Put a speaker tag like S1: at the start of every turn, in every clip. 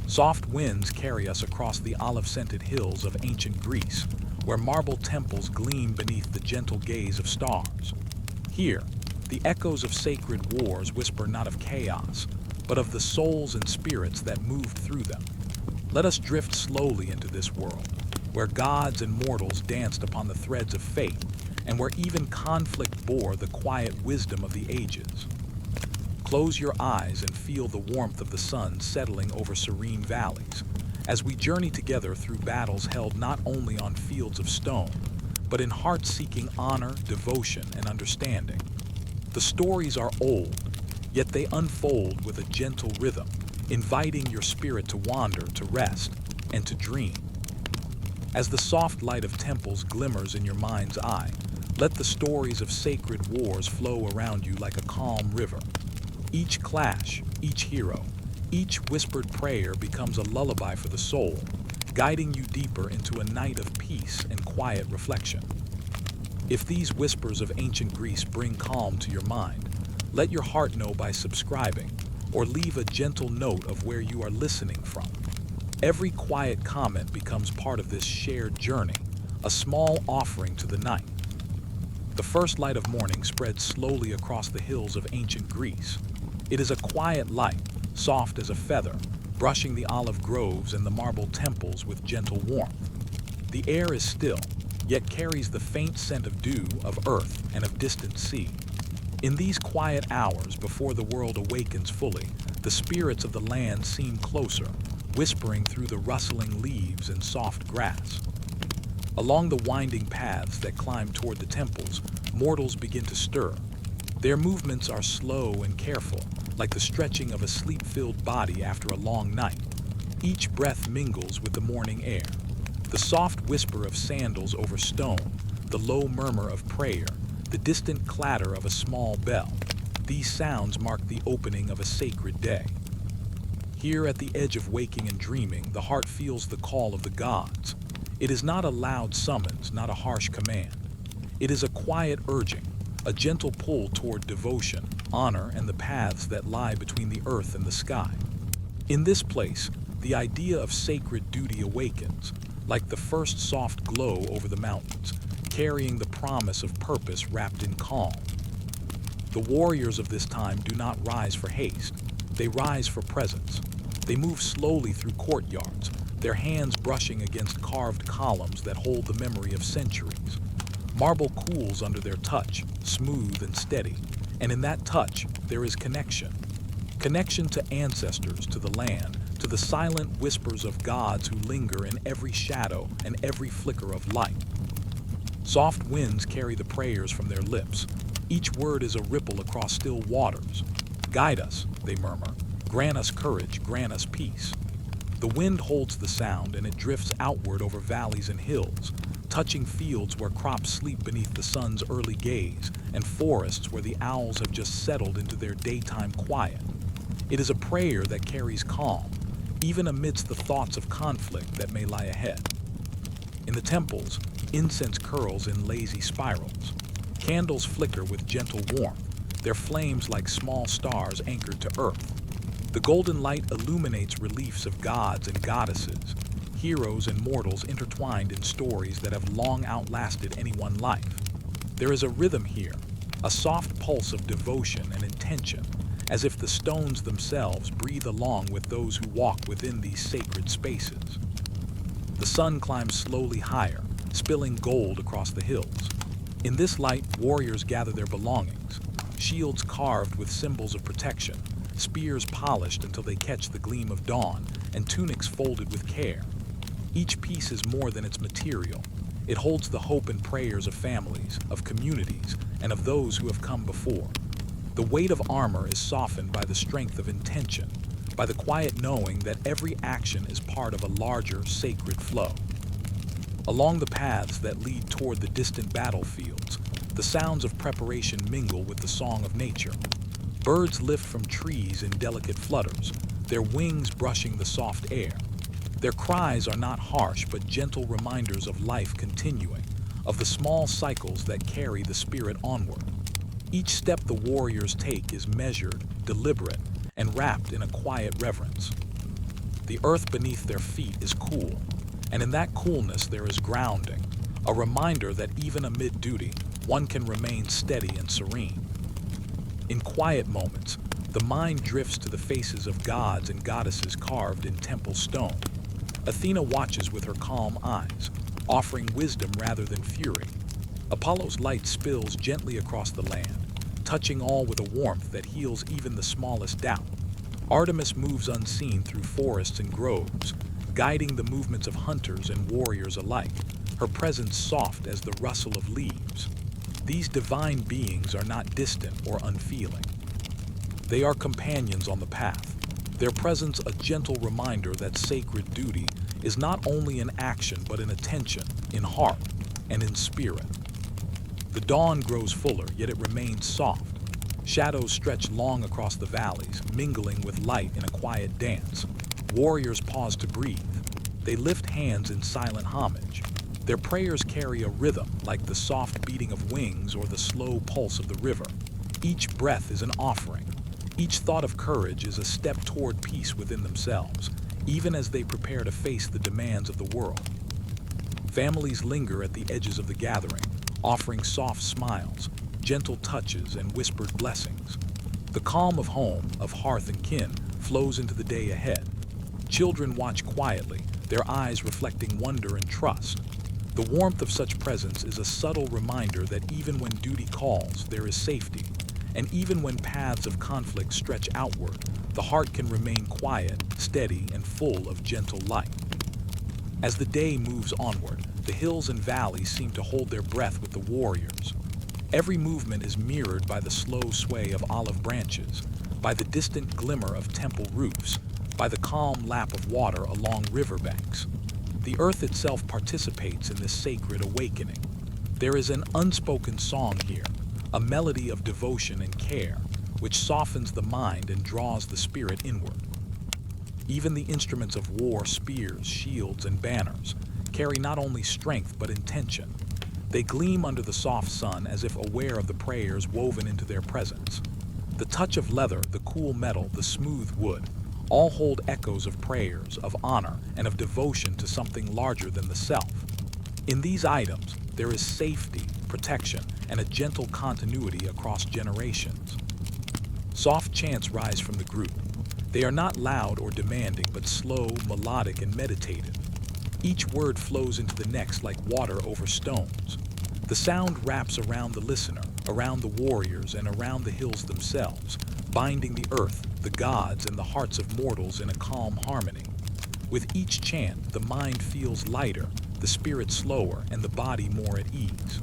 S1: Soft winds carry us across the olive-scented hills of ancient Greece, where marble temples gleam beneath the gentle gaze of stars. Here, the echoes of sacred wars whisper not of chaos, but of the souls and spirits that moved through them. Let us drift slowly into this world, where gods and mortals danced upon the threads of fate, and where even conflict bore the quiet wisdom of the ages. Close your eyes and feel the warmth of the sun settling over serene valleys, as we journey together through battles held not only on fields of stone, but in hearts seeking honor, devotion, and understanding. The stories are old, yet they unfold with a gentle rhythm, inviting your spirit to wander, to rest, and to dream. As the soft light of temples glimmers in your mind's eye, let the stories of sacred wars flow around you like a calm river. Each clash, each hero, each whispered prayer becomes a lullaby for the soul, guiding you deeper into a night of peace and quiet reflection. If these whispers of ancient Greece bring calm to your mind, let your heart know by subscribing, or leave a gentle note of where you are listening from. Every quiet comment becomes part of this shared journey, a small offering to the night. The first light of morning spreads slowly across the hills of ancient Greece. It is a quiet light, soft as a feather, brushing the olive groves and the marble temples with gentle warmth. The air is still, yet carries the faint scent of dew, of earth, and of distant sea. In these quiet hours before the world awakens fully, the spirits of the land seem closer, whispering through the rustling leaves and soft grass. Along the winding paths that climb toward the temples, mortals begin to stir. Their movements are slow and careful, like the stretching of a sleep-filled body after a long night. Each breath mingles with the morning air. The soft whisper of sandals over stone, the low murmur of prayer, the distant clatter of a small bell. These sounds mark the opening of a sacred day. Here at the edge of waking and dreaming, the heart feels the call of the gods. It is not a loud summons, not a harsh command. It is a quiet urging, a gentle pull toward devotion, honor, and the paths that lie between the earth and the sky. In this place, the idea of sacred duty awakens, like the first soft glow over the mountains, carrying the promise of purpose wrapped in calm. The warriors of this time do not rise for haste. They rise for presence. They move slowly through courtyards, their hands brushing against carved columns that hold the memory of centuries. Marble cools under their touch, smooth and steady, and in that touch there is connection. Connection to ancestors, to the land, to the silent whispers of gods who linger in every shadow and every flicker of light. Soft winds carry the prayers from their lips. Each word is a ripple across still waters. Guide us, they murmur. Grant us courage, grant us peace. The wind holds the sound, and it drifts outward over valleys and hills, touching fields where crops sleep beneath the sun's early gaze, and forests where the owls have just settled into their daytime quiet. It is a prayer that carries calm, even amidst the thoughts of conflict that may lie ahead. In the temples, incense curls in lazy spirals. Candles flicker with gentle warmth, their flames like small stars anchored to earth. The golden light illuminates reliefs of gods and goddesses, heroes and mortals intertwined in stories that have long outlasted any one life. There is a rhythm here, a soft pulse of devotion and intention, as if the stones themselves breathe along with those who walk within these sacred spaces. The sun climbs slowly higher, spilling gold across the hills. In this light, warriors gather their belongings, shields carved with symbols of protection, spears polished until they catch the gleam of dawn, and tunics folded with care. Each piece is more than its material. It holds the hope and prayers of families, of communities, and of those who have come before. The weight of armor is softened by the strength of intention, by the quiet knowing that every action is part of a larger, sacred flow. Along the paths that lead toward the distant battlefields, the sounds of preparation mingle with the song of nature. Birds lift from trees in delicate flutters, their wings brushing the soft air. Their cries are not harsh but gentle reminders of life continuing, of the small cycles that carry the spirit onward. Each step the warriors take is measured, deliberate, and wrapped in a quiet reverence. The earth beneath their feet is cool, and in that coolness there is grounding, a reminder that even amid duty, one can remain steady and serene. In quiet moments, the mind drifts to the faces of gods and goddesses carved in temple stone. Athena watches with her calm eyes, offering wisdom rather than fury. Apollo's light spills gently across the land, touching all with a warmth that heals even the smallest doubt. Artemis moves unseen through forests and groves, guiding the movements of hunters and warriors alike, her presence soft as the rustle of leaves. These divine beings are not distant or unfeeling. They are companions on the path, their presence a gentle reminder that sacred duty is not only in action but in attention, in heart, and in spirit. The dawn grows fuller, yet it remains soft. Shadows stretch long across the valleys, mingling with light in a quiet dance. Warriors pause to breathe. They lift hands in silent homage. Their prayers carry a rhythm like the soft beating of wings or the slow pulse of the river. Each breath is an offering. Each thought of courage is a step toward peace within themselves, even as they prepare to face the demands of the world. Families linger at the edges of the gathering, offering soft smiles, gentle touches, and whispered blessings. The calm of home, of hearth and kin, flows into the day ahead. Children watch quietly, their eyes reflecting wonder and trust. The warmth of such presence is a subtle reminder that even when duty calls, there is safety. And even when paths of conflict stretch outward, the heart can remain quiet, steady, and full of gentle light. As the day moves onward, the hills and valleys seem to hold their breath with the warriors. Every movement is mirrored by the slow sway of olive branches, by the distant glimmer of temple roofs, by the calm lap of water along riverbanks. The earth itself participates in this sacred awakening. There is an unspoken song here, a melody of devotion and care, which softens the mind and draws the spirit inward. Even the instruments of war, spears, shields, and banners, carry not only strength but intention. They gleam under the soft sun as if aware of the prayers woven into their presence. The touch of leather, the cool metal, the smooth wood, all hold echoes of prayers, of honor, and of devotion to something larger than the self. In these items, there is safety, protection, and a gentle continuity across generations. Soft chants rise from the group. They are not loud or demanding, but slow, melodic, and meditative. Each word flows into the next like water over stones. The sound wraps around the listener, around the warriors, and around the hills themselves, binding the earth, the gods, and the hearts of mortals in a calm harmony. With each chant, the mind feels lighter, the spirit slower, and the body more at ease.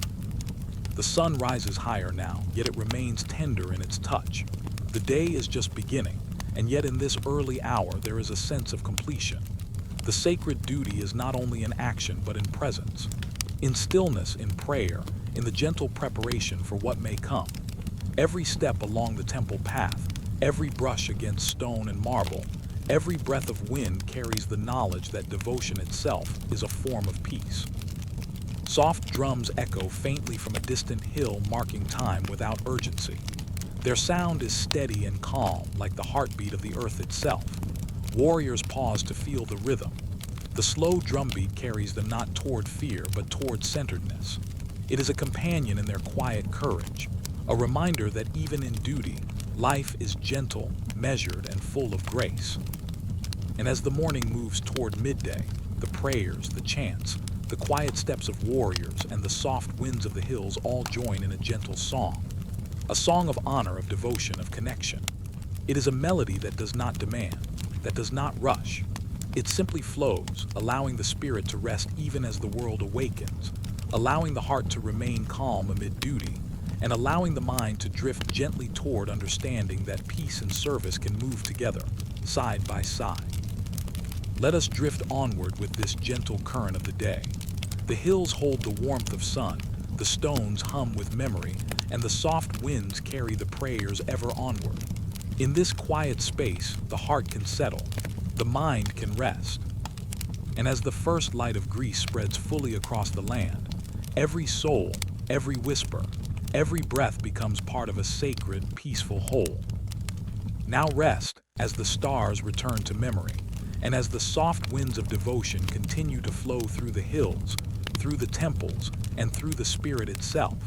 S1: The sun rises higher now, yet it remains tender in its touch. The day is just beginning, and yet in this early hour there is a sense of completion. The sacred duty is not only in action but in presence, in stillness, in prayer, in the gentle preparation for what may come. Every step along the temple path, every brush against stone and marble, every breath of wind carries the knowledge that devotion itself is a form of peace. Soft drums echo faintly from a distant hill, marking time without urgency. Their sound is steady and calm, like the heartbeat of the earth itself. Warriors pause to feel the rhythm. The slow drumbeat carries them not toward fear, but toward centeredness. It is a companion in their quiet courage, a reminder that even in duty, life is gentle, measured, and full of grace. And as the morning moves toward midday, the prayers, the chants, the quiet steps of warriors, and the soft winds of the hills all join in a gentle song. A song of honor, of devotion, of connection. It is a melody that does not demand, that does not rush. It simply flows, allowing the spirit to rest even as the world awakens, allowing the heart to remain calm amid duty, and allowing the mind to drift gently toward understanding that peace and service can move together, side by side. Let us drift onward with this gentle current of the day. The hills hold the warmth of sun, the stones hum with memory, and the soft winds carry the prayers ever onward. In this quiet space, the heart can settle, the mind can rest. And as the first light of Greece spreads fully across the land, every soul, every whisper, every breath becomes part of a sacred, peaceful whole. Now rest as the stars return to memory, and as the soft winds of devotion continue to flow through the hills, through the temples, and through the spirit itself,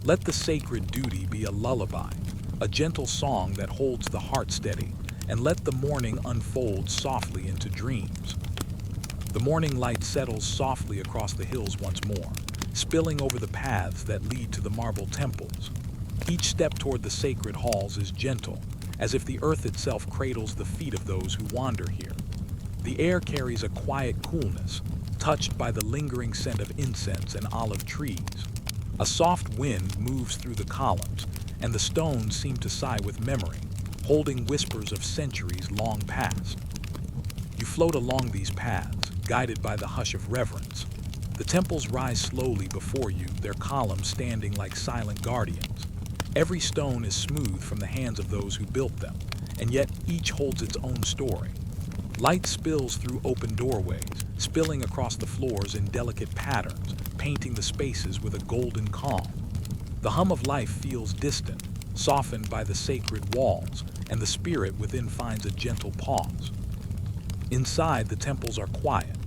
S1: let the sacred duty be a lullaby, a gentle song that holds the heart steady, and let the morning unfold softly into dreams. The morning light settles softly across the hills once more, spilling over the paths that lead to the marble temples. Each step toward the sacred halls is gentle, as if the earth itself cradles the feet of those who wander here. The air carries a quiet coolness, touched by the lingering scent of incense and olive trees. A soft wind moves through the columns, and the stones seem to sigh with memory, holding whispers of centuries long past. You float along these paths, guided by the hush of reverence. The temples rise slowly before you, their columns standing like silent guardians. Every stone is smooth from the hands of those who built them, and yet each holds its own story. Light spills through open doorways, spilling across the floors in delicate patterns, painting the spaces with a golden calm. The hum of life feels distant, softened by the sacred walls, and the spirit within finds a gentle pause. Inside, the temples are quiet.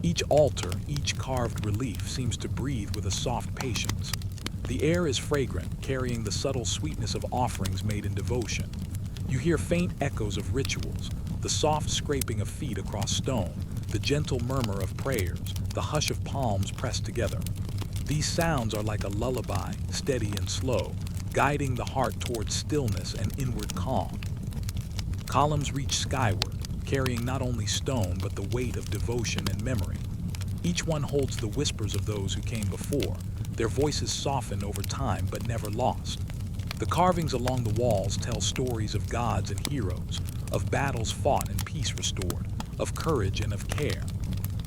S1: Each altar, each carved relief seems to breathe with a soft patience. The air is fragrant, carrying the subtle sweetness of offerings made in devotion. You hear faint echoes of rituals, the soft scraping of feet across stone, the gentle murmur of prayers, the hush of palms pressed together. These sounds are like a lullaby, steady and slow, guiding the heart towards stillness and inward calm. Columns reach skyward, carrying not only stone but the weight of devotion and memory. Each one holds the whispers of those who came before, their voices softened over time but never lost. The carvings along the walls tell stories of gods and heroes, of battles fought and peace restored, of courage and of care.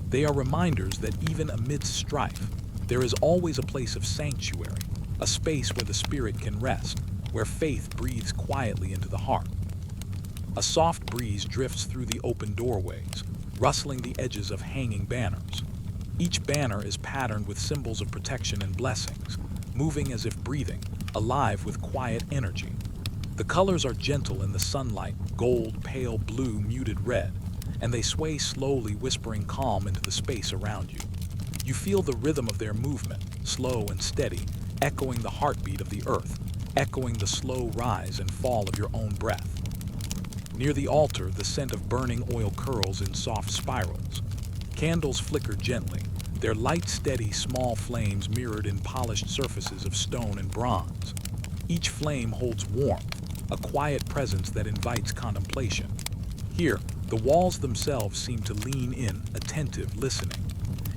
S1: They are reminders that even amidst strife, there is always a place of sanctuary, a space where the spirit can rest, where faith breathes quietly into the heart. A soft breeze drifts through the open doorways, rustling the edges of hanging banners. Each banner is patterned with symbols of protection and blessings, moving as if breathing, alive with quiet energy. The colors are gentle in the sunlight, gold, pale blue, muted red, and they sway slowly, whispering calm into the space around you. You feel the rhythm of their movement, slow and steady, echoing the heartbeat of the earth, echoing the slow rise and fall of your own breath. Near the altar, the scent of burning oil curls in soft spirals. Candles flicker gently, their light steady small flames mirrored in polished surfaces of stone and bronze. Each flame holds warmth, a quiet presence that invites contemplation. Here, the walls themselves seem to lean in, attentive, listening.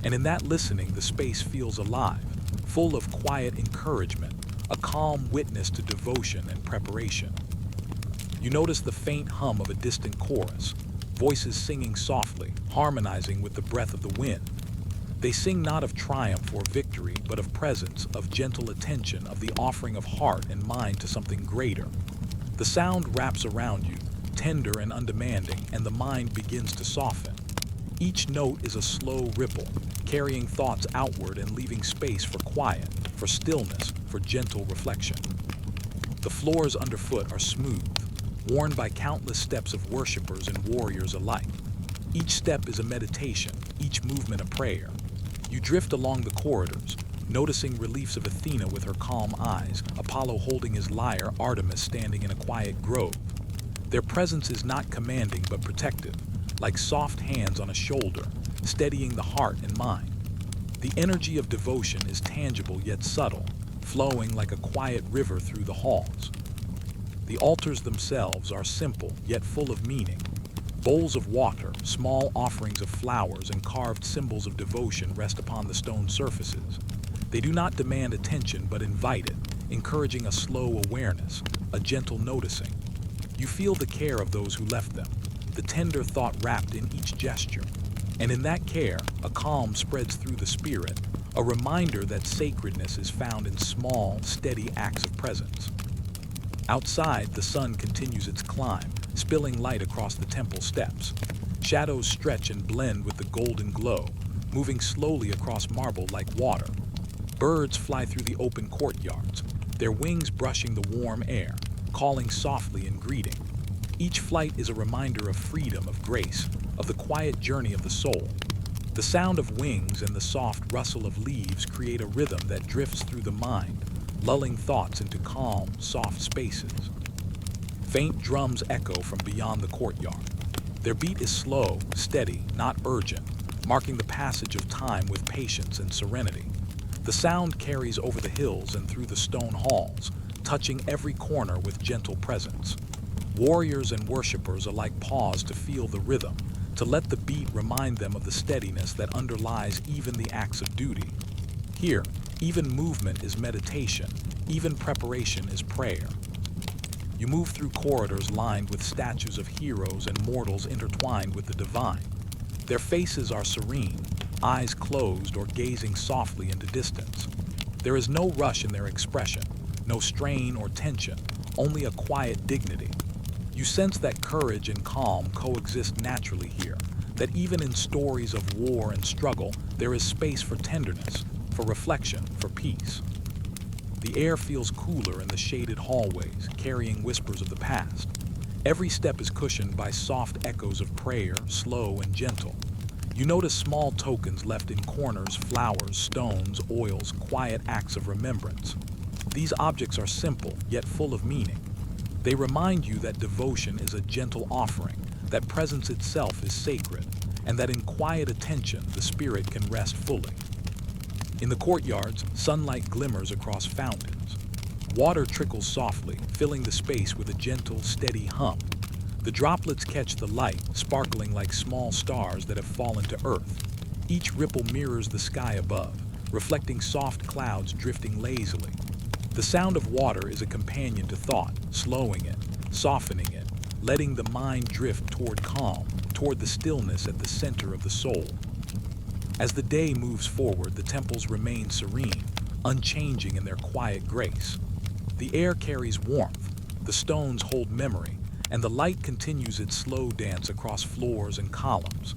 S1: And in that listening, the space feels alive, full of quiet encouragement, a calm witness to devotion and preparation. You notice the faint hum of a distant chorus, voices singing softly, harmonizing with the breath of the wind. They sing not of triumph or victory, but of presence, of gentle attention, of the offering of heart and mind to something greater. The sound wraps around you, tender and undemanding, and the mind begins to soften. Each note is a slow ripple, carrying thoughts outward and leaving space for quiet, for stillness, for gentle reflection. The floors underfoot are smooth, worn by countless steps of worshipers and warriors alike. Each step is a meditation, each movement a prayer. You drift along the corridors, noticing reliefs of Athena with her calm eyes, Apollo holding his lyre, Artemis standing in a quiet grove. Their presence is not commanding but protective, like soft hands on a shoulder, steadying the heart and mind. The energy of devotion is tangible yet subtle, flowing like a quiet river through the halls. The altars themselves are simple yet full of meaning. Bowls of water, small offerings of flowers, and carved symbols of devotion rest upon the stone surfaces. They do not demand attention but invite it, encouraging a slow awareness, a gentle noticing. You feel the care of those who left them, the tender thought wrapped in each gesture. And in that care, a calm spreads through the spirit, a reminder that sacredness is found in small, steady acts of presence. Outside, the sun continues its climb, spilling light across the temple steps. Shadows stretch and blend with the golden glow, moving slowly across marble like water. Birds fly through the open courtyards, their wings brushing the warm air, calling softly in greeting. Each flight is a reminder of freedom, of grace, of the quiet journey of the soul. The sound of wings and the soft rustle of leaves create a rhythm that drifts through the mind, lulling thoughts into calm, soft spaces. Faint drums echo from beyond the courtyard. Their beat is slow, steady, not urgent, marking the passage of time with patience and serenity. The sound carries over the hills and through the stone halls, touching every corner with gentle presence. Warriors and worshippers alike pause to feel the rhythm, to let the beat remind them of the steadiness that underlies even the acts of duty. Here, even movement is meditation, even preparation is prayer. You move through corridors lined with statues of heroes and mortals intertwined with the divine. Their faces are serene, eyes closed or gazing softly into distance. There is no rush in their expression, no strain or tension, only a quiet dignity. You sense that courage and calm coexist naturally here, that even in stories of war and struggle, there is space for tenderness, for reflection, for peace. The air feels cooler in the shaded hallways, carrying whispers of the past. Every step is cushioned by soft echoes of prayer, slow and gentle. You notice small tokens left in corners, flowers, stones, oils, quiet acts of remembrance. These objects are simple, yet full of meaning. They remind you that devotion is a gentle offering, that presence itself is sacred, and that in quiet attention the spirit can rest fully. In the courtyards, sunlight glimmers across fountains. Water trickles softly, filling the space with a gentle, steady hum. The droplets catch the light, sparkling like small stars that have fallen to earth. Each ripple mirrors the sky above, reflecting soft clouds drifting lazily. The sound of water is a companion to thought, slowing it, softening it, letting the mind drift toward calm, toward the stillness at the center of the soul. As the day moves forward, the temples remain serene, unchanging in their quiet grace. The air carries warmth, the stones hold memory, and the light continues its slow dance across floors and columns.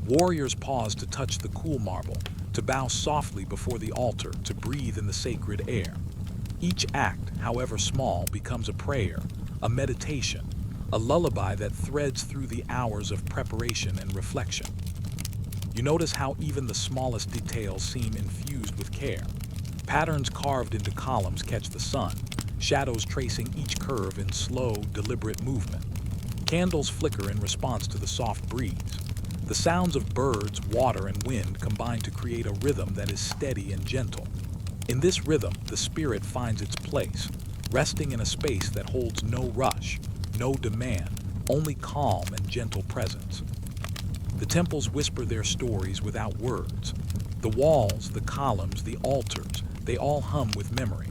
S1: Warriors pause to touch the cool marble, to bow softly before the altar, to breathe in the sacred air. Each act, however small, becomes a prayer, a meditation, a lullaby that threads through the hours of preparation and reflection. You notice how even the smallest details seem infused with care. Patterns carved into columns catch the sun, shadows tracing each curve in slow, deliberate movement. Candles flicker in response to the soft breeze. The sounds of birds, water, and wind combine to create a rhythm that is steady and gentle. In this rhythm, the spirit finds its place, resting in a space that holds no rush, no demand, only calm and gentle presence. The temples whisper their stories without words. The walls, the columns, the altars, they all hum with memory.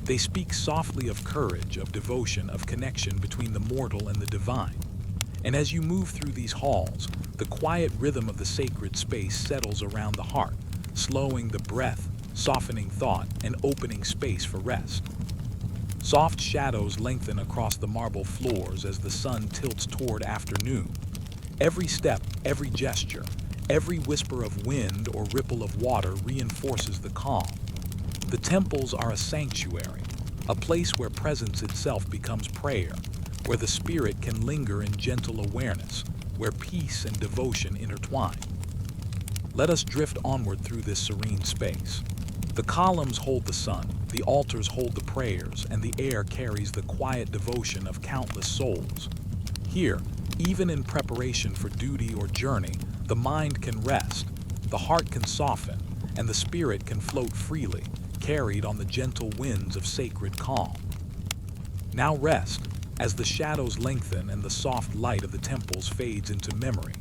S1: They speak softly of courage, of devotion, of connection between the mortal and the divine. And as you move through these halls, the quiet rhythm of the sacred space settles around the heart, slowing the breath, softening thought, and opening space for rest. Soft shadows lengthen across the marble floors as the sun tilts toward afternoon. Every step, every gesture, every whisper of wind or ripple of water reinforces the calm. The temples are a sanctuary, a place where presence itself becomes prayer, where the spirit can linger in gentle awareness, where peace and devotion intertwine. Let us drift onward through this serene space. The columns hold the sun, the altars hold the prayers, and the air carries the quiet devotion of countless souls. Here, even in preparation for duty or journey, the mind can rest, the heart can soften, and the spirit can float freely, carried on the gentle winds of sacred calm. Now rest, as the shadows lengthen and the soft light of the temples fades into memory.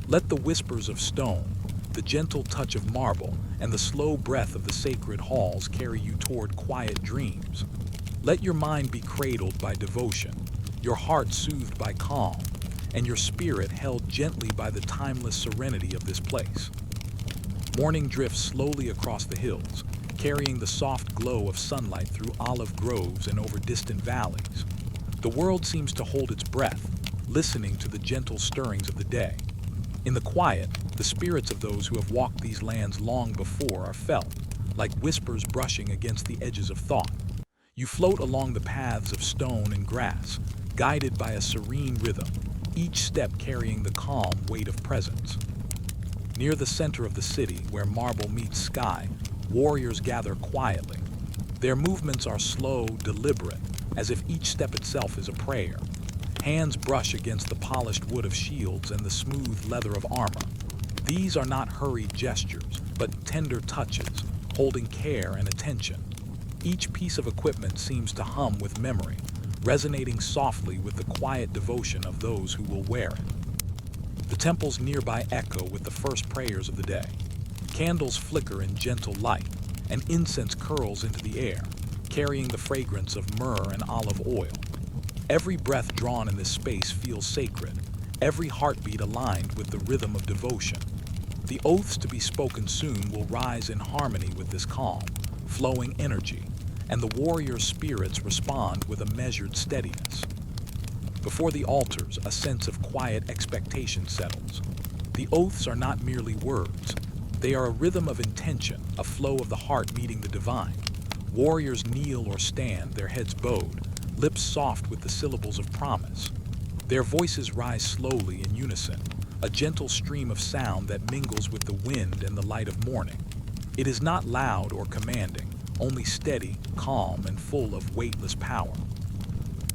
S1: Let the whispers of stone, the gentle touch of marble, and the slow breath of the sacred halls carry you toward quiet dreams. Let your mind be cradled by devotion, your heart soothed by calm, and your spirit held gently by the timeless serenity of this place. Morning drifts slowly across the hills, carrying the soft glow of sunlight through olive groves and over distant valleys. The world seems to hold its breath, listening to the gentle stirrings of the day. In the quiet, the spirits of those who have walked these lands long before are felt, like whispers brushing against the edges of thought. You float along the paths of stone and grass, guided by a serene rhythm. each step carrying the calm weight of presence. Near the center of the city, where marble meets sky, warriors gather quietly. Their movements are slow, deliberate, as if each step itself is a prayer. Hands brush against the polished wood of shields and the smooth leather of armor. These are not hurried gestures, but tender touches, holding care and attention. Each piece of equipment seems to hum with memory, resonating softly with the quiet devotion of those who will wear it. The temples nearby echo with the first prayers of the day. Candles flicker in gentle light, and incense curls into the air, carrying the fragrance of myrrh and olive oil. Every breath drawn in this space feels sacred, every heartbeat aligned with the rhythm of devotion. The oaths to be spoken soon will rise in harmony with this calm, flowing energy, and the warrior's spirits respond with a measured steadiness. Before the altars, a sense of quiet expectation settles. The oaths are not merely words. They are a rhythm of intention, a flow of the heart meeting the divine. Warriors kneel or stand, their heads bowed, lips soft with the syllables of promise. Their voices rise slowly in unison, a gentle stream of sound that mingles with the wind and the light of morning. It is not loud or commanding, only steady, calm, and full of weightless power.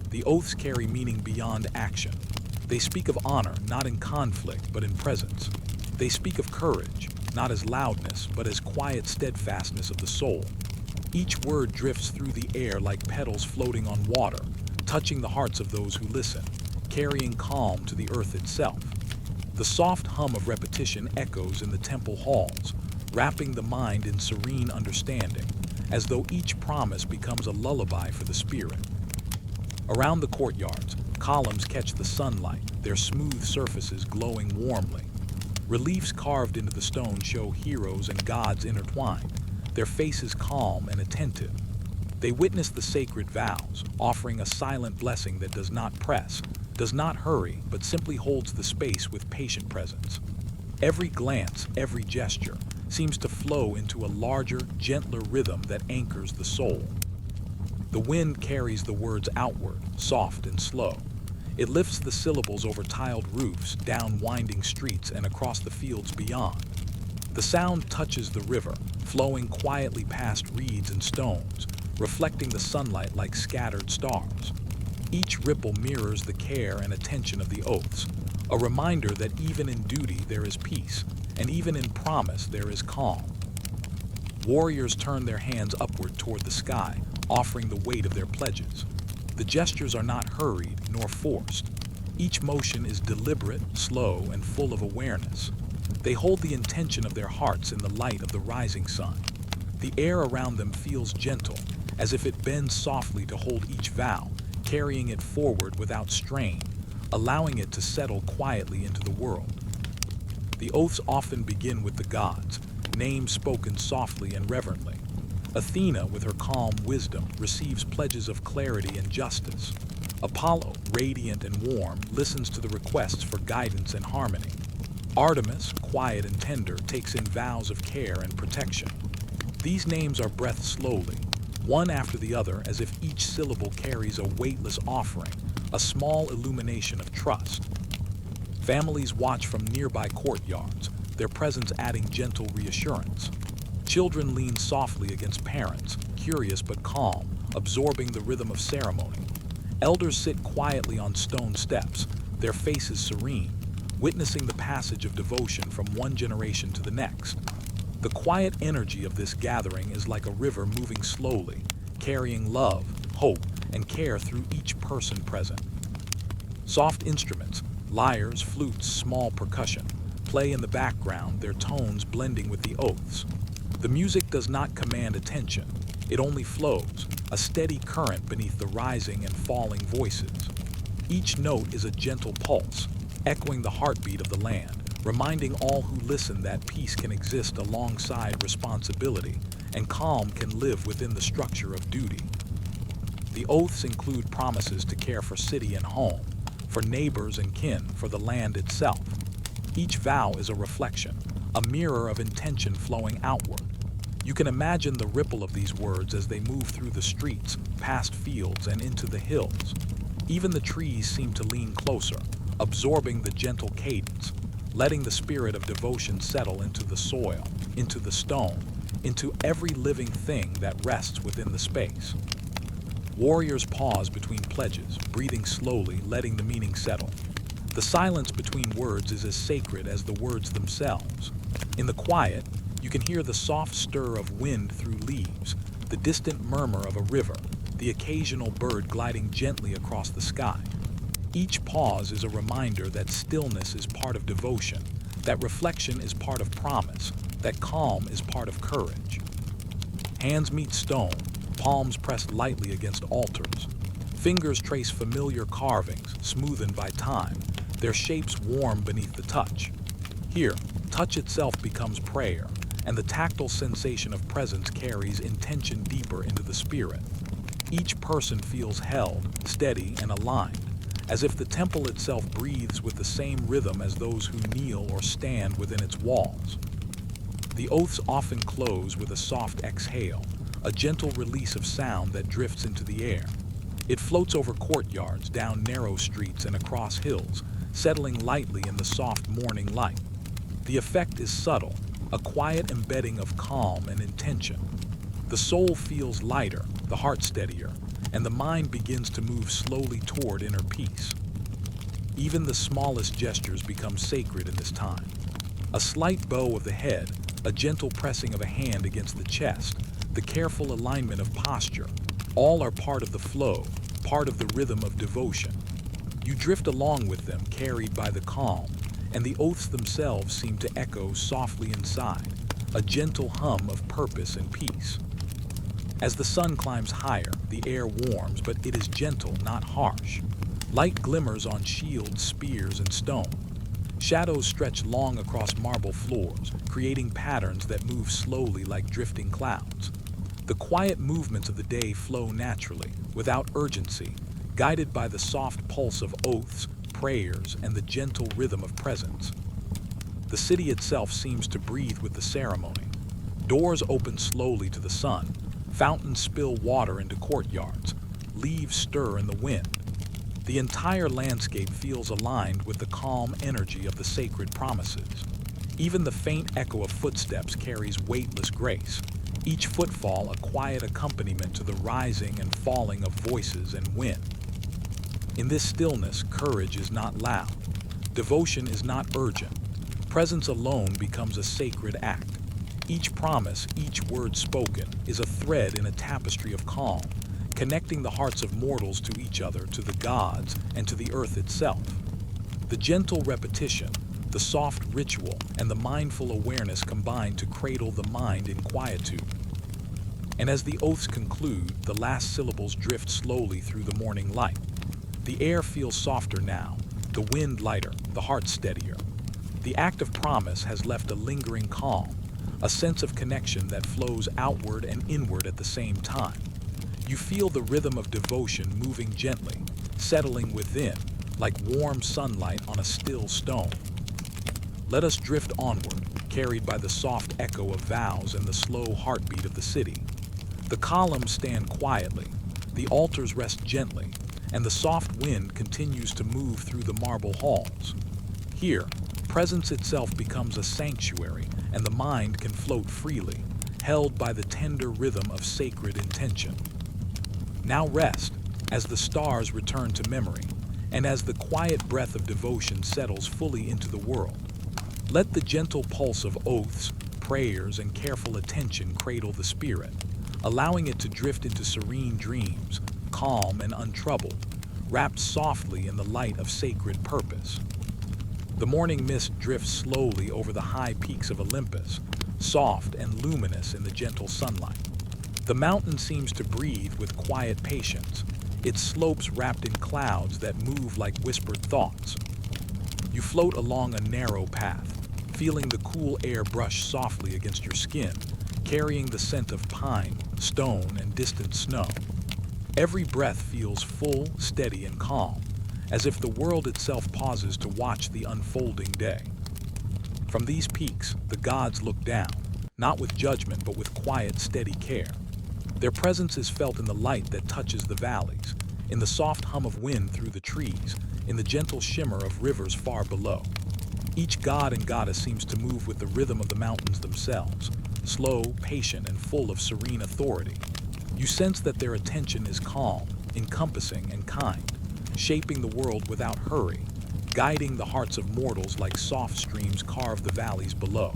S1: The oaths carry meaning beyond action. They speak of honor, not in conflict, but in presence. They speak of courage, not as loudness, but as quiet steadfastness of the soul. Each word drifts through the air like petals floating on water, touching the hearts of those who listen, carrying calm to the earth itself. The soft hum of repetition echoes in the temple halls, wrapping the mind in serene understanding, as though each promise becomes a lullaby for the spirit. Around the courtyards, columns catch the sunlight, their smooth surfaces glowing warmly. Reliefs carved into the stone show heroes and gods intertwined, their faces calm and attentive. They witness the sacred vows, offering a silent blessing that does not press, does not hurry, but simply holds the space with patient presence. Every glance, every gesture, seems to flow into a larger, gentler rhythm that anchors the soul. The wind carries the words outward, soft and slow. It lifts the syllables over tiled roofs, down winding streets, and across the fields beyond. The sound touches the river, flowing quietly past reeds and stones, reflecting the sunlight like scattered stars. Each ripple mirrors the care and attention of the oaths, a reminder that even in duty there is peace, and even in promise there is calm. Warriors turn their hands upward toward the sky, offering the weight of their pledges. The gestures are not hurried nor forced. Each motion is deliberate, slow, and full of awareness. They hold the intention of their hearts in the light of the rising sun. The air around them feels gentle, as if it bends softly to hold each vow, carrying it forward without strain, allowing it to settle quietly into the world. The oaths often begin with the gods, names spoken softly and reverently. Athena, with her calm wisdom, receives pledges of clarity and justice. Apollo, radiant and warm, listens to the requests for guidance and harmony. Artemis, quiet and tender, takes in vows of care and protection. These names are breathed slowly, one after the other, as if each syllable carries a weightless offering, a small illumination of trust. Families watch from nearby courtyards, their presence adding gentle reassurance. Children lean softly against parents, curious but calm, absorbing the rhythm of ceremony. Elders sit quietly on stone steps, their faces serene, witnessing the passage of devotion from one generation to the next. The quiet energy of this gathering is like a river moving slowly, carrying love, hope, and care through each person present. Soft instruments, lyres, flutes, small percussion, play in the background, their tones blending with the oaths. The music does not command attention, it only flows, a steady current beneath the rising and falling voices. Each note is a gentle pulse, echoing the heartbeat of the land, reminding all who listen that peace can exist alongside responsibility, and calm can live within the structure of duty. The oaths include promises to care for city and home, for neighbors and kin, for the land itself. Each vow is a reflection, a mirror of intention flowing outward. You can imagine the ripple of these words as they move through the streets, past fields, and into the hills. Even the trees seem to lean closer, absorbing the gentle cadence, letting the spirit of devotion settle into the soil, into the stone, into every living thing that rests within the space. Warriors pause between pledges, breathing slowly, letting the meaning settle. The silence between words is as sacred as the words themselves. In the quiet, you can hear the soft stir of wind through leaves, the distant murmur of a river, the occasional bird gliding gently across the sky. Each pause is a reminder that stillness is part of devotion, that reflection is part of promise, that calm is part of courage. Hands meet stone, palms pressed lightly against altars. Fingers trace familiar carvings, smoothened by time, their shapes warm beneath the touch. Here, touch itself becomes prayer, and the tactile sensation of presence carries intention deeper into the spirit. Each person feels held, steady, and aligned, as if the temple itself breathes with the same rhythm as those who kneel or stand within its walls. The oaths often close with a soft exhale, a gentle release of sound that drifts into the air. It floats over courtyards, down narrow streets, and across hills, settling lightly in the soft morning light. The effect is subtle, a quiet embedding of calm and intention. The soul feels lighter, the heart steadier, and the mind begins to move slowly toward inner peace. Even the smallest gestures become sacred in this time. A slight bow of the head, a gentle pressing of a hand against the chest, the careful alignment of posture, all are part of the flow, part of the rhythm of devotion. You drift along with them, carried by the calm, and the oaths themselves seem to echo softly inside, a gentle hum of purpose and peace. As the sun climbs higher, the air warms, but it is gentle, not harsh. Light glimmers on shields, spears, and stone. Shadows stretch long across marble floors, creating patterns that move slowly like drifting clouds. The quiet movements of the day flow naturally, without urgency, guided by the soft pulse of oaths, prayers, and the gentle rhythm of presence. The city itself seems to breathe with the ceremony. Doors open slowly to the sun, fountains spill water into courtyards, leaves stir in the wind. The entire landscape feels aligned with the calm energy of the sacred promises. Even the faint echo of footsteps carries weightless grace, each footfall a quiet accompaniment to the rising and falling of voices and wind. In this stillness, courage is not loud. Devotion is not urgent. Presence alone becomes a sacred act. Each promise, each word spoken, is a thread in a tapestry of calm, connecting the hearts of mortals to each other, to the gods, and to the earth itself. The gentle repetition, the soft ritual, and the mindful awareness combine to cradle the mind in quietude. And as the oaths conclude, the last syllables drift slowly through the morning light. The air feels softer now, the wind lighter, the heart steadier. The act of promise has left a lingering calm, a sense of connection that flows outward and inward at the same time. You feel the rhythm of devotion moving gently, settling within, like warm sunlight on a still stone. Let us drift onward, carried by the soft echo of vows and the slow heartbeat of the city. The columns stand quietly, the altars rest gently, and the soft wind continues to move through the marble halls. Here, presence itself becomes a sanctuary, and the mind can float freely, held by the tender rhythm of sacred intention. Now rest, as the stars return to memory, and as the quiet breath of devotion settles fully into the world. Let the gentle pulse of oaths, prayers, and careful attention cradle the spirit, allowing it to drift into serene dreams, calm and untroubled, wrapped softly in the light of sacred purpose. The morning mist drifts slowly over the high peaks of Olympus, soft and luminous in the gentle sunlight. The mountain seems to breathe with quiet patience, its slopes wrapped in clouds that move like whispered thoughts. You float along a narrow path, feeling the cool air brush softly against your skin, carrying the scent of pine, stone, and distant snow. Every breath feels full, steady, and calm, as if the world itself pauses to watch the unfolding day. From these peaks, the gods look down, not with judgment but with quiet, steady care. Their presence is felt in the light that touches the valleys, in the soft hum of wind through the trees, in the gentle shimmer of rivers far below. Each god and goddess seems to move with the rhythm of the mountains themselves, slow, patient, and full of serene authority. You sense that their attention is calm, encompassing, and kind, shaping the world without hurry, guiding the hearts of mortals like soft streams carve the valleys below.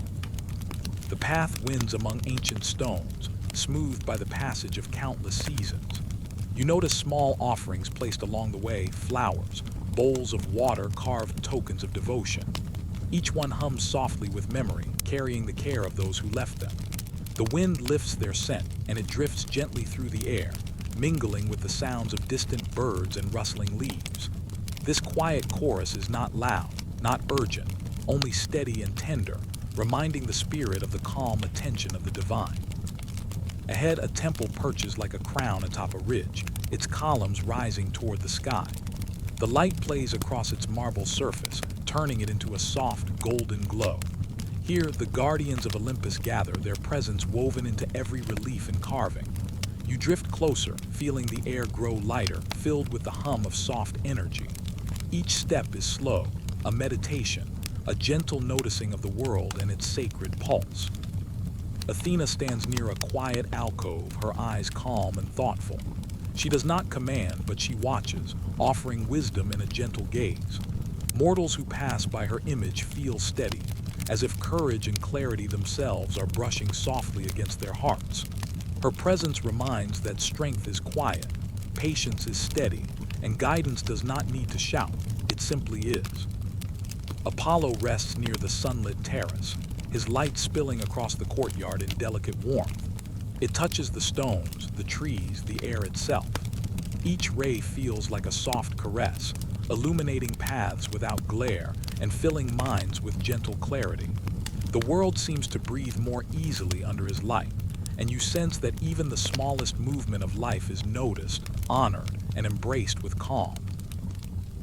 S1: The path winds among ancient stones, smoothed by the passage of countless seasons. You notice small offerings placed along the way, flowers, bowls of water carved tokens of devotion. Each one hums softly with memory, carrying the care of those who left them. The wind lifts their scent, and it drifts gently through the air, mingling with the sounds of distant birds and rustling leaves. This quiet chorus is not loud, not urgent, only steady and tender, reminding the spirit of the calm attention of the divine. Ahead, a temple perches like a crown atop a ridge, its columns rising toward the sky. The light plays across its marble surface, turning it into a soft, golden glow. Here, the guardians of Olympus gather, their presence woven into every relief and carving. You drift closer, feeling the air grow lighter, filled with the hum of soft energy. Each step is slow, a meditation, a gentle noticing of the world and its sacred pulse. Athena stands near a quiet alcove, her eyes calm and thoughtful. She does not command, but she watches, offering wisdom in a gentle gaze. Mortals who pass by her image feel steady, as if courage and clarity themselves are brushing softly against their hearts. Her presence reminds that strength is quiet, patience is steady, and guidance does not need to shout, it simply is. Apollo rests near the sunlit terrace, his light spilling across the courtyard in delicate warmth. It touches the stones, the trees, the air itself. Each ray feels like a soft caress, illuminating paths without glare and filling minds with gentle clarity. The world seems to breathe more easily under his light, and you sense that even the smallest movement of life is noticed, honored, and embraced with calm.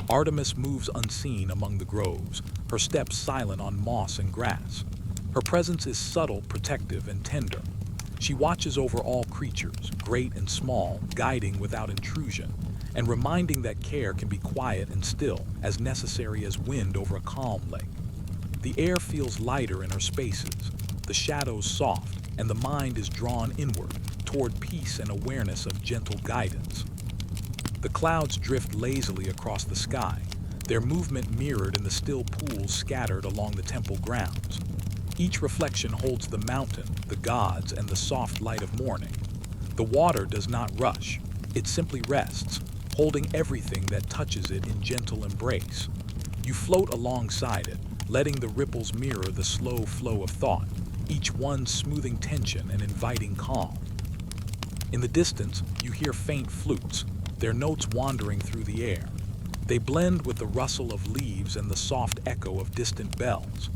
S1: Artemis moves unseen among the groves, her steps silent on moss and grass. Her presence is subtle, protective, and tender. She watches over all creatures, great and small, guiding without intrusion, and reminding that care can be quiet and still, as necessary as wind over a calm lake. The air feels lighter in her spaces, the shadows soft, and the mind is drawn inward, toward peace and awareness of gentle guidance. The clouds drift lazily across the sky, their movement mirrored in the still pools scattered along the temple grounds. Each reflection holds the mountain, the gods, and the soft light of morning. The water does not rush, it simply rests, holding everything that touches it in gentle embrace. You float alongside it, letting the ripples mirror the slow flow of thought, each one smoothing tension and inviting calm. In the distance, you hear faint flutes, their notes wandering through the air. They blend with the rustle of leaves and the soft echo of distant bells.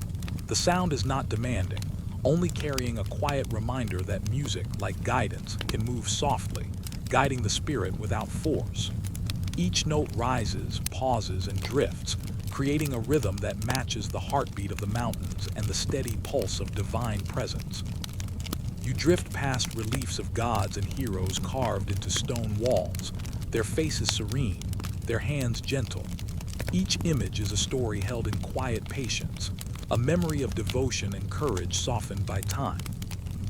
S1: The sound is not demanding, only carrying a quiet reminder that music, like guidance, can move softly, guiding the spirit without force. Each note rises, pauses, and drifts, creating a rhythm that matches the heartbeat of the mountains and the steady pulse of divine presence. You drift past reliefs of gods and heroes carved into stone walls, their faces serene, their hands gentle. Each image is a story held in quiet patience, a memory of devotion and courage softened by time.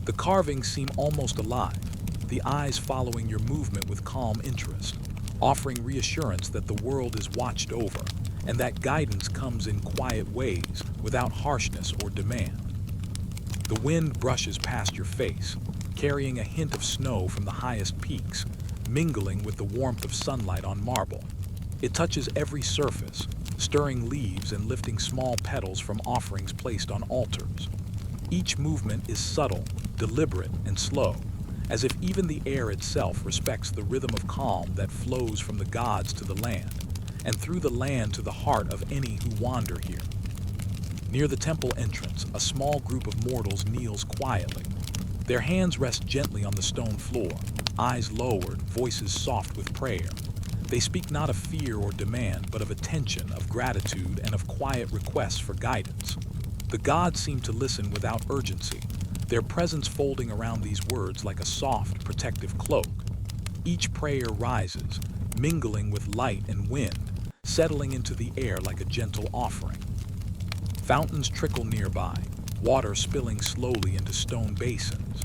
S1: The carvings seem almost alive, the eyes following your movement with calm interest, offering reassurance that the world is watched over, and that guidance comes in quiet ways, without harshness or demand. The wind brushes past your face, carrying a hint of snow from the highest peaks, mingling with the warmth of sunlight on marble. It touches every surface, stirring leaves and lifting small petals from offerings placed on altars. Each movement is subtle, deliberate, and slow, as if even the air itself respects the rhythm of calm that flows from the gods to the land, and through the land to the heart of any who wander here. Near the temple entrance, a small group of mortals kneels quietly. Their hands rest gently on the stone floor, eyes lowered, voices soft with prayer. They speak not of fear or demand, but of attention, of gratitude, and of quiet requests for guidance. The gods seem to listen without urgency, their presence folding around these words like a soft, protective cloak. Each prayer rises, mingling with light and wind, settling into the air like a gentle offering. Fountains trickle nearby, water spilling slowly into stone basins.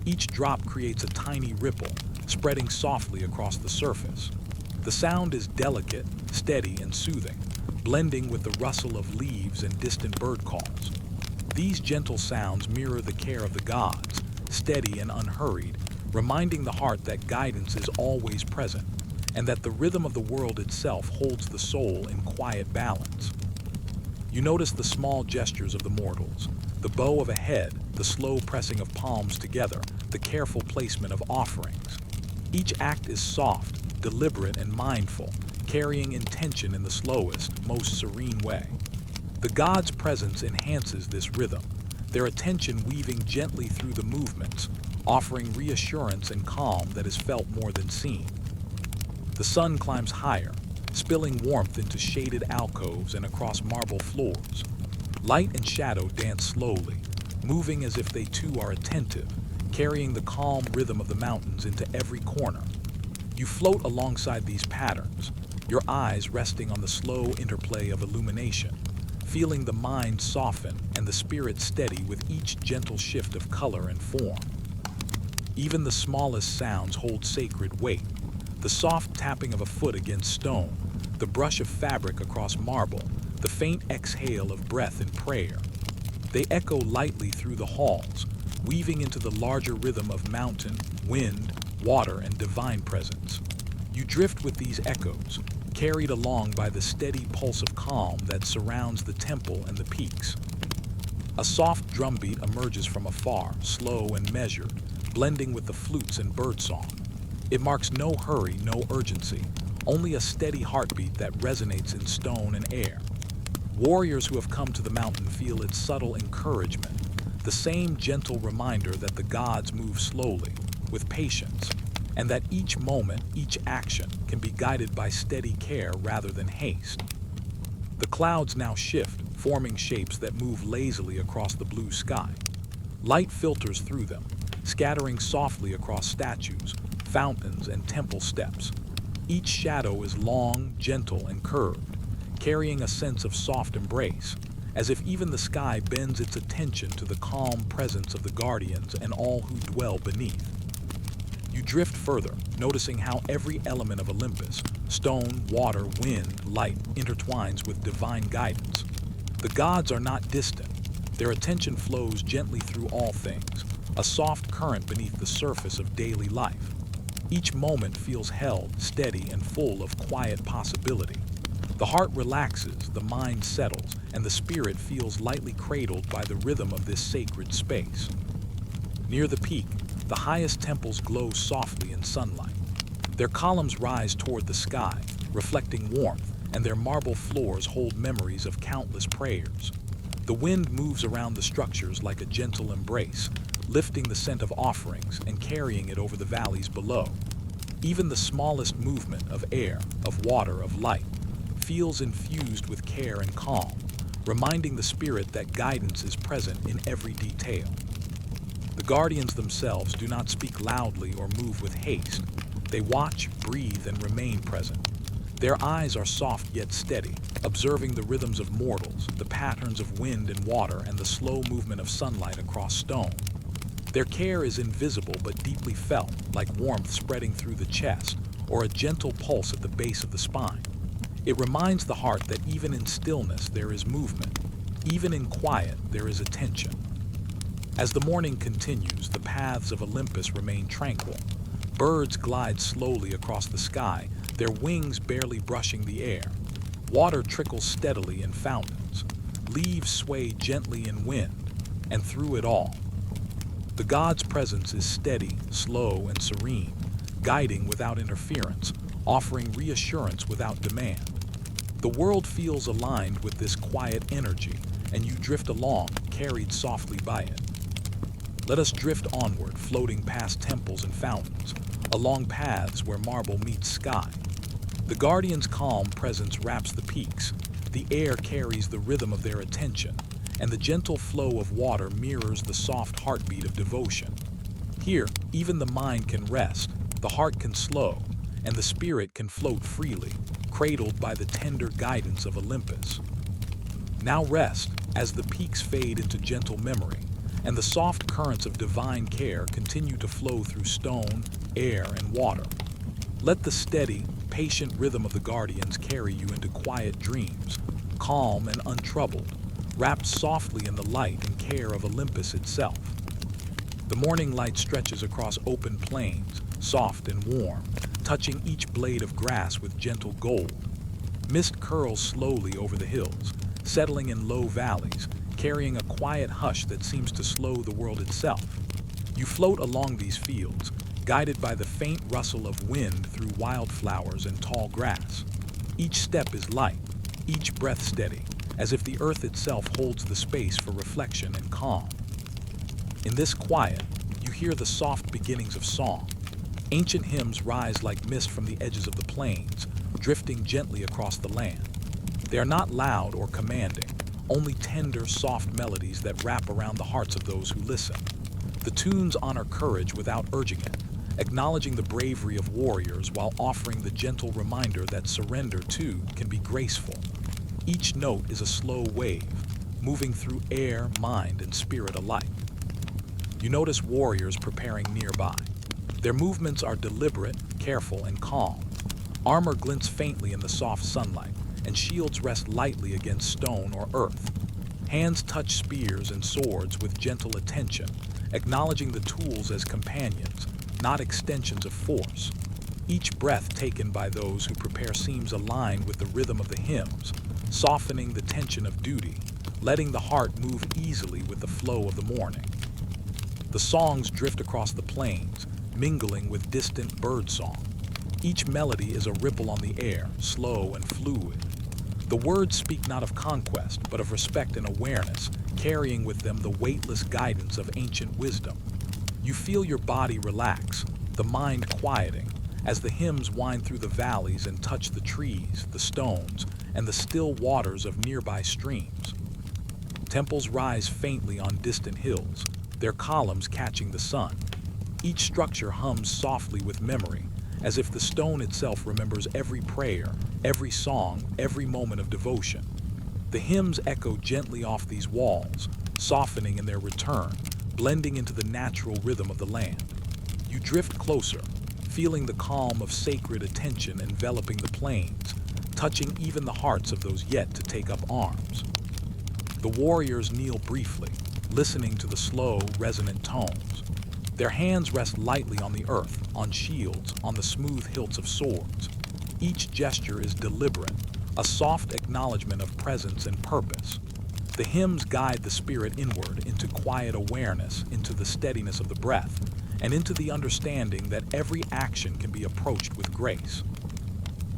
S1: Each drop creates a tiny ripple, spreading softly across the surface. The sound is delicate, steady, and soothing, blending with the rustle of leaves and distant bird calls. These gentle sounds mirror the care of the gods, steady and unhurried, reminding the heart that guidance is always present, and that the rhythm of the world itself holds the soul in quiet balance. You notice the small gestures of the mortals, the bow of a head, the slow pressing of palms together, the careful placement of offerings. Each act is soft, deliberate, and mindful, carrying intention in the slowest, most serene way. The gods' presence enhances this rhythm, their attention weaving gently through the movements, offering reassurance and calm that is felt more than seen. The sun climbs higher, spilling warmth into shaded alcoves and across marble floors. Light and shadow dance slowly, moving as if they too are attentive, carrying the calm rhythm of the mountains into every corner. You float alongside these patterns, your eyes resting on the slow interplay of illumination, feeling the mind soften and the spirit steady with each gentle shift of color and form. Even the smallest sounds hold sacred weight. The soft tapping of a foot against stone, the brush of fabric across marble, the faint exhale of breath in prayer. They echo lightly through the halls, weaving into the larger rhythm of mountain, wind, water, and divine presence. You drift with these echoes, carried along by the steady pulse of calm that surrounds the temple and the peaks. A soft drumbeat emerges from afar, slow and measured, blending with the flutes and birdsong. It marks no hurry, no urgency, only a steady heartbeat that resonates in stone and air. Warriors who have come to the mountain feel its subtle encouragement, the same gentle reminder that the gods move slowly, with patience, and that each moment, each action, can be guided by steady care rather than haste. The clouds now shift, forming shapes that move lazily across the blue sky. Light filters through them, scattering softly across statues, fountains, and temple steps. Each shadow is long, gentle, and curved, carrying a sense of soft embrace, as if even the sky bends its attention to the calm presence of the guardians and all who dwell beneath. You drift further, noticing how every element of Olympus, stone, water, wind, light, intertwines with divine guidance. The gods are not distant. Their attention flows gently through all things, a soft current beneath the surface of daily life. Each moment feels held, steady, and full of quiet possibility. The heart relaxes, the mind settles, and the spirit feels lightly cradled by the rhythm of this sacred space. Near the peak, the highest temples glow softly in sunlight. Their columns rise toward the sky, reflecting warmth, and their marble floors hold memories of countless prayers. The wind moves around the structures like a gentle embrace, lifting the scent of offerings and carrying it over the valleys below. Even the smallest movement of air, of water, of light, feels infused with care and calm, reminding the spirit that guidance is present in every detail. The guardians themselves do not speak loudly or move with haste. They watch, breathe, and remain present. Their eyes are soft yet steady, observing the rhythms of mortals, the patterns of wind and water, and the slow movement of sunlight across stone. Their care is invisible but deeply felt, like warmth spreading through the chest or a gentle pulse at the base of the spine. It reminds the heart that even in stillness there is movement, even in quiet there is attention. As the morning continues, the paths of Olympus remain tranquil. Birds glide slowly across the sky, their wings barely brushing the air. Water trickles steadily in fountains. Leaves sway gently in wind, and through it all, the god's presence is steady, slow, and serene, guiding without interference, offering reassurance without demand. The world feels aligned with this quiet energy, and you drift along, carried softly by it. Let us drift onward, floating past temples and fountains, along paths where marble meets sky. The guardian's calm presence wraps the peaks. The air carries the rhythm of their attention, and the gentle flow of water mirrors the soft heartbeat of devotion. Here, even the mind can rest, the heart can slow, and the spirit can float freely, cradled by the tender guidance of Olympus. Now rest as the peaks fade into gentle memory, and the soft currents of divine care continue to flow through stone, air, and water. Let the steady, patient rhythm of the guardians carry you into quiet dreams, calm and untroubled, wrapped softly in the light and care of Olympus itself. The morning light stretches across open plains, soft and warm, touching each blade of grass with gentle gold. Mist curls slowly over the hills, settling in low valleys, carrying a quiet hush that seems to slow the world itself. You float along these fields, guided by the faint rustle of wind through wildflowers and tall grass. Each step is light, each breath steady, as if the earth itself holds the space for reflection and calm. In this quiet, you hear the soft beginnings of song. Ancient hymns rise like mist from the edges of the plains, drifting gently across the land. They are not loud or commanding, only tender, soft melodies that wrap around the hearts of those who listen. The tunes honor courage without urging it, acknowledging the bravery of warriors while offering the gentle reminder that surrender, too, can be graceful. Each note is a slow wave, moving through air, mind, and spirit alike. You notice warriors preparing nearby. Their movements are deliberate, careful, and calm. Armor glints faintly in the soft sunlight, and shields rest lightly against stone or earth. Hands touch spears and swords with gentle attention, acknowledging the tools as companions, not extensions of force. Each breath taken by those who prepare seems aligned with the rhythm of the hymns, softening the tension of duty, letting the heart move easily with the flow of the morning. The songs drift across the plains, mingling with distant birdsong. Each melody is a ripple on the air, slow and fluid. The words speak not of conquest, but of respect and awareness, carrying with them the weightless guidance of ancient wisdom. You feel your body relax, the mind quieting, as the hymns wind through the valleys and touch the trees, the stones, and the still waters of nearby streams. Temples rise faintly on distant hills, their columns catching the sun. Each structure hums softly with memory, as if the stone itself remembers every prayer, every song, every moment of devotion. The hymns echo gently off these walls, softening in their return, blending into the natural rhythm of the land. You drift closer, feeling the calm of sacred attention enveloping the plains, touching even the hearts of those yet to take up arms. The warriors kneel briefly, listening to the slow, resonant tones. Their hands rest lightly on the earth, on shields, on the smooth hilts of swords. Each gesture is deliberate, a soft acknowledgement of presence and purpose. The hymns guide the spirit inward into quiet awareness, into the steadiness of the breath, and into the understanding that every action can be approached with grace.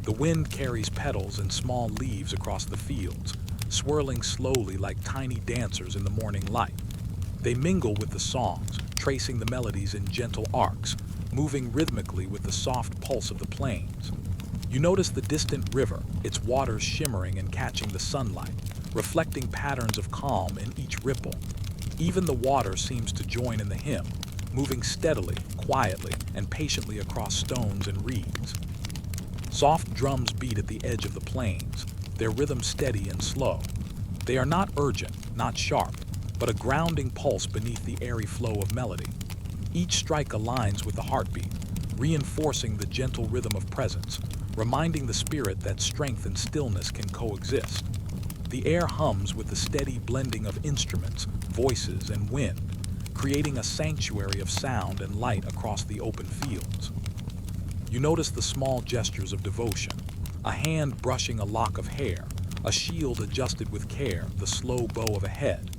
S1: The wind carries petals and small leaves across the fields, swirling slowly like tiny dancers in the morning light. They mingle with the songs, tracing the melodies in gentle arcs, moving rhythmically with the soft pulse of the plains. You notice the distant river, its waters shimmering and catching the sunlight, reflecting patterns of calm in each ripple. Even the water seems to join in the hymn, moving steadily, quietly, and patiently across stones and reeds. Soft drums beat at the edge of the plains, their rhythm steady and slow. They are not urgent, not sharp, but a grounding pulse beneath the airy flow of melody. Each strike aligns with the heartbeat, reinforcing the gentle rhythm of presence, reminding the spirit that strength and stillness can coexist. The air hums with the steady blending of instruments, voices, and wind, creating a sanctuary of sound and light across the open fields. You notice the small gestures of devotion, a hand brushing a lock of hair, a shield adjusted with care, the slow bow of a head.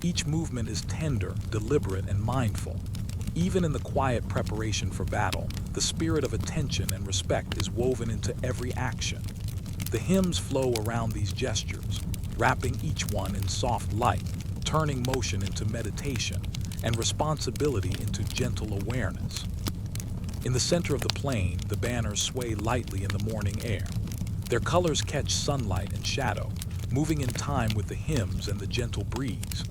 S1: Each movement is tender, deliberate, and mindful. Even in the quiet preparation for battle, the spirit of attention and respect is woven into every action. The hymns flow around these gestures, wrapping each one in soft light, turning motion into meditation, and responsibility into gentle awareness. In the center of the plain, the banners sway lightly in the morning air. Their colors catch sunlight and shadow, moving in time with the hymns and the gentle breeze.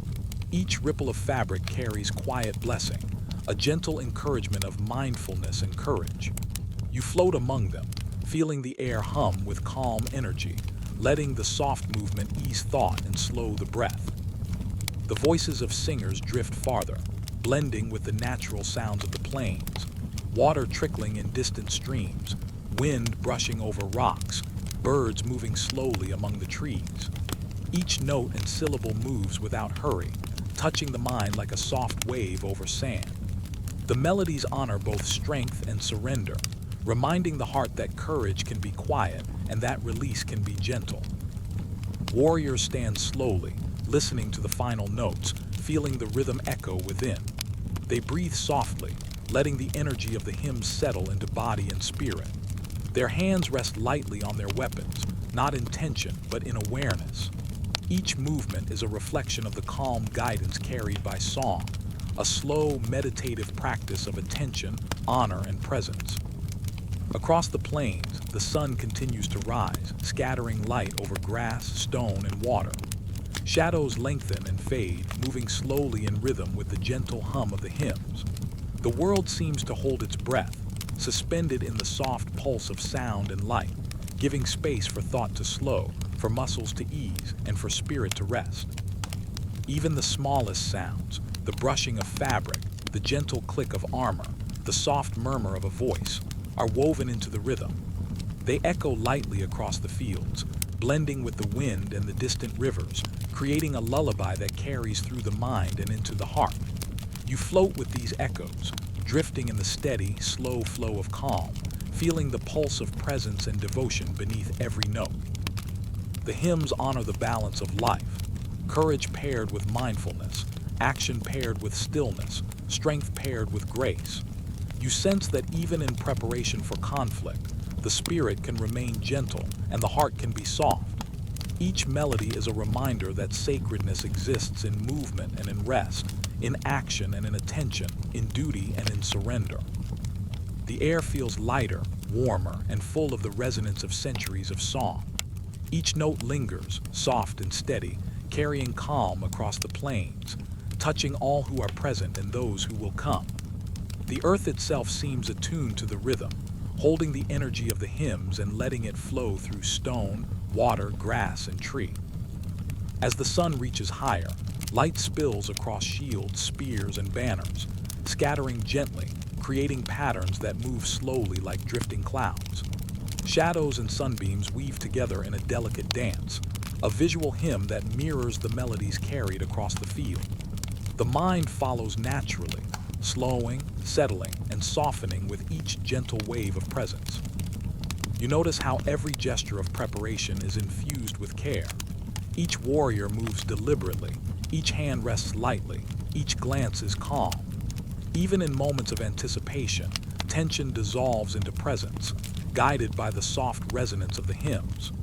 S1: Each ripple of fabric carries quiet blessing, a gentle encouragement of mindfulness and courage. You float among them, feeling the air hum with calm energy, letting the soft movement ease thought and slow the breath. The voices of singers drift farther, blending with the natural sounds of the plains, water trickling in distant streams, wind brushing over rocks, birds moving slowly among the trees. Each note and syllable moves without hurry, touching the mind like a soft wave over sand. The melodies honor both strength and surrender, reminding the heart that courage can be quiet and that release can be gentle. Warriors stand slowly, listening to the final notes, feeling the rhythm echo within. They breathe softly, letting the energy of the hymns settle into body and spirit. Their hands rest lightly on their weapons, not in tension, but in awareness. Each movement is a reflection of the calm guidance carried by song, a slow, meditative practice of attention, honor, and presence. Across the plains, the sun continues to rise, scattering light over grass, stone, and water. Shadows lengthen and fade, moving slowly in rhythm with the gentle hum of the hymns. The world seems to hold its breath, suspended in the soft pulse of sound and light, giving space for thought to slow, for muscles to ease, and for spirit to rest. Even the smallest sounds, the brushing of fabric, the gentle click of armor, the soft murmur of a voice, are woven into the rhythm. They echo lightly across the fields, blending with the wind and the distant rivers, creating a lullaby that carries through the mind and into the heart. You float with these echoes, drifting in the steady, slow flow of calm, feeling the pulse of presence and devotion beneath every note. The hymns honor the balance of life, courage paired with mindfulness, action paired with stillness, strength paired with grace. You sense that even in preparation for conflict, the spirit can remain gentle and the heart can be soft. Each melody is a reminder that sacredness exists in movement and in rest, in action and in attention, in duty and in surrender. The air feels lighter, warmer, and full of the resonance of centuries of song. Each note lingers, soft and steady, carrying calm across the plains, touching all who are present and those who will come. The earth itself seems attuned to the rhythm, holding the energy of the hymns and letting it flow through stone, water, grass, and tree. As the sun reaches higher, light spills across shields, spears, and banners, scattering gently, creating patterns that move slowly like drifting clouds. Shadows and sunbeams weave together in a delicate dance, a visual hymn that mirrors the melodies carried across the field. The mind follows naturally, slowing, settling, and softening with each gentle wave of presence. You notice how every gesture of preparation is infused with care. Each warrior moves deliberately, each hand rests lightly, each glance is calm. Even in moments of anticipation, tension dissolves into presence, guided by the soft resonance of the hymns.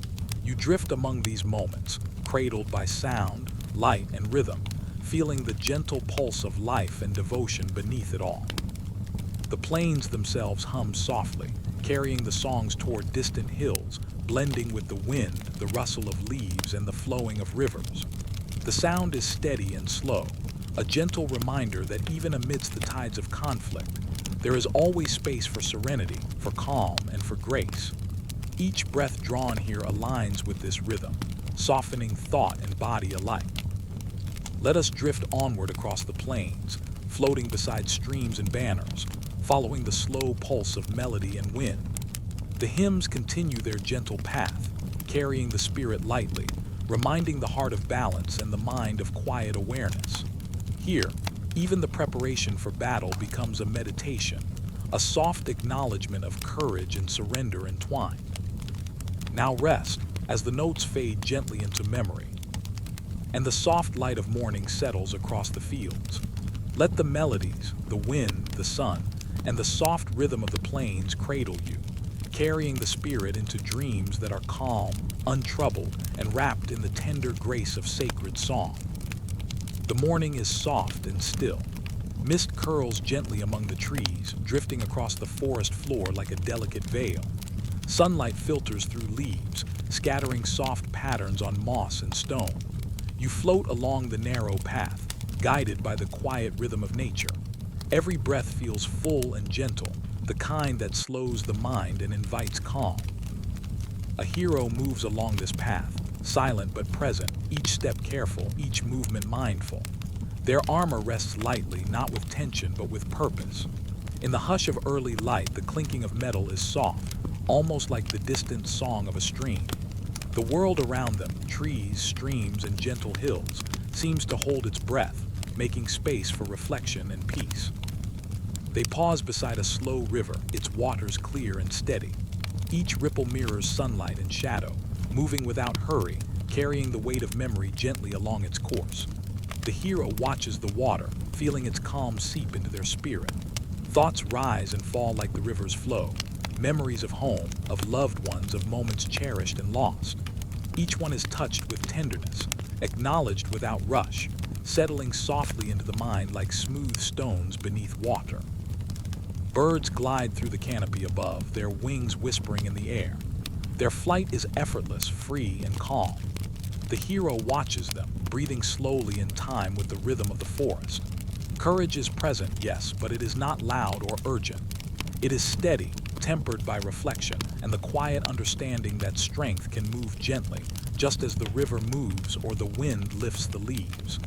S1: You drift among these moments, cradled by sound, light, and rhythm, feeling the gentle pulse of life and devotion beneath it all. The plains themselves hum softly, carrying the songs toward distant hills, blending with the wind, the rustle of leaves, and the flowing of rivers. The sound is steady and slow, a gentle reminder that even amidst the tides of conflict, there is always space for serenity, for calm, and for grace. Each breath drawn here aligns with this rhythm, softening thought and body alike. Let us drift onward across the plains, floating beside streams and banners, following the slow pulse of melody and wind. The hymns continue their gentle path, carrying the spirit lightly, reminding the heart of balance and the mind of quiet awareness. Here, even the preparation for battle becomes a meditation, a soft acknowledgement of courage and surrender entwined. Now rest, as the notes fade gently into memory, and the soft light of morning settles across the fields. Let the melodies, the wind, the sun, and the soft rhythm of the plains cradle you, carrying the spirit into dreams that are calm, untroubled, and wrapped in the tender grace of sacred song. The morning is soft and still. Mist curls gently among the trees, drifting across the forest floor like a delicate veil. Sunlight filters through leaves, scattering soft patterns on moss and stone. You float along the narrow path, guided by the quiet rhythm of nature. Every breath feels full and gentle, the kind that slows the mind and invites calm. A hero moves along this path, silent but present, each step careful, each movement mindful. Their armor rests lightly, not with tension but with purpose. In the hush of early light, the clinking of metal is soft, almost like the distant song of a stream. The world around them, trees, streams, and gentle hills, seems to hold its breath, making space for reflection and peace. They pause beside a slow river, its waters clear and steady. Each ripple mirrors sunlight and shadow, moving without hurry, carrying the weight of memory gently along its course. The hero watches the water, feeling its calm seep into their spirit. Thoughts rise and fall like the river's flow, memories of home, of loved ones, of moments cherished and lost. Each one is touched with tenderness, acknowledged without rush, settling softly into the mind like smooth stones beneath water. Birds glide through the canopy above, their wings whispering in the air. Their flight is effortless, free, and calm. The hero watches them, breathing slowly in time with the rhythm of the forest. Courage is present, yes, but it is not loud or urgent. It is steady, tempered by reflection, and the quiet understanding that strength can move gently, just as the river moves or the wind lifts the leaves.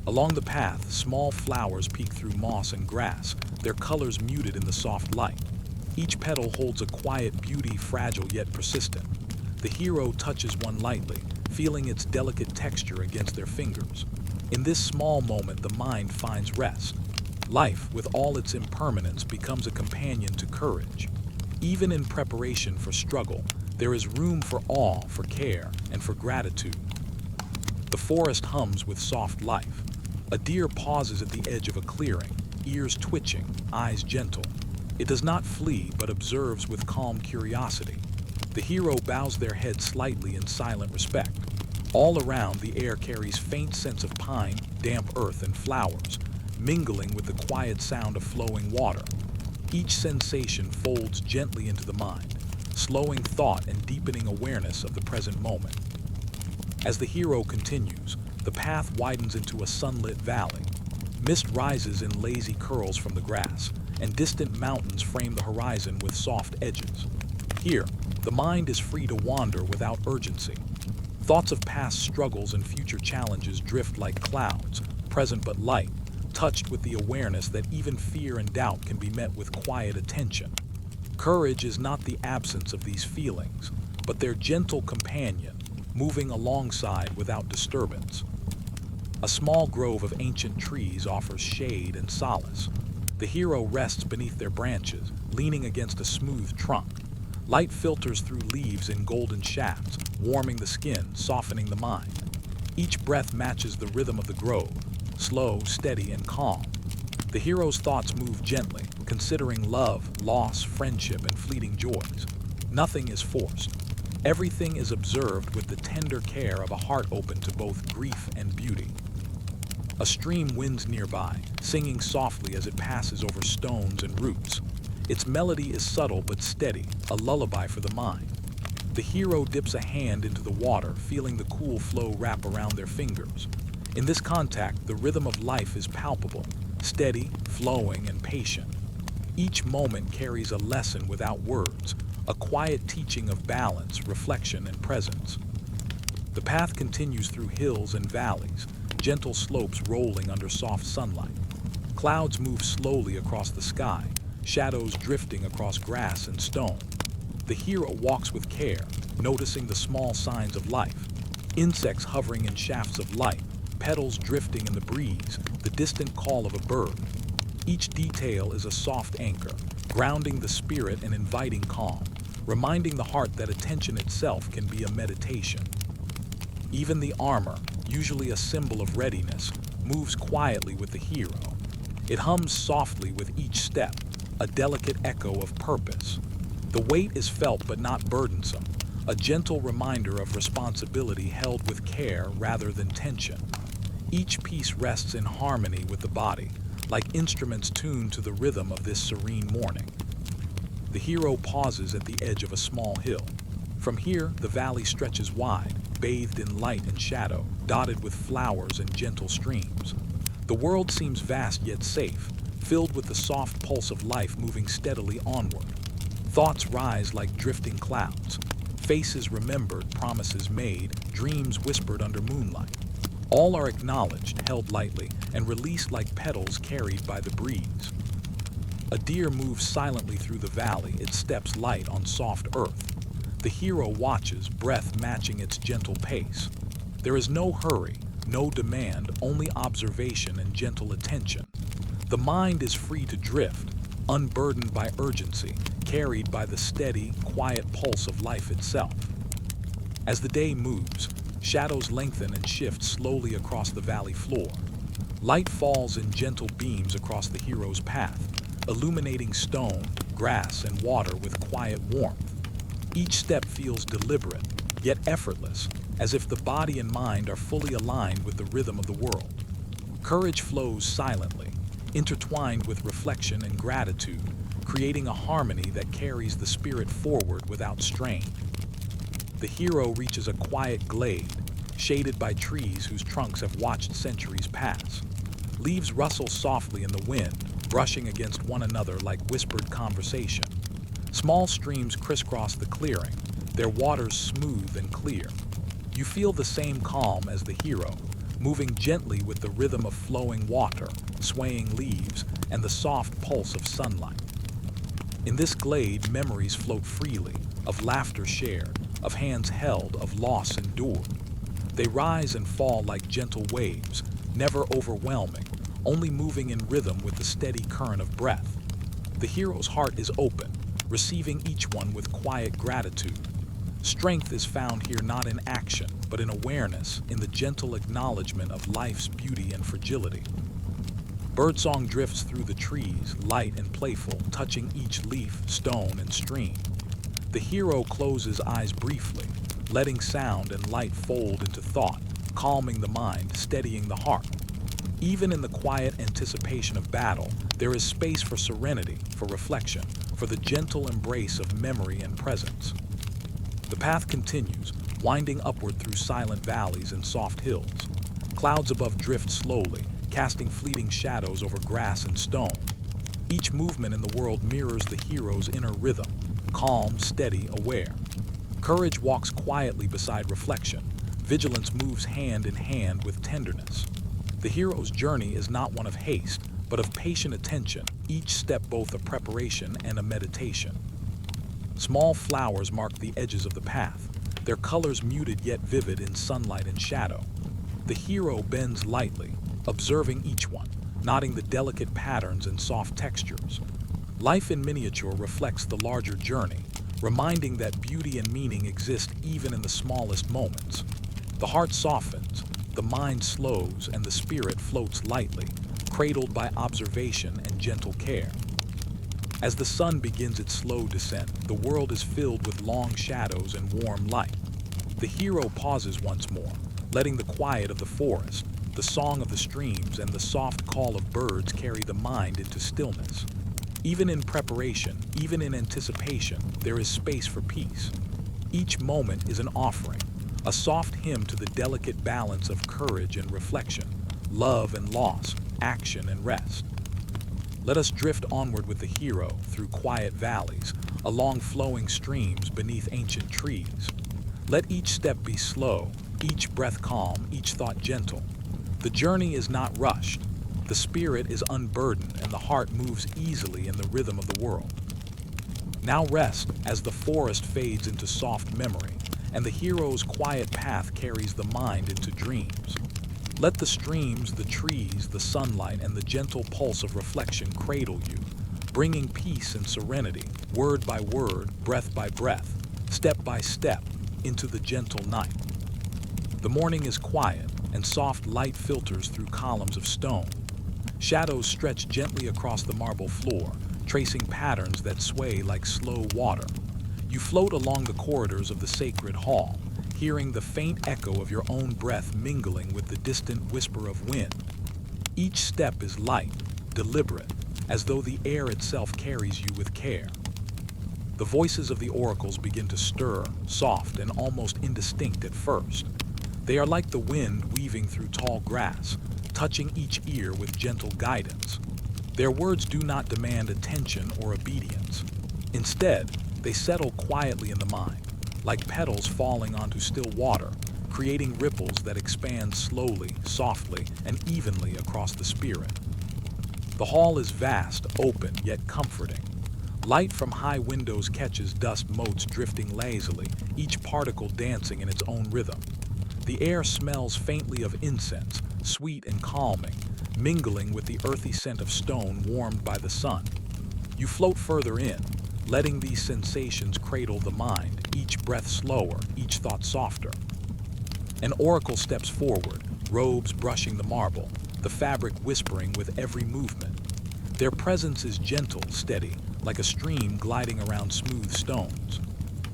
S1: Along the path, small flowers peek through moss and grass, their colors muted in the soft light. Each petal holds a quiet beauty, fragile yet persistent. The hero touches one lightly, feeling its delicate texture against their fingers. In this small moment, the mind finds rest. Life, with all its impermanence, becomes a companion to courage. Even in preparation for struggle, there is room for awe, for care, and for gratitude. The forest hums with soft life. A deer pauses at the edge of a clearing, ears twitching, eyes gentle. It does not flee, but observes with calm curiosity. The hero bows their head slightly in silent respect. All around, the air carries faint scents of pine, damp earth, and flowers, mingling with the quiet sound of flowing water. Each sensation folds gently into the mind, slowing thought and deepening awareness of the present moment. As the hero continues, the path widens into a sunlit valley. Mist rises in lazy curls from the grass, and distant mountains frame the horizon with soft edges. Here, the mind is free to wander without urgency. Thoughts of past struggles and future challenges drift like clouds, present but light, touched with the awareness that even fear and doubt can be met with quiet attention. Courage is not the absence of these feelings, but their gentle companion, moving alongside without disturbance. A small grove of ancient trees offers shade and solace. The hero rests beneath their branches, leaning against a smooth trunk. Light filters through leaves in golden shafts, warming the skin, softening the mind. Each breath matches the rhythm of the grove, slow, steady, and calm. The hero's thoughts move gently, considering love, loss, friendship, and fleeting joys. Nothing is forced. Everything is observed with the tender care of a heart open to both grief and beauty. A stream winds nearby, singing softly as it passes over stones and roots. Its melody is subtle but steady, a lullaby for the mind. The hero dips a hand into the water, feeling the cool flow wrap around their fingers. In this contact, the rhythm of life is palpable, steady, flowing, and patient. Each moment carries a lesson without words, a quiet teaching of balance, reflection, and presence. The path continues through hills and valleys, gentle slopes rolling under soft sunlight. Clouds move slowly across the sky, shadows drifting across grass and stone. The hero walks with care, noticing the small signs of life. Insects hovering in shafts of light, petals drifting in the breeze, the distant call of a bird. Each detail is a soft anchor, grounding the spirit and inviting calm, reminding the heart that attention itself can be a meditation. Even the armor, usually a symbol of readiness, moves quietly with the hero. It hums softly with each step, a delicate echo of purpose. The weight is felt but not burdensome, a gentle reminder of responsibility held with care rather than tension. Each piece rests in harmony with the body, like instruments tuned to the rhythm of this serene morning. The hero pauses at the edge of a small hill. From here, the valley stretches wide, bathed in light and shadow, dotted with flowers and gentle streams. The world seems vast yet safe, filled with the soft pulse of life moving steadily onward. Thoughts rise like drifting clouds, faces remembered, promises made, dreams whispered under moonlight. All are acknowledged, held lightly, and released like petals carried by the breeze. A deer moves silently through the valley, its steps light on soft earth. The hero watches, breath matching its gentle pace. There is no hurry, no demand, only observation and gentle attention. The mind is free to drift, unburdened by urgency, carried by the steady, quiet pulse of life itself. As the day moves, shadows lengthen and shift slowly across the valley floor. Light falls in gentle beams across the hero's path, illuminating stone, grass, and water with quiet warmth. Each step feels deliberate, yet effortless, as if the body and mind are fully aligned with the rhythm of the world. Courage flows silently, intertwined with reflection and gratitude, creating a harmony that carries the spirit forward without strain. The hero reaches a quiet glade, shaded by trees whose trunks have watched centuries pass. Leaves rustle softly in the wind, brushing against one another like whispered conversation. Small streams crisscross the clearing, their waters smooth and clear. You feel the same calm as the hero, moving gently with the rhythm of flowing water, swaying leaves, and the soft pulse of sunlight. In this glade, memories float freely, of laughter shared, of hands held, of loss endured. They rise and fall like gentle waves, never overwhelming, only moving in rhythm with the steady current of breath. The hero's heart is open, receiving each one with quiet gratitude. Strength is found here not in action, but in awareness, in the gentle acknowledgement of life's beauty and fragility. Birdsong drifts through the trees, light and playful, touching each leaf, stone, and stream. The hero closes eyes briefly, letting sound and light fold into thought, calming the mind, steadying the heart. Even in the quiet anticipation of battle, there is space for serenity, for reflection, for the gentle embrace of memory and presence. The path continues, winding upward through silent valleys and soft hills. Clouds above drift slowly, casting fleeting shadows over grass and stone. Each movement in the world mirrors the hero's inner rhythm, calm, steady, aware. Courage walks quietly beside reflection. Vigilance moves hand in hand with tenderness. The hero's journey is not one of haste, but of patient attention, each step both a preparation and a meditation. Small flowers mark the edges of the path, their colors muted yet vivid in sunlight and shadow. The hero bends lightly, observing each one, noting the delicate patterns and soft textures. Life in miniature reflects the larger journey, reminding that beauty and meaning exist even in the smallest moments. The heart softens, the mind slows, and the spirit floats lightly, cradled by observation and gentle care. As the sun begins its slow descent, the world is filled with long shadows and warm light. The hero pauses once more, letting the quiet of the forest, the song of the streams, and the soft call of birds carry the mind into stillness. Even in preparation, even in anticipation, there is space for peace. Each moment is an offering, a soft hymn to the delicate balance of courage and reflection, love and loss, action and rest. Let us drift onward with the hero through quiet valleys, along flowing streams beneath ancient trees. Let each step be slow, each breath calm, each thought gentle. The journey is not rushed. The spirit is unburdened and the heart moves easily in the rhythm of the world. Now rest as the forest fades into soft memory and the hero's quiet path carries the mind into dreams. Let the streams, the trees, the sunlight, and the gentle pulse of reflection cradle you, bringing peace and serenity, word by word, breath by breath, step by step, into the gentle night. The morning is quiet, and soft light filters through columns of stone. Shadows stretch gently across the marble floor, tracing patterns that sway like slow water. You float along the corridors of the sacred hall, hearing the faint echo of your own breath mingling with the distant whisper of wind. Each step is light, deliberate, as though the air itself carries you with care. The voices of the oracles begin to stir, soft and almost indistinct at first. They are like the wind weaving through tall grass, touching each ear with gentle guidance. Their words do not demand attention or obedience. Instead, they settle quietly in the mind, like petals falling onto still water, creating ripples that expand slowly, softly, and evenly across the spirit. The hall is vast, open, yet comforting. Light from high windows catches dust motes drifting lazily, each particle dancing in its own rhythm. The air smells faintly of incense, sweet and calming, mingling with the earthy scent of stone warmed by the sun. You float further in, letting these sensations cradle the mind, each breath slower, each thought softer. An oracle steps forward, robes brushing the marble, the fabric whispering with every movement. Their presence is gentle, steady, like a stream gliding around smooth stones.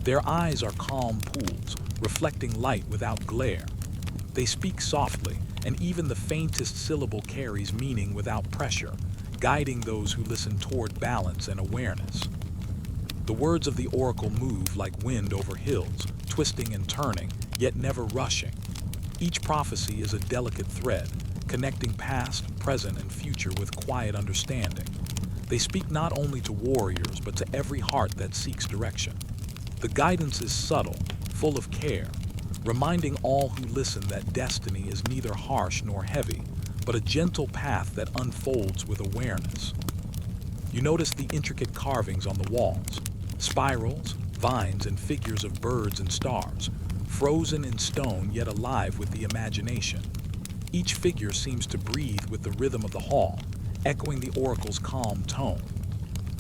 S1: Their eyes are calm pools, reflecting light without glare. They speak softly, and even the faintest syllable carries meaning without pressure, guiding those who listen toward balance and awareness. The words of the oracle move like wind over hills, twisting and turning, yet never rushing. Each prophecy is a delicate thread, connecting past, present, and future with quiet understanding. They speak not only to warriors, but to every heart that seeks direction. The guidance is subtle, full of care, reminding all who listen that destiny is neither harsh nor heavy, but a gentle path that unfolds with awareness. You notice the intricate carvings on the walls, spirals, vines, and figures of birds and stars, frozen in stone yet alive with the imagination. Each figure seems to breathe with the rhythm of the hall, echoing the oracle's calm tone.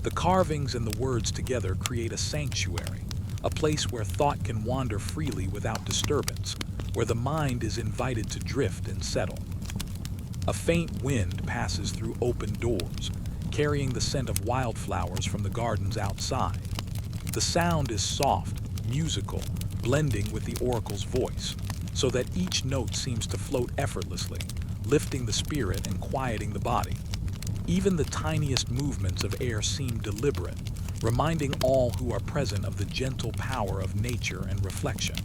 S1: The carvings and the words together create a sanctuary, a place where thought can wander freely without disturbance, where the mind is invited to drift and settle. A faint wind passes through open doors, carrying the scent of wildflowers from the gardens outside. The sound is soft, musical, blending with the oracle's voice, so that each note seems to float effortlessly, lifting the spirit and quieting the body. Even the tiniest movements of air seem deliberate, reminding all who are present of the gentle power of nature and reflection.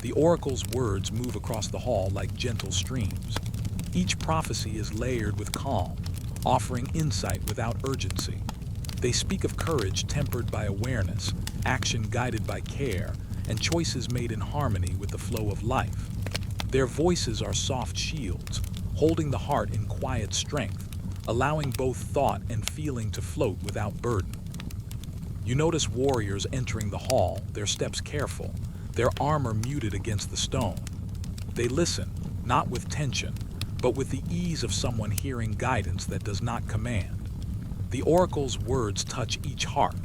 S1: The oracle's words move across the hall like gentle streams. Each prophecy is layered with calm, offering insight without urgency. They speak of courage tempered by awareness, action guided by care, and choices made in harmony with the flow of life. Their voices are soft shields, holding the heart in quiet strength, allowing both thought and feeling to float without burden. You notice warriors entering the hall, their steps careful, their armor muted against the stone. They listen, not with tension, but with the ease of someone hearing guidance that does not command. The oracle's words touch each heart,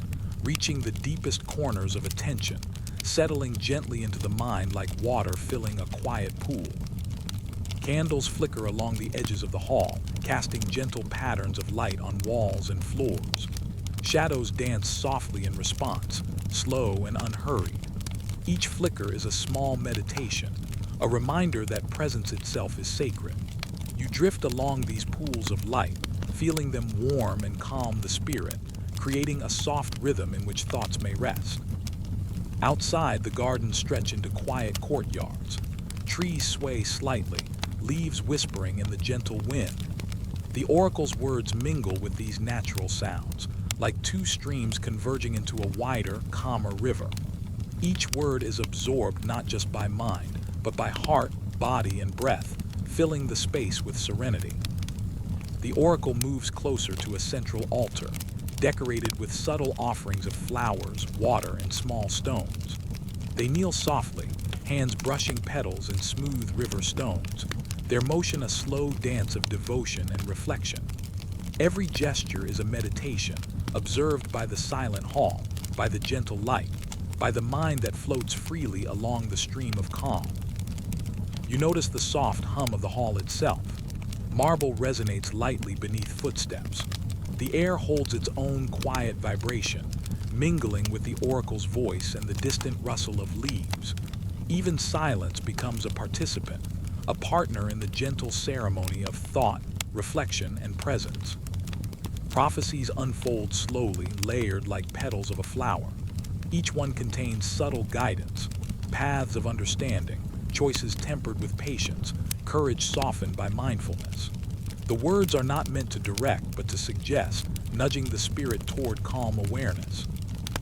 S1: reaching the deepest corners of attention, settling gently into the mind like water filling a quiet pool. Candles flicker along the edges of the hall, casting gentle patterns of light on walls and floors. Shadows dance softly in response, slow and unhurried. Each flicker is a small meditation, a reminder that presence itself is sacred. You drift along these pools of light, feeling them warm and calm the spirit, creating a soft rhythm in which thoughts may rest. Outside, the gardens stretch into quiet courtyards. Trees sway slightly, leaves whispering in the gentle wind. The oracle's words mingle with these natural sounds, like two streams converging into a wider, calmer river. Each word is absorbed not just by mind, but by heart, body, and breath, filling the space with serenity. The oracle moves closer to a central altar, decorated with subtle offerings of flowers, water, and small stones. They kneel softly, hands brushing petals and smooth river stones, their motion a slow dance of devotion and reflection. Every gesture is a meditation, observed by the silent hall, by the gentle light, by the mind that floats freely along the stream of calm. You notice the soft hum of the hall itself. Marble resonates lightly beneath footsteps. The air holds its own quiet vibration, mingling with the oracle's voice and the distant rustle of leaves. Even silence becomes a participant, a partner in the gentle ceremony of thought, reflection, and presence. Prophecies unfold slowly, layered like petals of a flower. Each one contains subtle guidance, paths of understanding, choices tempered with patience, courage softened by mindfulness. The words are not meant to direct, but to suggest, nudging the spirit toward calm awareness.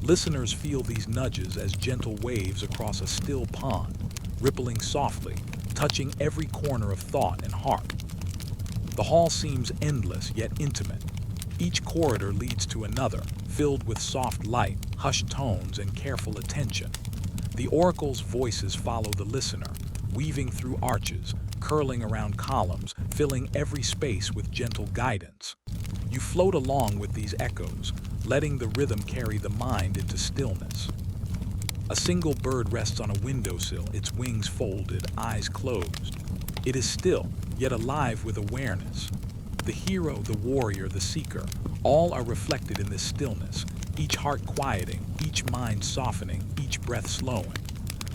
S1: Listeners feel these nudges as gentle waves across a still pond, rippling softly, touching every corner of thought and heart. The hall seems endless yet intimate. Each corridor leads to another, filled with soft light, hushed tones, and careful attention. The oracle's voices follow the listener, weaving through arches, curling around columns, filling every space with gentle guidance. You float along with these echoes, letting the rhythm carry the mind into stillness. A single bird rests on a windowsill, its wings folded, eyes closed. It is still, yet alive with awareness. The hero, the warrior, the seeker, all are reflected in this stillness, each heart quieting, each mind softening, each breath slowing.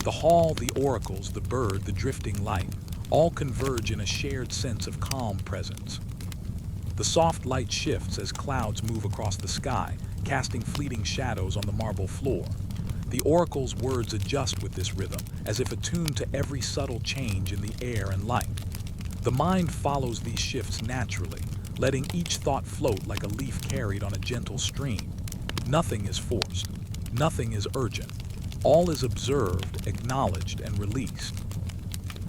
S1: The hall, the oracles, the bird, the drifting light, all converge in a shared sense of calm presence. The soft light shifts as clouds move across the sky, casting fleeting shadows on the marble floor. The oracle's words adjust with this rhythm, as if attuned to every subtle change in the air and light. The mind follows these shifts naturally, letting each thought float like a leaf carried on a gentle stream. Nothing is forced. Nothing is urgent. All is observed, acknowledged, and released.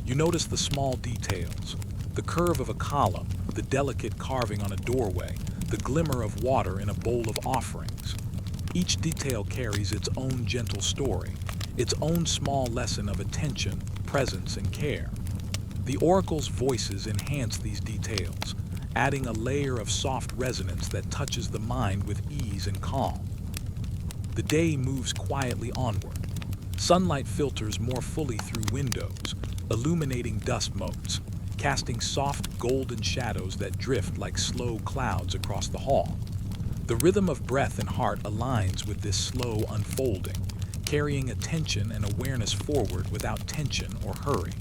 S1: You notice the small details, the curve of a column, the delicate carving on a doorway, the glimmer of water in a bowl of offerings. Each detail carries its own gentle story, its own small lesson of attention, presence, and care. The oracle's voices enhance these details, adding a layer of soft resonance that touches the mind with ease and calm. The day moves quietly onward. Sunlight filters more fully through windows, illuminating dust motes, casting soft golden shadows that drift like slow clouds across the hall. The rhythm of breath and heart aligns with this slow unfolding, carrying attention and awareness forward without tension or hurry.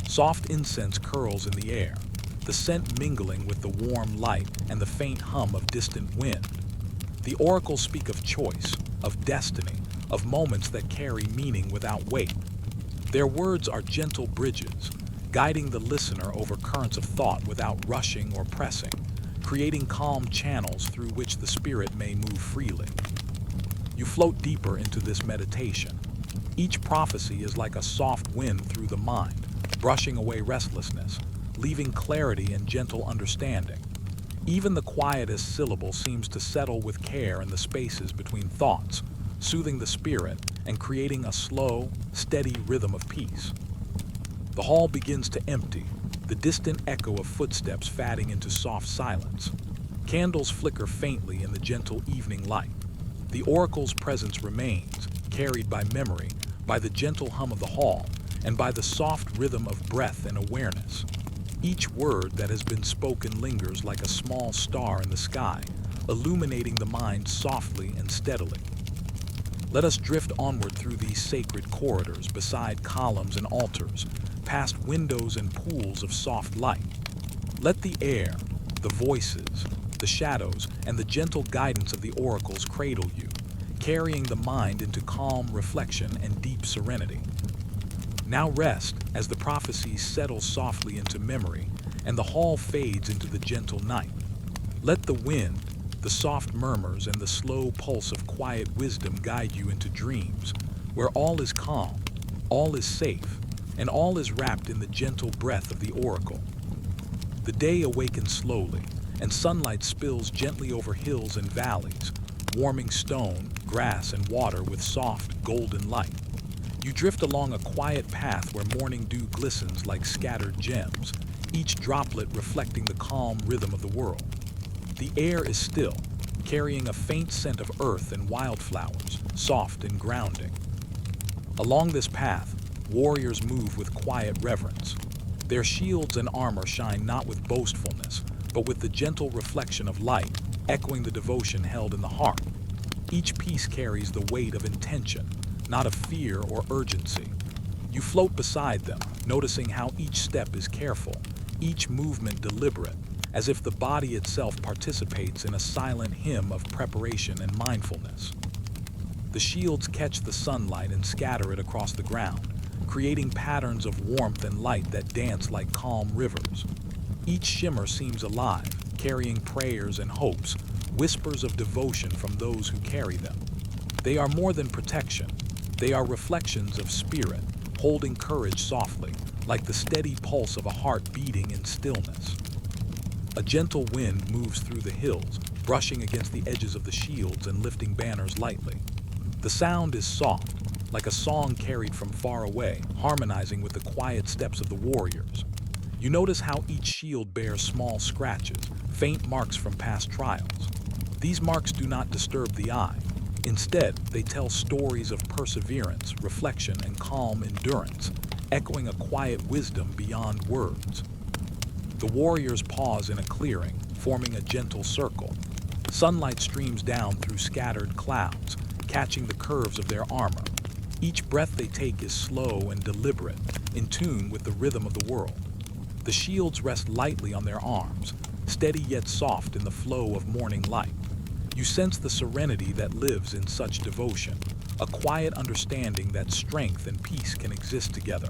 S1: Soft incense curls in the air, the scent mingling with the warm light and the faint hum of distant wind. The oracles speak of choice, of destiny, of moments that carry meaning without weight. Their words are gentle bridges, guiding the listener over currents of thought without rushing or pressing, creating calm channels through which the spirit may move freely. You float deeper into this meditation. Each prophecy is like a soft wind through the mind, brushing away restlessness, leaving clarity and gentle understanding. Even the quietest syllable seems to settle with care in the spaces between thoughts, soothing the spirit and creating a slow, steady rhythm of peace. The hall begins to empty, the distant echo of footsteps fading into soft silence. Candles flicker faintly in the gentle evening light. The oracle's presence remains, carried by memory, by the gentle hum of the hall, and by the soft rhythm of breath and awareness. Each word that has been spoken lingers like a small star in the sky, illuminating the mind softly and steadily. Let us drift onward through these sacred corridors beside columns and altars, past windows and pools of soft light. Let the air, the voices, the shadows, and the gentle guidance of the oracles cradle you, carrying the mind into calm reflection and deep serenity. Now rest as the prophecies settle softly into memory and the hall fades into the gentle night. Let the wind, the soft murmurs, and the slow pulse of quiet wisdom guide you into dreams, where all is calm, all is safe, and all is wrapped in the gentle breath of the oracle. The day awakens slowly, and sunlight spills gently over hills and valleys, warming stone, grass, and water with soft, golden light. You drift along a quiet path where morning dew glistens like scattered gems, each droplet reflecting the calm rhythm of the world. The air is still, carrying a faint scent of earth and wildflowers, soft and grounding. Along this path, warriors move with quiet reverence. Their shields and armor shine not with boastfulness, but with the gentle reflection of light, echoing the devotion held in the heart. Each piece carries the weight of intention, not of fear or urgency. You float beside them, noticing how each step is careful, each movement deliberate, as if the body itself participates in a silent hymn of preparation and mindfulness. The shields catch the sunlight and scatter it across the ground, creating patterns of warmth and light that dance like calm rivers. Each shimmer seems alive, carrying prayers and hopes, whispers of devotion from those who carry them. They are more than protection. They are reflections of spirit, holding courage softly, like the steady pulse of a heart beating in stillness. A gentle wind moves through the hills, brushing against the edges of the shields and lifting banners lightly. The sound is soft, like a song carried from far away, harmonizing with the quiet steps of the warriors. You notice how each shield bears small scratches, faint marks from past trials. These marks do not disturb the eye. Instead, they tell stories of perseverance, reflection, and calm endurance, echoing a quiet wisdom beyond words. The warriors pause in a clearing, forming a gentle circle. Sunlight streams down through scattered clouds, catching the curves of their armor. Each breath they take is slow and deliberate, in tune with the rhythm of the world. The shields rest lightly on their arms, steady yet soft in the flow of morning light. You sense the serenity that lives in such devotion, a quiet understanding that strength and peace can exist together.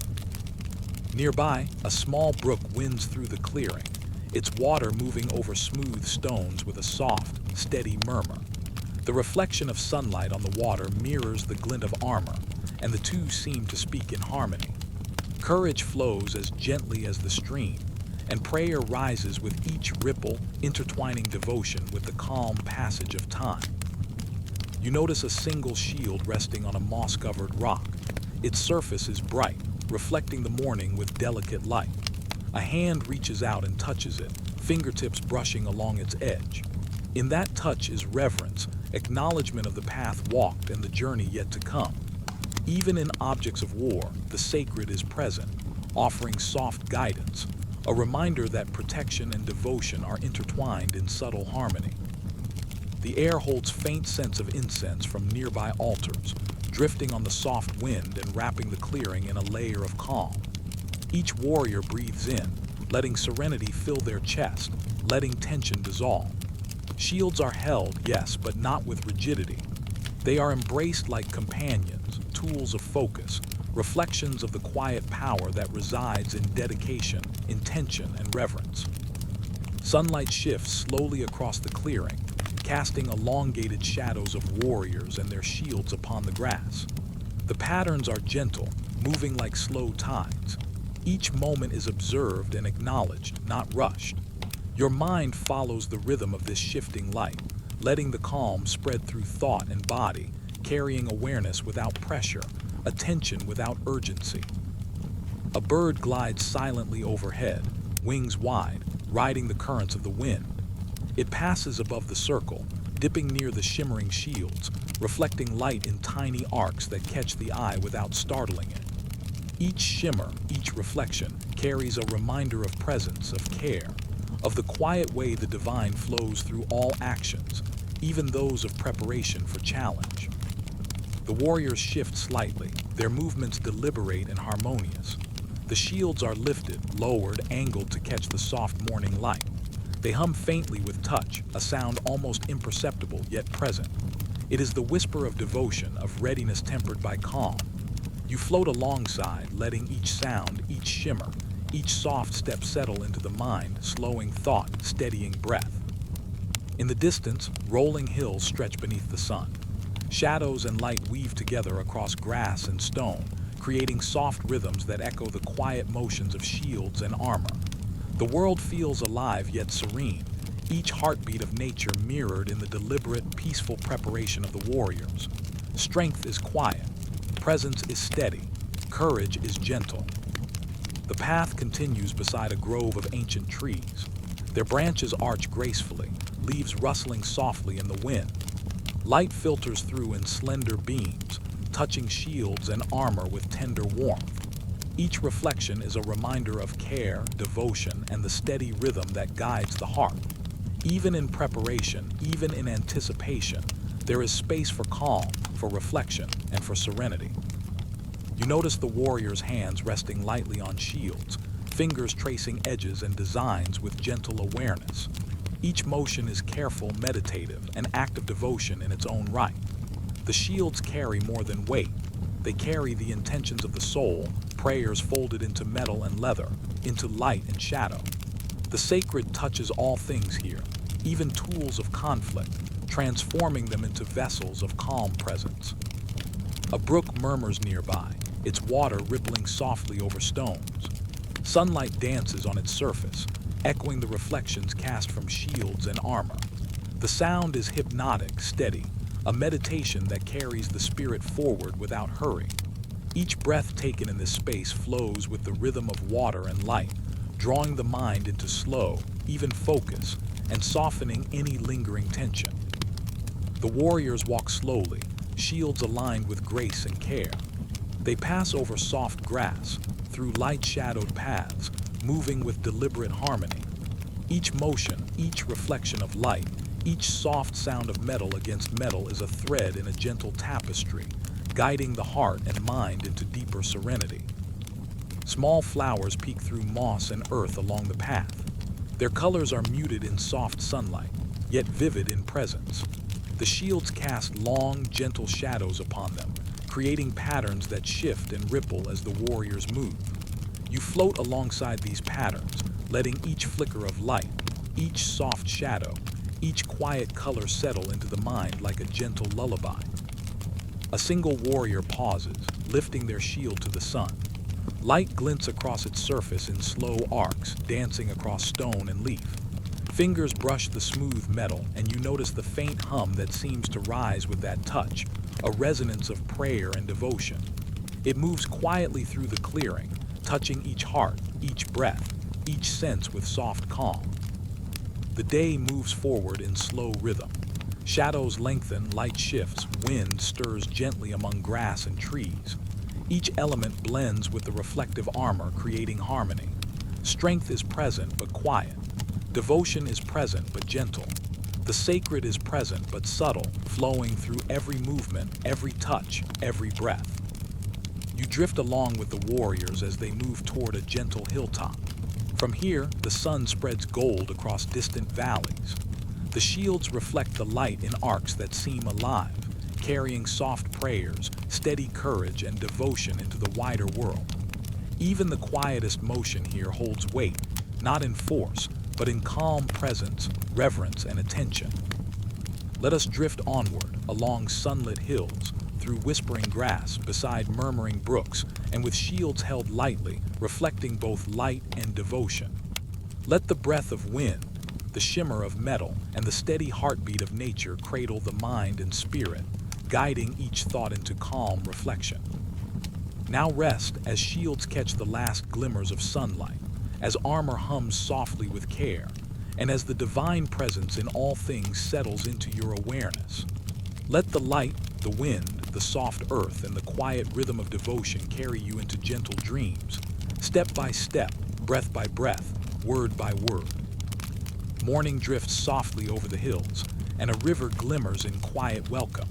S1: Nearby, a small brook winds through the clearing, its water moving over smooth stones with a soft, steady murmur. The reflection of sunlight on the water mirrors the glint of armor, and the two seem to speak in harmony. Courage flows as gently as the stream, and prayer rises with each ripple, intertwining devotion with the calm passage of time. You notice a single shield resting on a moss-covered rock. Its surface is bright, reflecting the morning with delicate light. A hand reaches out and touches it, fingertips brushing along its edge. In that touch is reverence, acknowledgement of the path walked and the journey yet to come. Even in objects of war, the sacred is present, offering soft guidance, a reminder that protection and devotion are intertwined in subtle harmony. The air holds faint scents of incense from nearby altars, drifting on the soft wind and wrapping the clearing in a layer of calm. Each warrior breathes in, letting serenity fill their chest, letting tension dissolve. Shields are held, yes, but not with rigidity. They are embraced like companions, tools of focus, reflections of the quiet power that resides in dedication, intention, and reverence. Sunlight shifts slowly across the clearing, casting elongated shadows of warriors and their shields upon the grass. The patterns are gentle, moving like slow tides. Each moment is observed and acknowledged, not rushed. Your mind follows the rhythm of this shifting light, letting the calm spread through thought and body, carrying awareness without pressure, attention without urgency. A bird glides silently overhead, wings wide, riding the currents of the wind. It passes above the circle, dipping near the shimmering shields, reflecting light in tiny arcs that catch the eye without startling it. Each shimmer, each reflection, carries a reminder of presence, of care, of the quiet way the divine flows through all actions, even those of preparation for challenge. The warriors shift slightly, their movements deliberate and harmonious. The shields are lifted, lowered, angled to catch the soft morning light. They hum faintly with touch, a sound almost imperceptible yet present. It is the whisper of devotion, of readiness tempered by calm. You float alongside, letting each sound, each shimmer, each soft step settle into the mind, slowing thought, steadying breath. In the distance, rolling hills stretch beneath the sun. Shadows and light weave together across grass and stone, creating soft rhythms that echo the quiet motions of shields and armor. The world feels alive yet serene, each heartbeat of nature mirrored in the deliberate, peaceful preparation of the warriors. Strength is quiet, presence is steady, courage is gentle. The path continues beside a grove of ancient trees. Their branches arch gracefully, leaves rustling softly in the wind. Light filters through in slender beams, touching shields and armor with tender warmth. Each reflection is a reminder of care, devotion, and the steady rhythm that guides the heart. Even in preparation, even in anticipation, there is space for calm, for reflection, and for serenity. You notice the warrior's hands resting lightly on shields, fingers tracing edges and designs with gentle awareness. Each motion is careful, meditative, an act of devotion in its own right. The shields carry more than weight. They carry the intentions of the soul, prayers folded into metal and leather, into light and shadow. The sacred touches all things here, even tools of conflict, transforming them into vessels of calm presence. A brook murmurs nearby, its water rippling softly over stones. Sunlight dances on its surface, echoing the reflections cast from shields and armor. The sound is hypnotic, steady, a meditation that carries the spirit forward without hurry. Each breath taken in this space flows with the rhythm of water and light, drawing the mind into slow, even focus, and softening any lingering tension. The warriors walk slowly, shields aligned with grace and care. They pass over soft grass, through light-shadowed paths, moving with deliberate harmony. Each motion, each reflection of light, each soft sound of metal against metal is a thread in a gentle tapestry, guiding the heart and mind into deeper serenity. Small flowers peek through moss and earth along the path. Their colors are muted in soft sunlight, yet vivid in presence. The shields cast long, gentle shadows upon them, creating patterns that shift and ripple as the warriors move. You float alongside these patterns, letting each flicker of light, each soft shadow, each quiet color settle into the mind like a gentle lullaby. A single warrior pauses, lifting their shield to the sun. Light glints across its surface in slow arcs, dancing across stone and leaf. Fingers brush the smooth metal, and you notice the faint hum that seems to rise with that touch, a resonance of prayer and devotion. It moves quietly through the clearing, touching each heart, each breath, each sense with soft calm. The day moves forward in slow rhythm. Shadows lengthen, light shifts, wind stirs gently among grass and trees. Each element blends with the reflective armor, creating harmony. Strength is present but quiet. Devotion is present but gentle. The sacred is present but subtle, flowing through every movement, every touch, every breath. You drift along with the warriors as they move toward a gentle hilltop. From here, the sun spreads gold across distant valleys. The shields reflect the light in arcs that seem alive, carrying soft prayers, steady courage, and devotion into the wider world. Even the quietest motion here holds weight, not in force, but in calm presence, reverence, and attention. Let us drift onward, along sunlit hills, through whispering grass, beside murmuring brooks, and with shields held lightly, reflecting both light and devotion. Let the breath of wind, the shimmer of metal, and the steady heartbeat of nature cradle the mind and spirit, guiding each thought into calm reflection. Now rest as shields catch the last glimmers of sunlight, as armor hums softly with care, and as the divine presence in all things settles into your awareness. Let the light, the wind, the soft earth, and the quiet rhythm of devotion carry you into gentle dreams, step by step, breath by breath, word by word. Morning drifts softly over the hills, and a river glimmers in quiet welcome.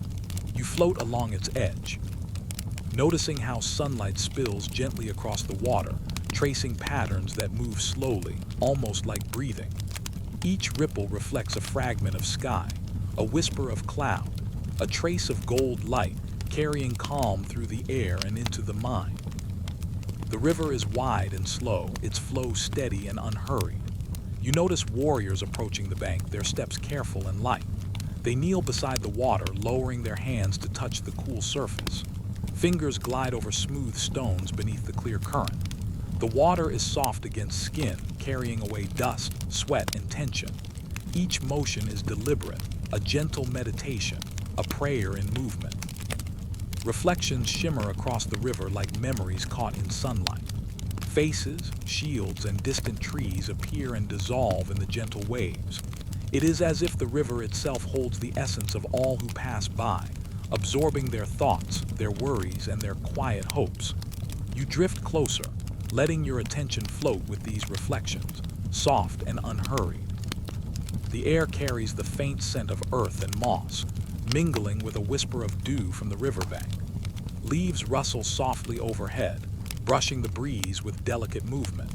S1: You float along its edge, noticing how sunlight spills gently across the water, tracing patterns that move slowly, almost like breathing. Each ripple reflects a fragment of sky, a whisper of cloud, a trace of gold light, carrying calm through the air and into the mind. The river is wide and slow, its flow steady and unhurried. You notice warriors approaching the bank, their steps careful and light. They kneel beside the water, lowering their hands to touch the cool surface. Fingers glide over smooth stones beneath the clear current. The water is soft against skin, carrying away dust, sweat, and tension. Each motion is deliberate, a gentle meditation, a prayer in movement. Reflections shimmer across the river like memories caught in sunlight. Faces, shields, and distant trees appear and dissolve in the gentle waves. It is as if the river itself holds the essence of all who pass by, absorbing their thoughts, their worries, and their quiet hopes. You drift closer, letting your attention float with these reflections, soft and unhurried. The air carries the faint scent of earth and moss, mingling with a whisper of dew from the riverbank. Leaves rustle softly overhead, brushing the breeze with delicate movement.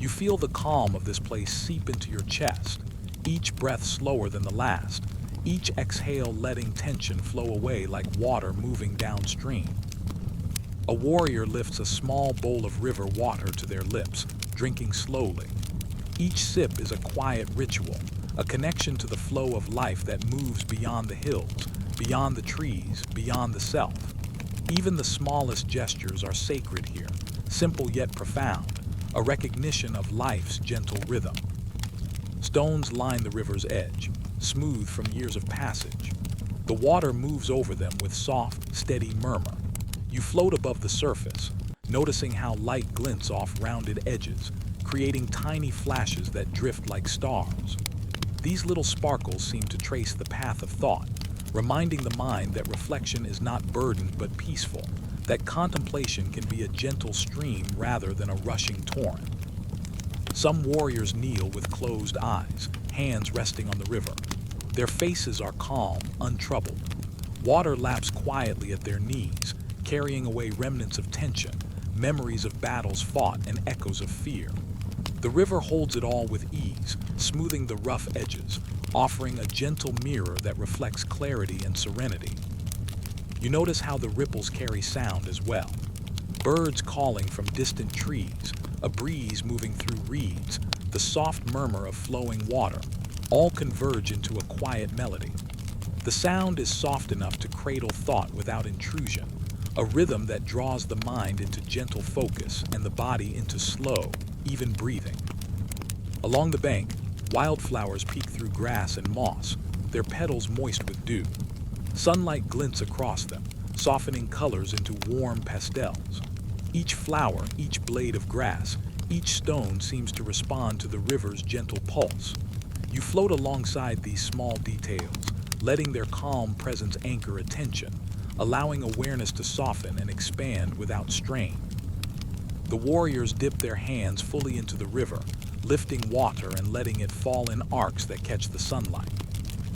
S1: You feel the calm of this place seep into your chest, each breath slower than the last, each exhale letting tension flow away like water moving downstream. A warrior lifts a small bowl of river water to their lips, drinking slowly. Each sip is a quiet ritual, a connection to the flow of life that moves beyond the hills, beyond the trees, beyond the self. Even the smallest gestures are sacred here, simple yet profound, a recognition of life's gentle rhythm. Stones line the river's edge, smooth from years of passage. The water moves over them with soft, steady murmur. You float above the surface, noticing how light glints off rounded edges, creating tiny flashes that drift like stars. These little sparkles seem to trace the path of thought, reminding the mind that reflection is not burdened but peaceful, that contemplation can be a gentle stream rather than a rushing torrent. Some warriors kneel with closed eyes, hands resting on the river. Their faces are calm, untroubled. Water laps quietly at their knees, carrying away remnants of tension, memories of battles fought, and echoes of fear. The river holds it all with ease, smoothing the rough edges, offering a gentle mirror that reflects clarity and serenity. You notice how the ripples carry sound as well. Birds calling from distant trees, a breeze moving through reeds, the soft murmur of flowing water, all converge into a quiet melody. The sound is soft enough to cradle thought without intrusion, a rhythm that draws the mind into gentle focus and the body into slow, even breathing. Along the bank, wildflowers peek through grass and moss, their petals moist with dew. Sunlight glints across them, softening colors into warm pastels. Each flower, each blade of grass, each stone seems to respond to the river's gentle pulse. You float alongside these small details, letting their calm presence anchor attention, allowing awareness to soften and expand without strain. The warriors dip their hands fully into the river, lifting water and letting it fall in arcs that catch the sunlight.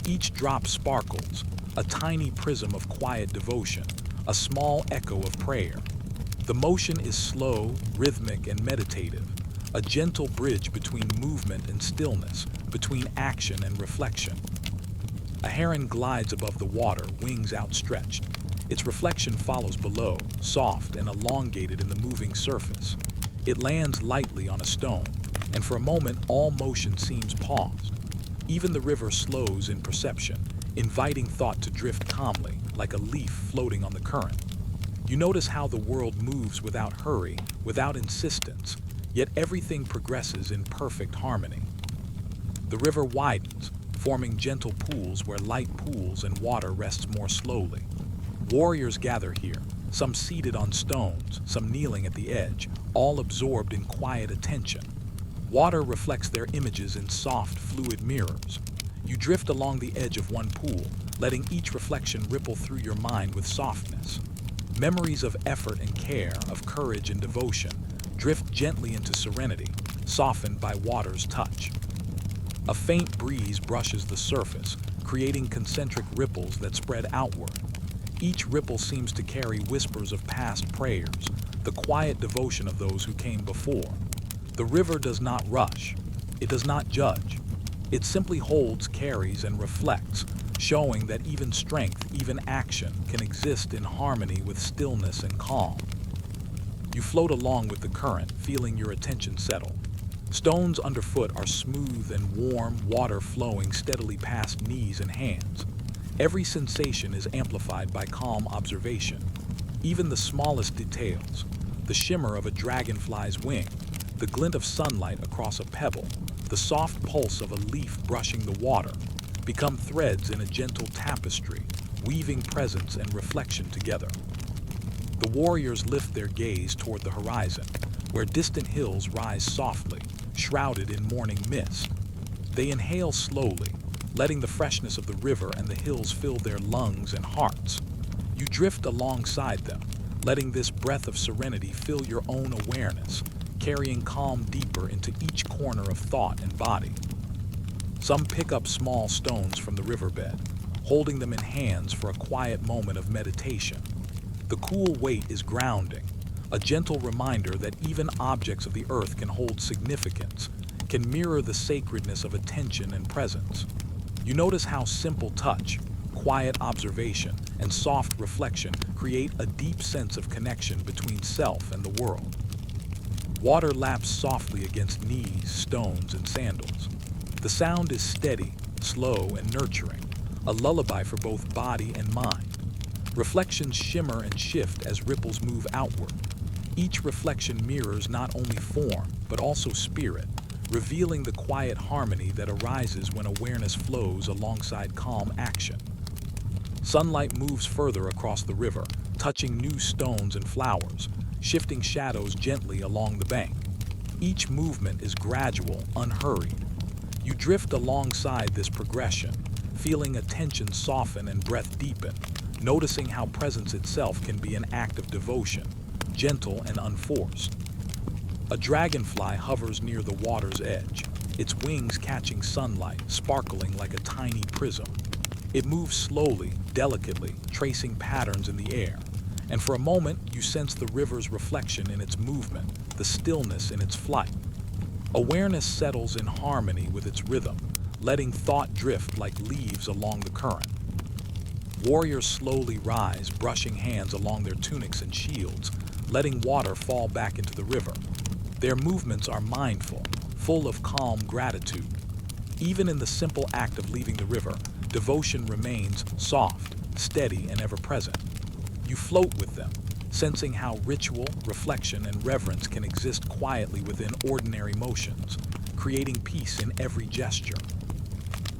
S1: Each drop sparkles, a tiny prism of quiet devotion, a small echo of prayer. The motion is slow, rhythmic, and meditative, a gentle bridge between movement and stillness, between action and reflection. A heron glides above the water, wings outstretched. Its reflection follows below, soft and elongated in the moving surface. It lands lightly on a stone, and for a moment all motion seems paused. Even the river slows in perception, inviting thought to drift calmly, like a leaf floating on the current. You notice how the world moves without hurry, without insistence, yet everything progresses in perfect harmony. The river widens, forming gentle pools where light pools and water rests more slowly. Warriors gather here, some seated on stones, some kneeling at the edge, all absorbed in quiet attention. Water reflects their images in soft, fluid mirrors. You drift along the edge of one pool, letting each reflection ripple through your mind with softness. Memories of effort and care, of courage and devotion, drift gently into serenity, softened by water's touch. A faint breeze brushes the surface, creating concentric ripples that spread outward. Each ripple seems to carry whispers of past prayers, the quiet devotion of those who came before. The river does not rush. It does not judge. It simply holds, carries, and reflects, showing that even strength, even action, can exist in harmony with stillness and calm. You float along with the current, feeling your attention settle. Stones underfoot are smooth and warm, water flowing steadily past knees and hands. Every sensation is amplified by calm observation. Even the smallest details, the shimmer of a dragonfly's wing, the glint of sunlight across a pebble, the soft pulse of a leaf brushing the water, become threads in a gentle tapestry, weaving presence and reflection together. The warriors lift their gaze toward the horizon, where distant hills rise softly, shrouded in morning mist. They inhale slowly, letting the freshness of the river and the hills fill their lungs and hearts. You drift alongside them, letting this breath of serenity fill your own awareness, carrying calm deeper into each corner of thought and body. Some pick up small stones from the riverbed, holding them in hands for a quiet moment of meditation. The cool weight is grounding, a gentle reminder that even objects of the earth can hold significance, can mirror the sacredness of attention and presence. You notice how simple touch, quiet observation, and soft reflection create a deep sense of connection between self and the world. Water laps softly against knees, stones, and sandals. The sound is steady, slow, and nurturing, a lullaby for both body and mind. Reflections shimmer and shift as ripples move outward. Each reflection mirrors not only form, but also spirit, revealing the quiet harmony that arises when awareness flows alongside calm action. Sunlight moves further across the river, touching new stones and flowers, shifting shadows gently along the bank. Each movement is gradual, unhurried. You drift alongside this progression, feeling attention soften and breath deepen, noticing how presence itself can be an act of devotion, gentle and unforced. A dragonfly hovers near the water's edge, its wings catching sunlight, sparkling like a tiny prism. It moves slowly, delicately, tracing patterns in the air, and for a moment you sense the river's reflection in its movement, the stillness in its flight. Awareness settles in harmony with its rhythm, letting thought drift like leaves along the current. Warriors slowly rise, brushing hands along their tunics and shields, letting water fall back into the river. Their movements are mindful, full of calm gratitude. Even in the simple act of leaving the river, devotion remains soft, steady, and ever-present. You float with them, sensing how ritual, reflection, and reverence can exist quietly within ordinary motions, creating peace in every gesture.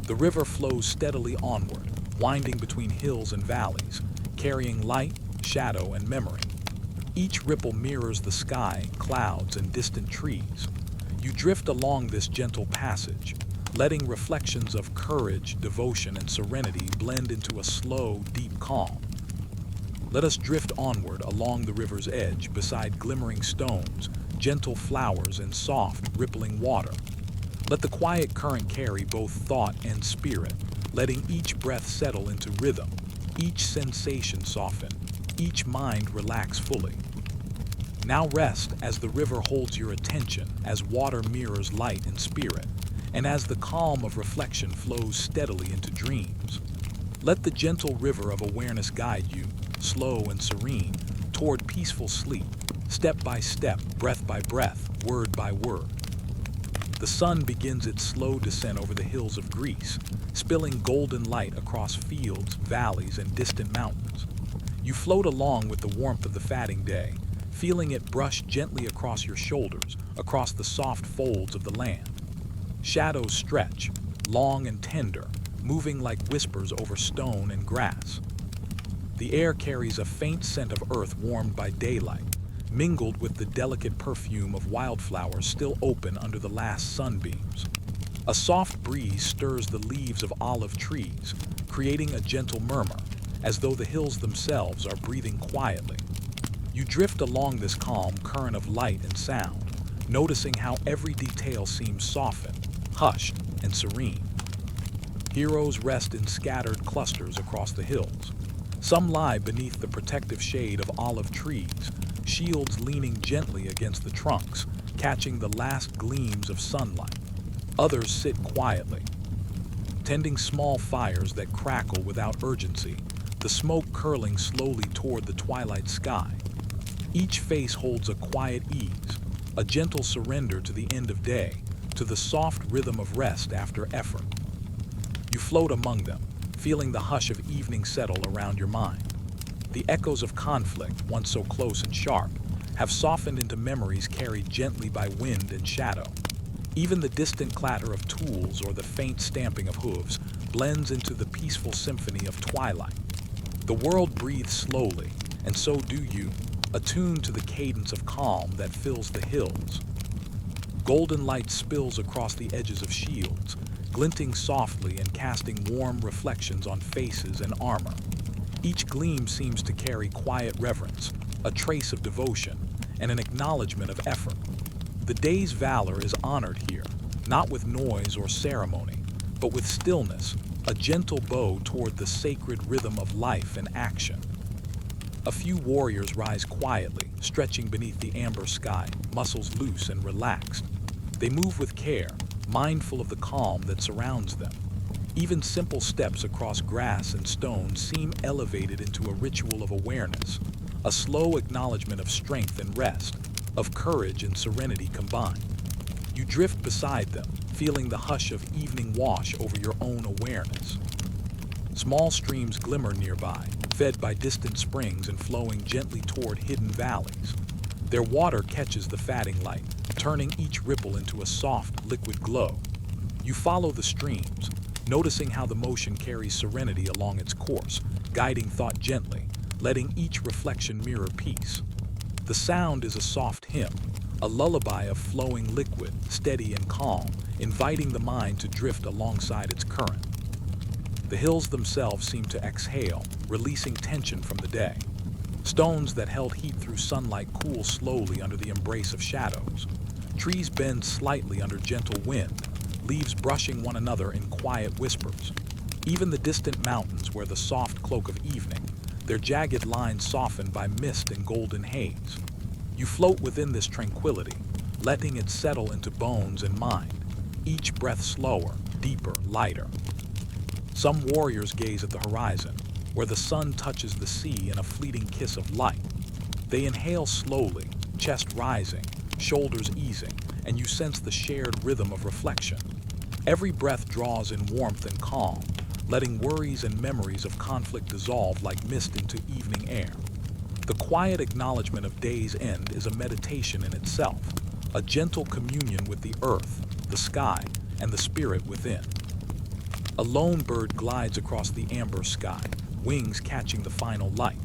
S1: The river flows steadily onward, winding between hills and valleys, carrying light, shadow, and memory. Each ripple mirrors the sky, clouds, and distant trees. You drift along this gentle passage, letting reflections of courage, devotion, and serenity blend into a slow, deep calm. Let us drift onward along the river's edge beside glimmering stones, gentle flowers, and soft, rippling water. Let the quiet current carry both thought and spirit, letting each breath settle into rhythm, each sensation soften, each mind relax fully. Now rest as the river holds your attention, as water mirrors light and spirit, and as the calm of reflection flows steadily into dreams. Let the gentle river of awareness guide you, slow and serene, toward peaceful sleep, step by step, breath by breath, word by word. The sun begins its slow descent over the hills of Greece, spilling golden light across fields, valleys, and distant mountains. You float along with the warmth of the fading day, feeling it brush gently across your shoulders, across the soft folds of the land. Shadows stretch, long and tender, moving like whispers over stone and grass. The air carries a faint scent of earth warmed by daylight, mingled with the delicate perfume of wildflowers still open under the last sunbeams. A soft breeze stirs the leaves of olive trees, creating a gentle murmur, as though the hills themselves are breathing quietly. You drift along this calm current of light and sound, noticing how every detail seems softened, hushed, and serene. Heroes rest in scattered clusters across the hills. Some lie beneath the protective shade of olive trees, shields leaning gently against the trunks, catching the last gleams of sunlight. Others sit quietly, tending small fires that crackle without urgency, the smoke curling slowly toward the twilight sky. Each face holds a quiet ease, a gentle surrender to the end of day, to the soft rhythm of rest after effort. You float among them, feeling the hush of evening settle around your mind. The echoes of conflict, once so close and sharp, have softened into memories carried gently by wind and shadow. Even the distant clatter of tools or the faint stamping of hooves blends into the peaceful symphony of twilight. The world breathes slowly, and so do you, attuned to the cadence of calm that fills the hills. Golden light spills across the edges of shields, glinting softly and casting warm reflections on faces and armor. Each gleam seems to carry quiet reverence, a trace of devotion, and an acknowledgement of effort. The day's valor is honored here, not with noise or ceremony, but with stillness, a gentle bow toward the sacred rhythm of life and action. A few warriors rise quietly, stretching beneath the amber sky, muscles loose and relaxed. They move with care, mindful of the calm that surrounds them. Even simple steps across grass and stone seem elevated into a ritual of awareness, a slow acknowledgement of strength and rest. of courage and serenity combined. You drift beside them, feeling the hush of evening wash over your own awareness. Small streams glimmer nearby, fed by distant springs and flowing gently toward hidden valleys. Their water catches the fading light, turning each ripple into a soft, liquid glow. You follow the streams, noticing how the motion carries serenity along its course, guiding thought gently, letting each reflection mirror peace. The sound is a soft hymn, a lullaby of flowing liquid, steady and calm, inviting the mind to drift alongside its current. The hills themselves seem to exhale, releasing tension from the day. Stones that held heat through sunlight cool slowly under the embrace of shadows. Trees bend slightly under gentle wind, leaves brushing one another in quiet whispers. Even the distant mountains wear the soft cloak of evening, their jagged lines softened by mist and golden haze. You float within this tranquility, letting it settle into bones and mind, each breath slower, deeper, lighter. Some warriors gaze at the horizon, where the sun touches the sea in a fleeting kiss of light. They inhale slowly, chest rising, shoulders easing, and you sense the shared rhythm of reflection. Every breath draws in warmth and calm, letting worries and memories of conflict dissolve like mist into evening air. The quiet acknowledgement of day's end is a meditation in itself, a gentle communion with the earth, the sky, and the spirit within. A lone bird glides across the amber sky, wings catching the final light.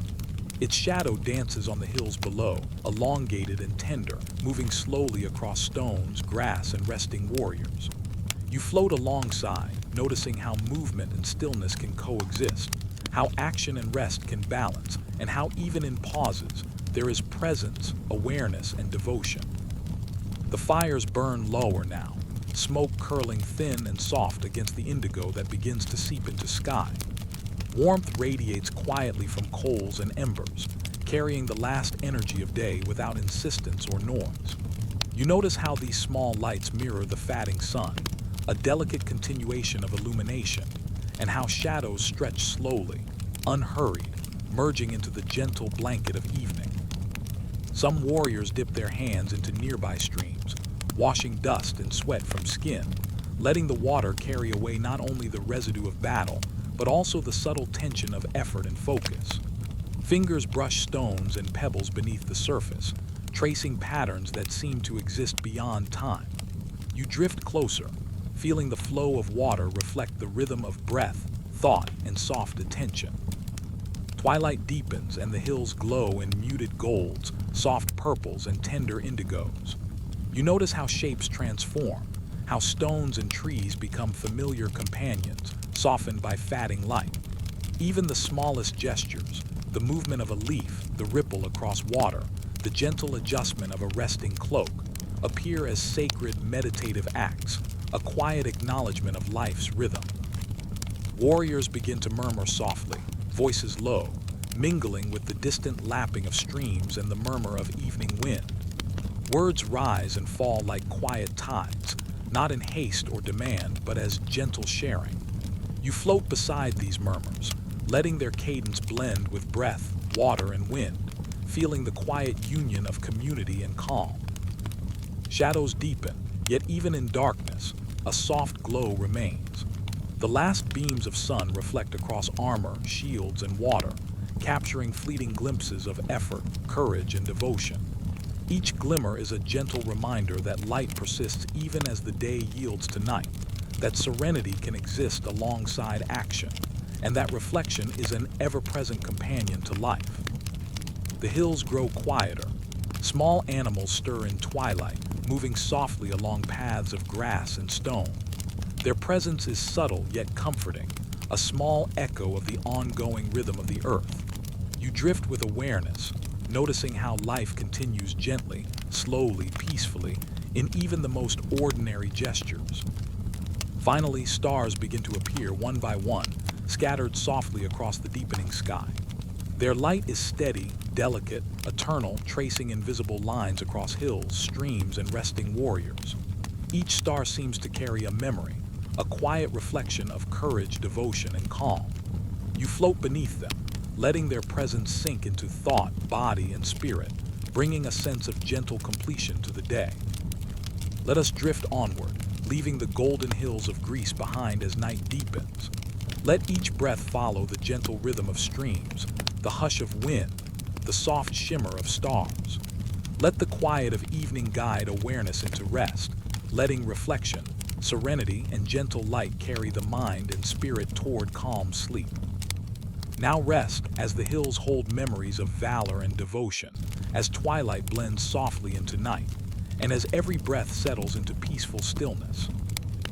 S1: Its shadow dances on the hills below, elongated and tender, moving slowly across stones, grass, and resting warriors. You float alongside, noticing how movement and stillness can coexist, how action and rest can balance, and how even in pauses, there is presence, awareness, and devotion. The fires burn lower now, smoke curling thin and soft against the indigo that begins to seep into sky. Warmth radiates quietly from coals and embers, carrying the last energy of day without insistence or noise. You notice how these small lights mirror the fading sun, a delicate continuation of illumination, and how shadows stretch slowly, unhurried, merging into the gentle blanket of evening. Some warriors dip their hands into nearby streams, washing dust and sweat from skin, letting the water carry away not only the residue of battle, but also the subtle tension of effort and focus. Fingers brush stones and pebbles beneath the surface, tracing patterns that seem to exist beyond time. You drift closer, feeling the flow of water reflect the rhythm of breath, thought, and soft attention. Twilight deepens and the hills glow in muted golds, soft purples, and tender indigos. You notice how shapes transform, how stones and trees become familiar companions, softened by fading light. Even the smallest gestures, the movement of a leaf, the ripple across water, the gentle adjustment of a resting cloak, appear as sacred meditative acts, a quiet acknowledgement of life's rhythm. Warriors begin to murmur softly, voices low, mingling with the distant lapping of streams and the murmur of evening wind. Words rise and fall like quiet tides, not in haste or demand, but as gentle sharing. You float beside these murmurs, letting their cadence blend with breath, water, and wind, feeling the quiet union of community and calm. Shadows deepen, yet even in darkness, a soft glow remains. The last beams of sun reflect across armor, shields, and water, capturing fleeting glimpses of effort, courage, and devotion. Each glimmer is a gentle reminder that light persists even as the day yields to night, that serenity can exist alongside action, and that reflection is an ever-present companion to life. The hills grow quieter. Small animals stir in twilight, moving softly along paths of grass and stone. Their presence is subtle yet comforting, a small echo of the ongoing rhythm of the earth. You drift with awareness, noticing how life continues gently, slowly, peacefully, in even the most ordinary gestures. Finally, stars begin to appear one by one, scattered softly across the deepening sky. Their light is steady, delicate, eternal, tracing invisible lines across hills, streams, and resting warriors. Each star seems to carry a memory, a quiet reflection of courage, devotion, and calm. You float beneath them, letting their presence sink into thought, body, and spirit, bringing a sense of gentle completion to the day. Let us drift onward, leaving the golden hills of Greece behind as night deepens. Let each breath follow the gentle rhythm of streams, the hush of wind, the soft shimmer of stars. Let the quiet of evening guide awareness into rest, letting reflection, serenity, and gentle light carry the mind and spirit toward calm sleep. Now rest as the hills hold memories of valor and devotion, as twilight blends softly into night, and as every breath settles into peaceful stillness.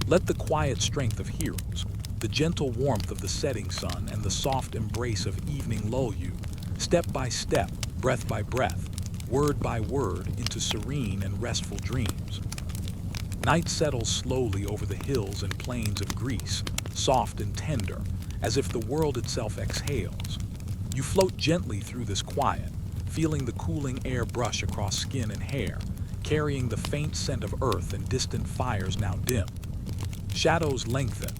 S1: Let the quiet strength of heroes, the gentle warmth of the setting sun, and the soft embrace of evening lull you, step by step, breath by breath, word by word, into serene and restful dreams. Night settles slowly over the hills and plains of Greece, soft and tender, as if the world itself exhales. You float gently through this quiet, feeling the cooling air brush across skin and hair, carrying the faint scent of earth and distant fires now dim. Shadows lengthen,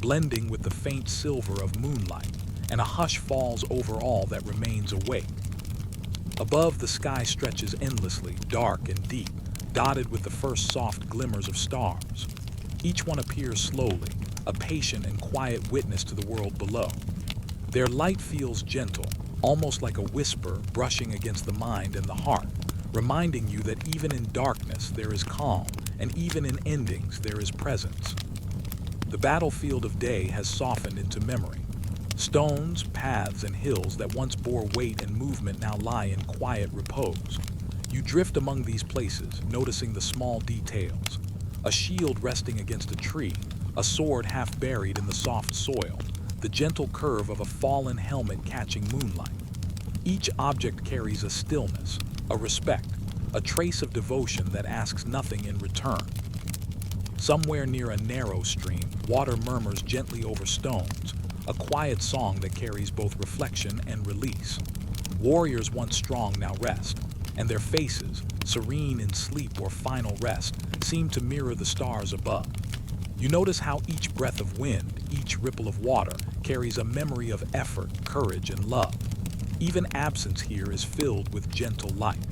S1: blending with the faint silver of moonlight, and a hush falls over all that remains awake. Above, the sky stretches endlessly, dark and deep, dotted with the first soft glimmers of stars. Each one appears slowly, a patient and quiet witness to the world below. Their light feels gentle, almost like a whisper brushing against the mind and the heart, reminding you that even in darkness there is calm, and even in endings there is presence. The battlefield of day has softened into memory. Stones, paths, and hills that once bore weight and movement now lie in quiet repose. You drift among these places, noticing the small details. A shield resting against a tree, a sword half buried in the soft soil, the gentle curve of a fallen helmet catching moonlight. Each object carries a stillness, a respect, a trace of devotion that asks nothing in return. Somewhere near a narrow stream, water murmurs gently over stones, a quiet song that carries both reflection and release. Warriors once strong now rest, and their faces, serene in sleep or final rest, seem to mirror the stars above. You notice how each breath of wind, each ripple of water, carries a memory of effort, courage, and love. Even absence here is filled with gentle light.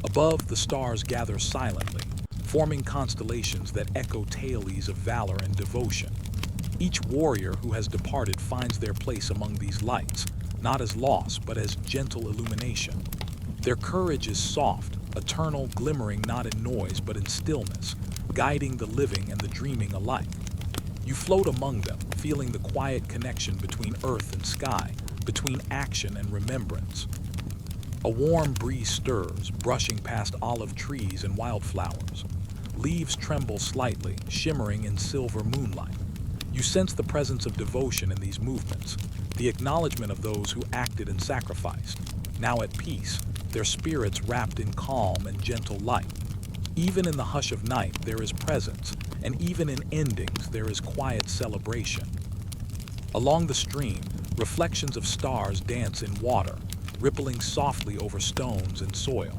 S1: Above, the stars gather silently, forming constellations that echo tales of valor and devotion. Each warrior who has departed finds their place among these lights, not as loss, but as gentle illumination. Their courage is soft, eternal, glimmering not in noise but in stillness, guiding the living and the dreaming alike. You float among them, feeling the quiet connection between earth and sky, between action and remembrance. A warm breeze stirs, brushing past olive trees and wildflowers. Leaves tremble slightly, shimmering in silver moonlight. You sense the presence of devotion in these movements, the acknowledgement of those who acted and sacrificed. Now at peace, their spirits wrapped in calm and gentle light. Even in the hush of night there is presence, and even in endings there is quiet celebration. Along the stream, reflections of stars dance in water, rippling softly over stones and soil.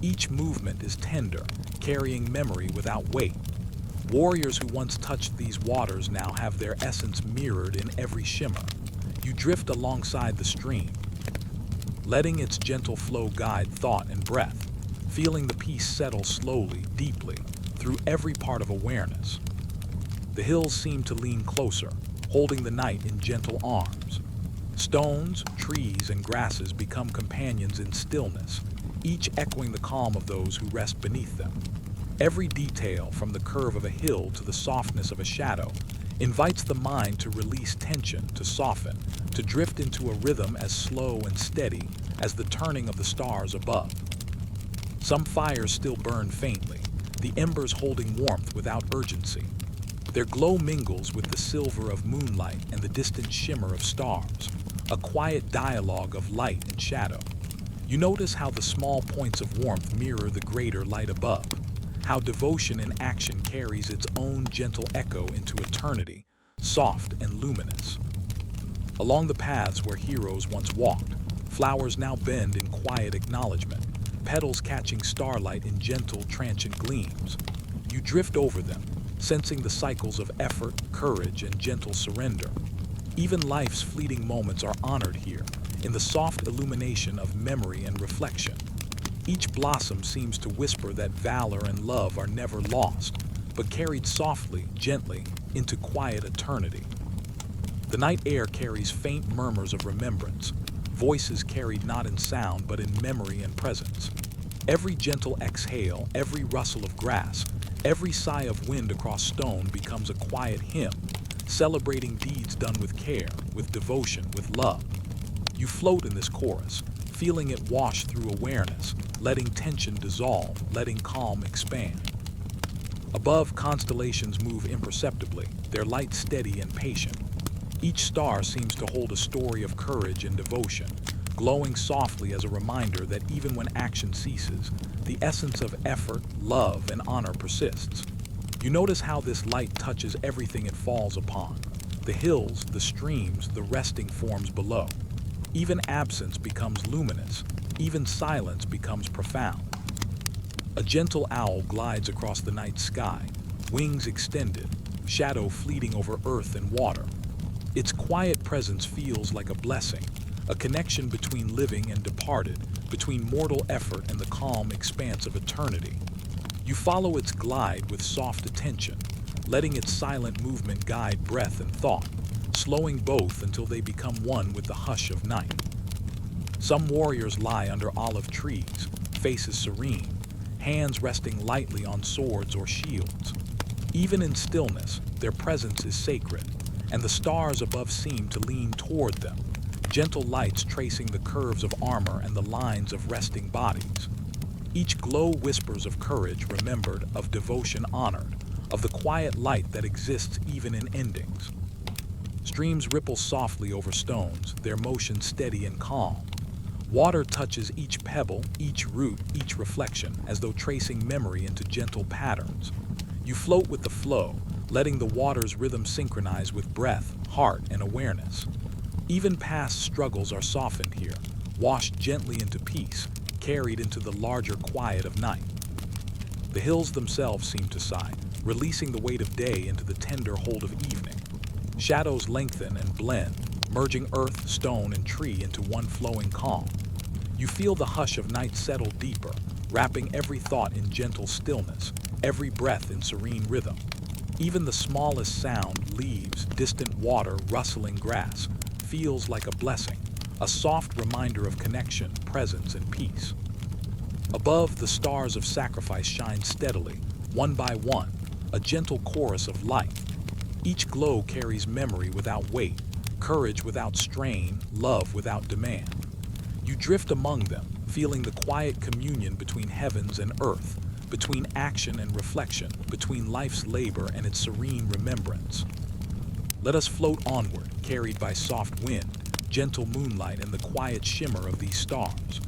S1: Each movement is tender, carrying memory without weight. Warriors who once touched these waters now have their essence mirrored in every shimmer. You drift alongside the stream, letting its gentle flow guide thought and breath, feeling the peace settle slowly, deeply, through every part of awareness. The hills seem to lean closer, holding the night in gentle arms. Stones, trees, and grasses become companions in stillness, each echoing the calm of those who rest beneath them. Every detail, from the curve of a hill to the softness of a shadow, invites the mind to release tension, to soften, to drift into a rhythm as slow and steady as the turning of the stars above. Some fires still burn faintly, the embers holding warmth without urgency. Their glow mingles with the silver of moonlight and the distant shimmer of stars, a quiet dialogue of light and shadow. You notice how the small points of warmth mirror the greater light above, how devotion in action carries its own gentle echo into eternity, soft and luminous. Along the paths where heroes once walked, flowers now bend in quiet acknowledgement, petals catching starlight in gentle, transient gleams. You drift over them, sensing the cycles of effort, courage, and gentle surrender. Even life's fleeting moments are honored here, in the soft illumination of memory and reflection. Each blossom seems to whisper that valor and love are never lost, but carried softly, gently, into quiet eternity. The night air carries faint murmurs of remembrance, voices carried not in sound but in memory and presence. Every gentle exhale, every rustle of grass, every sigh of wind across stone becomes a quiet hymn, celebrating deeds done with care, with devotion, with love. You float in this chorus, feeling it wash through awareness, letting tension dissolve, letting calm expand. Above, constellations move imperceptibly, their light steady and patient. Each star seems to hold a story of courage and devotion, glowing softly as a reminder that even when action ceases, the essence of effort, love, and honor persists. You notice how this light touches everything it falls upon: the hills, the streams, the resting forms below. Even absence becomes luminous, even silence becomes profound. A gentle owl glides across the night sky, wings extended, shadow fleeting over earth and water. Its quiet presence feels like a blessing, a connection between living and departed, between mortal effort and the calm expanse of eternity. You follow its glide with soft attention, letting its silent movement guide breath and thought, slowing both until they become one with the hush of night. Some warriors lie under olive trees, faces serene, hands resting lightly on swords or shields. Even in stillness, their presence is sacred, and the stars above seem to lean toward them, gentle lights tracing the curves of armor and the lines of resting bodies. Each glow whispers of courage remembered, of devotion honored, of the quiet light that exists even in endings. Streams ripple softly over stones, their motion steady and calm. Water touches each pebble, each root, each reflection, as though tracing memory into gentle patterns. You float with the flow, letting the water's rhythm synchronize with breath, heart, and awareness. Even past struggles are softened here, washed gently into peace, carried into the larger quiet of night. The hills themselves seem to sigh, releasing the weight of day into the tender hold of evening. Shadows lengthen and blend, merging earth, stone, and tree into one flowing calm. You feel the hush of night settle deeper, wrapping every thought in gentle stillness, every breath in serene rhythm. Even the smallest sound, leaves, distant water, rustling grass, feels like a blessing, a soft reminder of connection, presence, and peace. Above, the stars of sacrifice shine steadily, one by one, a gentle chorus of light. Each glow carries memory without weight, courage without strain, love without demand. You drift among them, feeling the quiet communion between heavens and earth, between action and reflection, between life's labor and its serene remembrance. Let us float onward, carried by soft wind, gentle moonlight, and the quiet shimmer of these stars.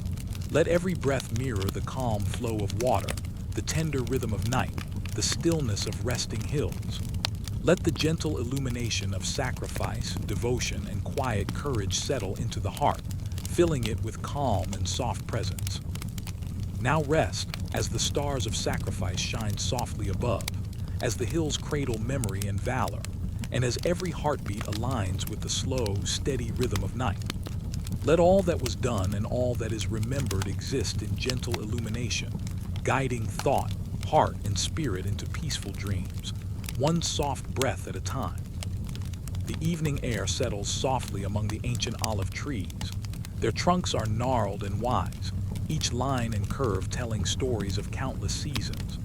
S1: Let every breath mirror the calm flow of water, the tender rhythm of night, the stillness of resting hills. Let the gentle illumination of sacrifice, devotion, and quiet courage settle into the heart, filling it with calm and soft presence. Now rest, as the stars of sacrifice shine softly above, as the hills cradle memory and valor, and as every heartbeat aligns with the slow, steady rhythm of night. Let all that was done and all that is remembered exist in gentle illumination, guiding thought, heart, and spirit into peaceful dreams, one soft breath at a time. The evening air settles softly among the ancient olive trees. Their trunks are gnarled and wise, each line and curve telling stories of countless seasons.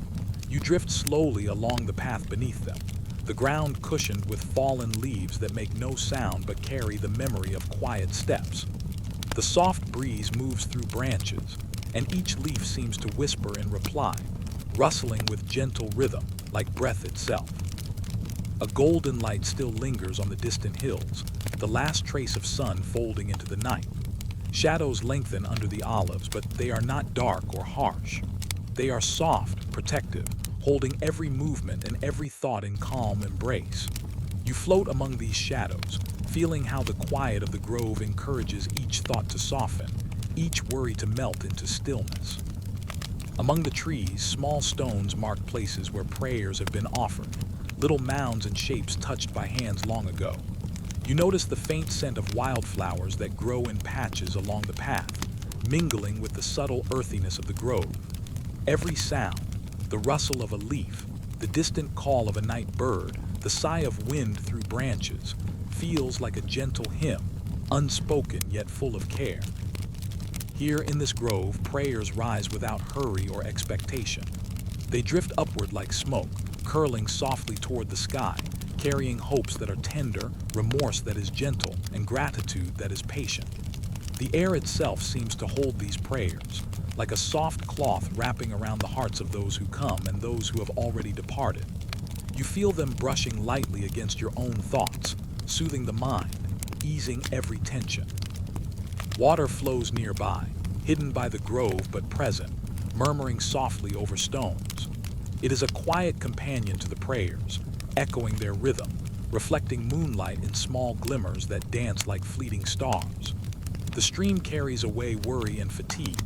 S1: You drift slowly along the path beneath them, the ground cushioned with fallen leaves that make no sound but carry the memory of quiet steps. The soft breeze moves through branches, and each leaf seems to whisper in reply, rustling with gentle rhythm, like breath itself. A golden light still lingers on the distant hills, the last trace of sun folding into the night. Shadows lengthen under the olives, but they are not dark or harsh. They are soft, protective, holding every movement and every thought in calm embrace. You float among these shadows, feeling how the quiet of the grove encourages each thought to soften, each worry to melt into stillness. Among the trees, small stones mark places where prayers have been offered, little mounds and shapes touched by hands long ago. You notice the faint scent of wildflowers that grow in patches along the path, mingling with the subtle earthiness of the grove. Every sound, the rustle of a leaf, the distant call of a night bird, the sigh of wind through branches, feels like a gentle hymn, unspoken yet full of care. Here in this grove, prayers rise without hurry or expectation. They drift upward like smoke, curling softly toward the sky, carrying hopes that are tender, remorse that is gentle, and gratitude that is patient. The air itself seems to hold these prayers, like a soft cloth wrapping around the hearts of those who come and those who have already departed. You feel them brushing lightly against your own thoughts, soothing the mind, easing every tension. Water flows nearby, hidden by the grove but present, murmuring softly over stones. It is a quiet companion to the prayers, echoing their rhythm, reflecting moonlight in small glimmers that dance like fleeting stars. The stream carries away worry and fatigue,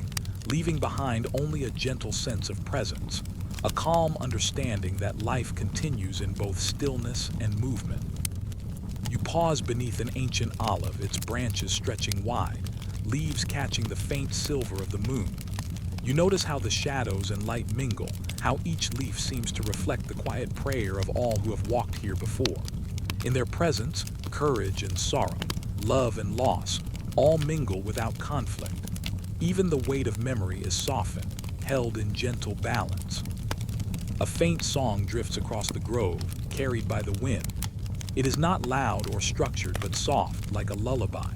S1: leaving behind only a gentle sense of presence, a calm understanding that life continues in both stillness and movement. You pause beneath an ancient olive, its branches stretching wide, leaves catching the faint silver of the moon. You notice how the shadows and light mingle, how each leaf seems to reflect the quiet prayer of all who have walked here before. In their presence, courage and sorrow, love and loss, all mingle without conflict. Even the weight of memory is softened, held in gentle balance. A faint song drifts across the grove, carried by the wind. It is not loud or structured, but soft, like a lullaby.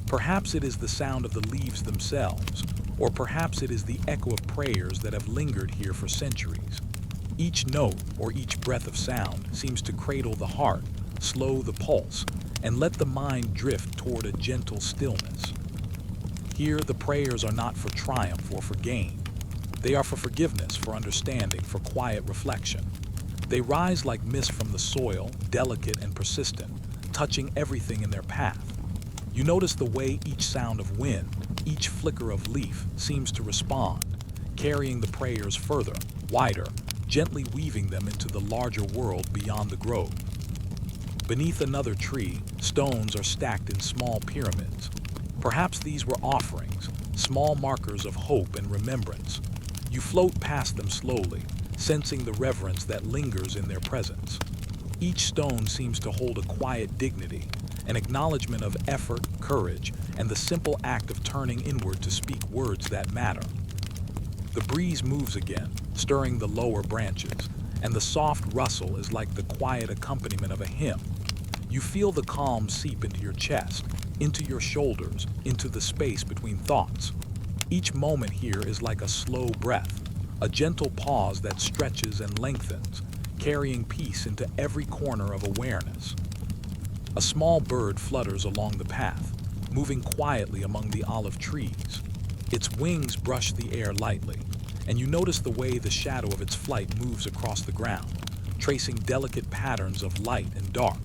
S1: Perhaps it is the sound of the leaves themselves, or perhaps it is the echo of prayers that have lingered here for centuries. Each note or each breath of sound seems to cradle the heart, slow the pulse, and let the mind drift toward a gentle stillness. Here, the prayers are not for triumph or for gain. They are for forgiveness, for understanding, for quiet reflection. They rise like mist from the soil, delicate and persistent, touching everything in their path. You notice the way each sound of wind, each flicker of leaf seems to respond, carrying the prayers further, wider, gently weaving them into the larger world beyond the grove. Beneath another tree, stones are stacked in small pyramids. Perhaps these were offerings, small markers of hope and remembrance. You float past them slowly, sensing the reverence that lingers in their presence. Each stone seems to hold a quiet dignity, an acknowledgement of effort, courage, and the simple act of turning inward to speak words that matter. The breeze moves again, stirring the lower branches, and the soft rustle is like the quiet accompaniment of a hymn. You feel the calm seep into your chest, into your shoulders, into the space between thoughts. Each moment here is like a slow breath, a gentle pause that stretches and lengthens, carrying peace into every corner of awareness. A small bird flutters along the path, moving quietly among the olive trees. Its wings brush the air lightly, and you notice the way the shadow of its flight moves across the ground, tracing delicate patterns of light and dark.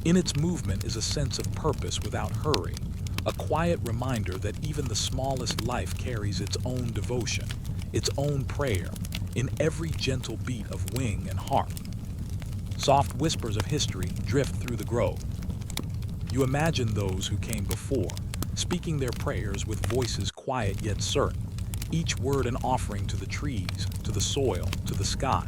S1: In its movement is a sense of purpose without hurry, a quiet reminder that even the smallest life carries its own devotion, its own prayer, in every gentle beat of wing and heart. Soft whispers of history drift through the grove. You imagine those who came before, speaking their prayers with voices quiet yet certain, each word an offering to the trees, to the soil, to the sky.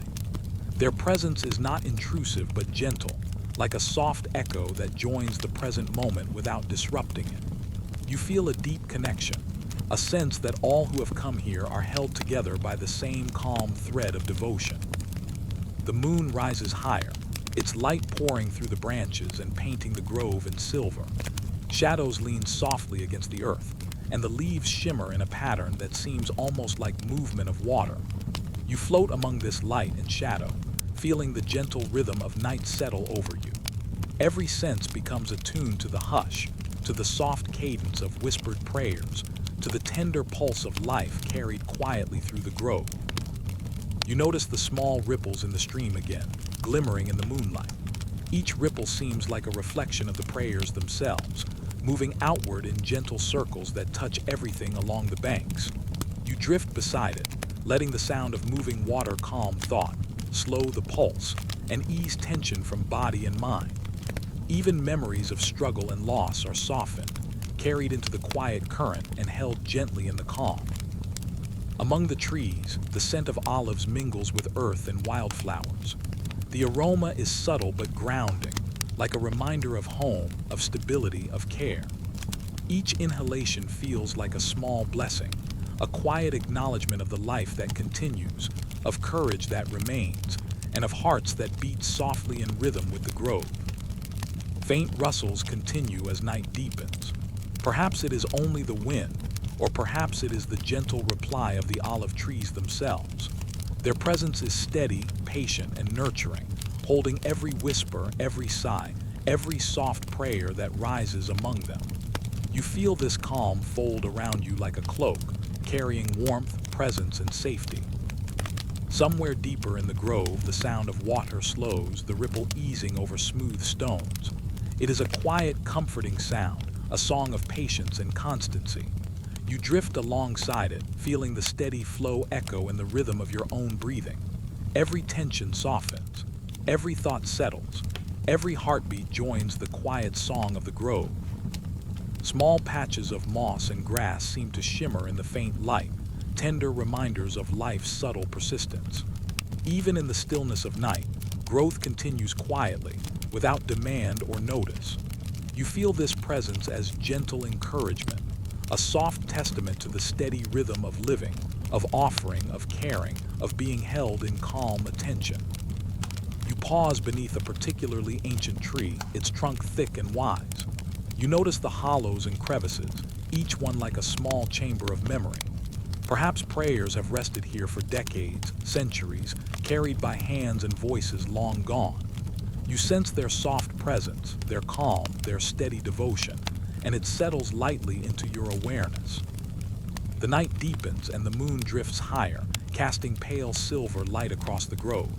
S1: Their presence is not intrusive but gentle, like a soft echo that joins the present moment without disrupting it. You feel a deep connection, a sense that all who have come here are held together by the same calm thread of devotion. The moon rises higher, its light pouring through the branches and painting the grove in silver. Shadows lean softly against the earth, and the leaves shimmer in a pattern that seems almost like movement of water. You float among this light and shadow, feeling the gentle rhythm of night settle over you. Every sense becomes attuned to the hush, to the soft cadence of whispered prayers, to the tender pulse of life carried quietly through the grove. You notice the small ripples in the stream again, glimmering in the moonlight. Each ripple seems like a reflection of the prayers themselves, moving outward in gentle circles that touch everything along the banks. You drift beside it, letting the sound of moving water calm thought, slow the pulse, and ease tension from body and mind. Even memories of struggle and loss are softened, carried into the quiet current and held gently in the calm. Among the trees, the scent of olives mingles with earth and wildflowers. The aroma is subtle but grounding, like a reminder of home, of stability, of care. Each inhalation feels like a small blessing, a quiet acknowledgement of the life that continues, of courage that remains, and of hearts that beat softly in rhythm with the grove. Faint rustles continue as night deepens. Perhaps it is only the wind, or perhaps it is the gentle reply of the olive trees themselves. Their presence is steady, patient, and nurturing, holding every whisper, every sigh, every soft prayer that rises among them. You feel this calm fold around you like a cloak, carrying warmth, presence, and safety. Somewhere deeper in the grove, the sound of water slows, the ripple easing over smooth stones. It is a quiet, comforting sound, a song of patience and constancy. You drift alongside it, feeling the steady flow echo in the rhythm of your own breathing. Every tension softens, every thought settles, every heartbeat joins the quiet song of the grove. Small patches of moss and grass seem to shimmer in the faint light, tender reminders of life's subtle persistence. Even in the stillness of night, growth continues quietly, without demand or notice. You feel this presence as gentle encouragement, a soft testament to the steady rhythm of living, of offering, of caring, of being held in calm attention. You pause beneath a particularly ancient tree, its trunk thick and wise. You notice the hollows and crevices, each one like a small chamber of memory. Perhaps prayers have rested here for decades, centuries, carried by hands and voices long gone. You sense their soft presence, their calm, their steady devotion, and it settles lightly into your awareness. The night deepens and the moon drifts higher, casting pale silver light across the grove.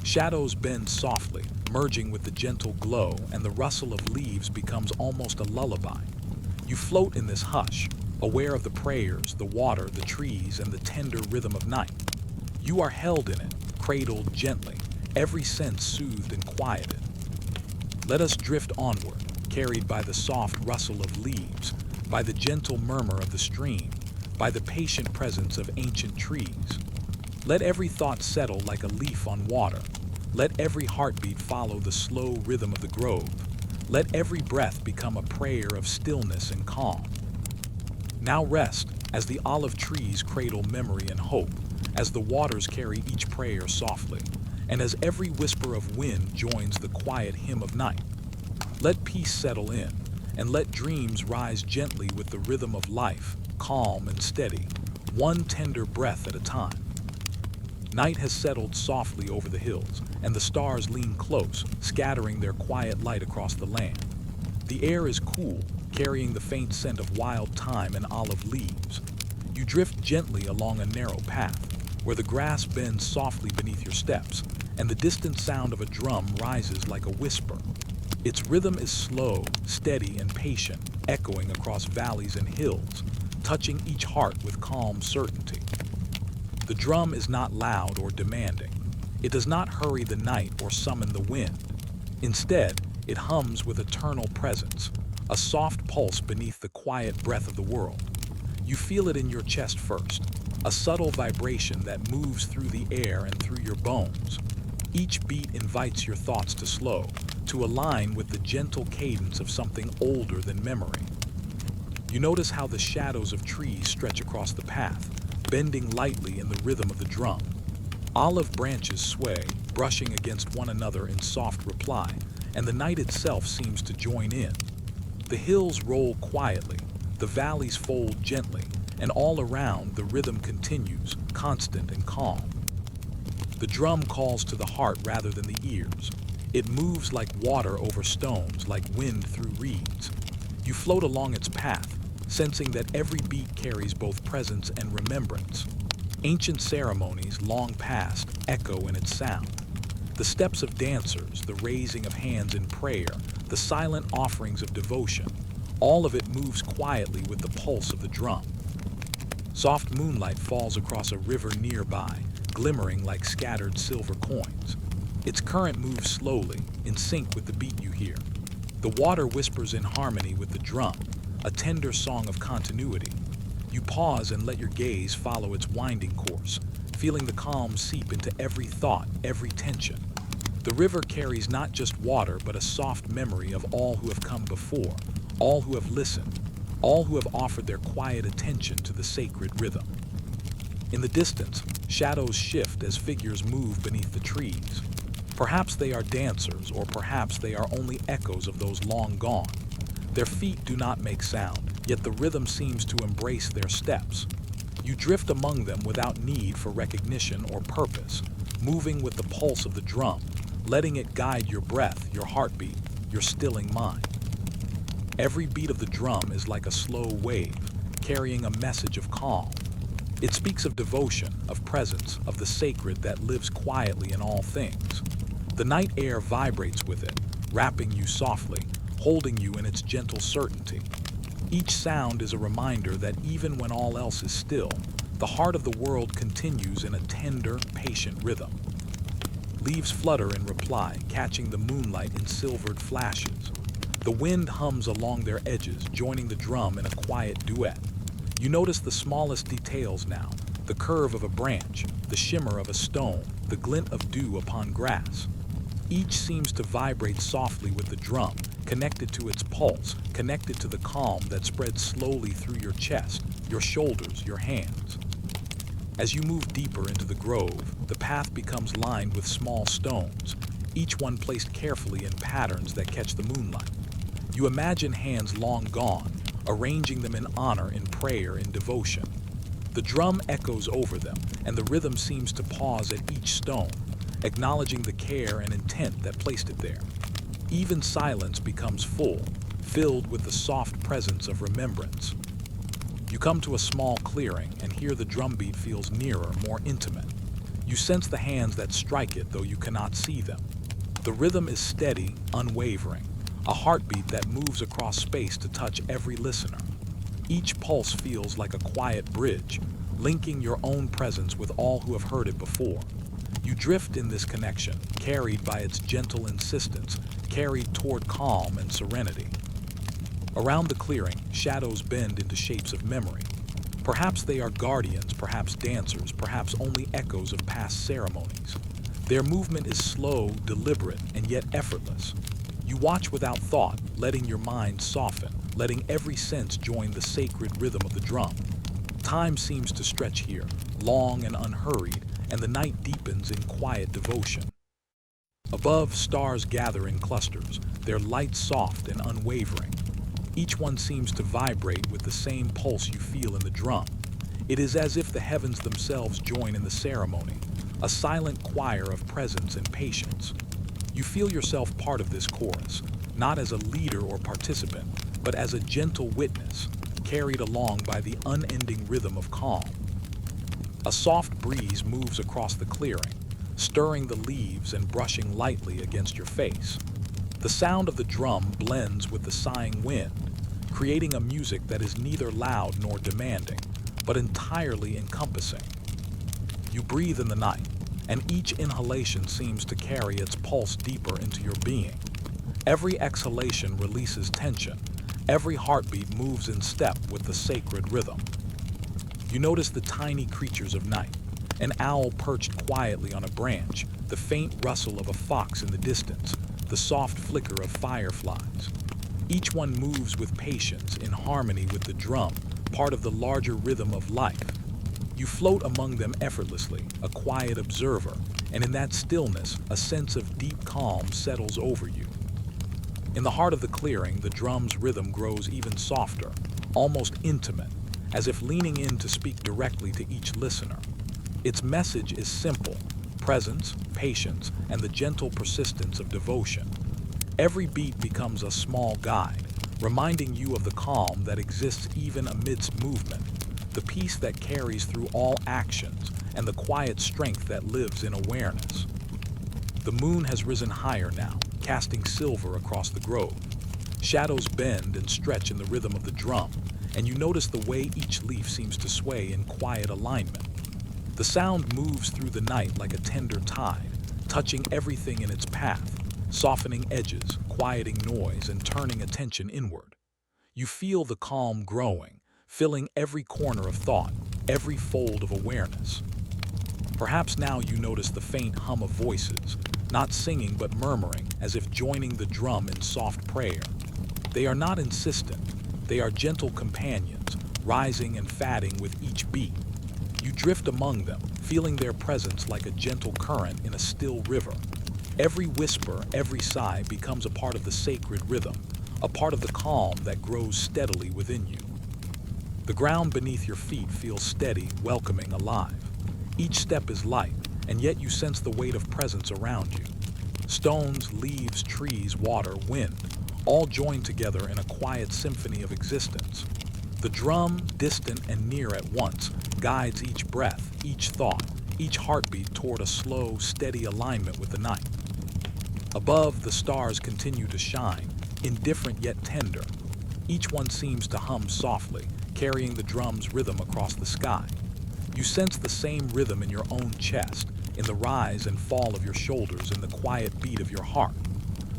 S1: Shadows bend softly, merging with the gentle glow, and the rustle of leaves becomes almost a lullaby. You float in this hush, aware of the prayers, the water, the trees, and the tender rhythm of night. You are held in it, cradled gently, every sense soothed and quieted. Let us drift onward, carried by the soft rustle of leaves, by the gentle murmur of the stream, by the patient presence of ancient trees. Let every thought settle like a leaf on water. Let every heartbeat follow the slow rhythm of the grove. Let every breath become a prayer of stillness and calm. Now rest, as the olive trees cradle memory and hope, as the waters carry each prayer softly, and as every whisper of wind joins the quiet hymn of night. Let peace settle in, and let dreams rise gently with the rhythm of life, calm and steady, one tender breath at a time. Night has settled softly over the hills, and the stars lean close, scattering their quiet light across the land. The air is cool, carrying the faint scent of wild thyme and olive leaves. You drift gently along a narrow path, where the grass bends softly beneath your steps, and the distant sound of a drum rises like a whisper. Its rhythm is slow, steady, and patient, echoing across valleys and hills, touching each heart with calm certainty. The drum is not loud or demanding. It does not hurry the night or summon the wind. Instead, it hums with eternal presence, a soft pulse beneath the quiet breath of the world. You feel it in your chest first, a subtle vibration that moves through the air and through your bones. Each beat invites your thoughts to slow, to align with the gentle cadence of something older than memory. You notice how the shadows of trees stretch across the path, bending lightly in the rhythm of the drum. Olive branches sway, brushing against one another in soft reply, and the night itself seems to join in. The hills roll quietly, the valleys fold gently, and all around the rhythm continues, constant and calm. The drum calls to the heart rather than the ears. It moves like water over stones, like wind through reeds. You float along its path, sensing that every beat carries both presence and remembrance. Ancient ceremonies, long past, echo in its sound. The steps of dancers, the raising of hands in prayer, the silent offerings of devotion, all of it moves quietly with the pulse of the drum. Soft moonlight falls across a river nearby, glimmering like scattered silver coins. Its current moves slowly, in sync with the beat you hear. The water whispers in harmony with the drum, a tender song of continuity. You pause and let your gaze follow its winding course, feeling the calm seep into every thought, every tension. The river carries not just water, but a soft memory of all who have come before, all who have listened, all who have offered their quiet attention to the sacred rhythm. In the distance, shadows shift as figures move beneath the trees. Perhaps they are dancers, or perhaps they are only echoes of those long gone. Their feet do not make sound, yet the rhythm seems to embrace their steps. You drift among them without need for recognition or purpose, moving with the pulse of the drum, letting it guide your breath, your heartbeat, your stilling mind. Every beat of the drum is like a slow wave, carrying a message of calm. It speaks of devotion, of presence, of the sacred that lives quietly in all things. The night air vibrates with it, wrapping you softly, holding you in its gentle certainty. Each sound is a reminder that even when all else is still, the heart of the world continues in a tender, patient rhythm. Leaves flutter in reply, catching the moonlight in silvered flashes. The wind hums along their edges, joining the drum in a quiet duet. You notice the smallest details now, the curve of a branch, the shimmer of a stone, the glint of dew upon grass. Each seems to vibrate softly with the drum, connected to its pulse, connected to the calm that spreads slowly through your chest, your shoulders, your hands. As you move deeper into the grove, the path becomes lined with small stones, each one placed carefully in patterns that catch the moonlight. You imagine hands long gone, arranging them in honor, in prayer, in devotion. The drum echoes over them, and the rhythm seems to pause at each stone, acknowledging the care and intent that placed it there. Even silence becomes full, filled with the soft presence of remembrance. You come to a small clearing, and here the drumbeat feels nearer, more intimate. You sense the hands that strike it, though you cannot see them. The rhythm is steady, unwavering, a heartbeat that moves across space to touch every listener. Each pulse feels like a quiet bridge, linking your own presence with all who have heard it before. You drift in this connection, carried by its gentle insistence, carried toward calm and serenity. Around the clearing, shadows bend into shapes of memory. Perhaps they are guardians, perhaps dancers, perhaps only echoes of past ceremonies. Their movement is slow, deliberate, and yet effortless. You watch without thought, letting your mind soften, letting every sense join the sacred rhythm of the drum. Time seems to stretch here, long and unhurried, and the night deepens in quiet devotion. Above, stars gather in clusters, their light soft and unwavering. Each one seems to vibrate with the same pulse you feel in the drum. It is as if the heavens themselves join in the ceremony, a silent choir of presence and patience. You feel yourself part of this chorus, not as a leader or participant, but as a gentle witness, carried along by the unending rhythm of calm. A soft breeze moves across the clearing, stirring the leaves and brushing lightly against your face. The sound of the drum blends with the sighing wind, creating a music that is neither loud nor demanding, but entirely encompassing. You breathe in the night, and each inhalation seems to carry its pulse deeper into your being. Every exhalation releases tension. Every heartbeat moves in step with the sacred rhythm. You notice the tiny creatures of night, an owl perched quietly on a branch, the faint rustle of a fox in the distance, the soft flicker of fireflies. Each one moves with patience, in harmony with the drum, part of the larger rhythm of life. You float among them effortlessly, a quiet observer, and in that stillness, a sense of deep calm settles over you. In the heart of the clearing, the drum's rhythm grows even softer, almost intimate, as if leaning in to speak directly to each listener. Its message is simple: presence, patience, and the gentle persistence of devotion. Every beat becomes a small guide, reminding you of the calm that exists even amidst movement, the peace that carries through all actions, and the quiet strength that lives in awareness. The moon has risen higher now, casting silver across the grove. Shadows bend and stretch in the rhythm of the drum, and you notice the way each leaf seems to sway in quiet alignment. The sound moves through the night like a tender tide, touching everything in its path, softening edges, quieting noise, and turning attention inward. You feel the calm growing, filling every corner of thought, every fold of awareness. Perhaps now you notice the faint hum of voices, not singing but murmuring, as if joining the drum in soft prayer. They are not insistent, they are gentle companions, rising and fading with each beat. You drift among them, feeling their presence like a gentle current in a still river. Every whisper, every sigh becomes a part of the sacred rhythm, a part of the calm that grows steadily within you. The ground beneath your feet feels steady, welcoming, alive. Each step is light, and yet you sense the weight of presence around you. Stones, leaves, trees, water, wind, all join together in a quiet symphony of existence. The drum, distant and near at once, guides each breath, each thought, each heartbeat toward a slow, steady alignment with the night. Above, the stars continue to shine, indifferent yet tender. Each one seems to hum softly, carrying the drum's rhythm across the sky. You sense the same rhythm in your own chest, in the rise and fall of your shoulders, in the quiet beat of your heart.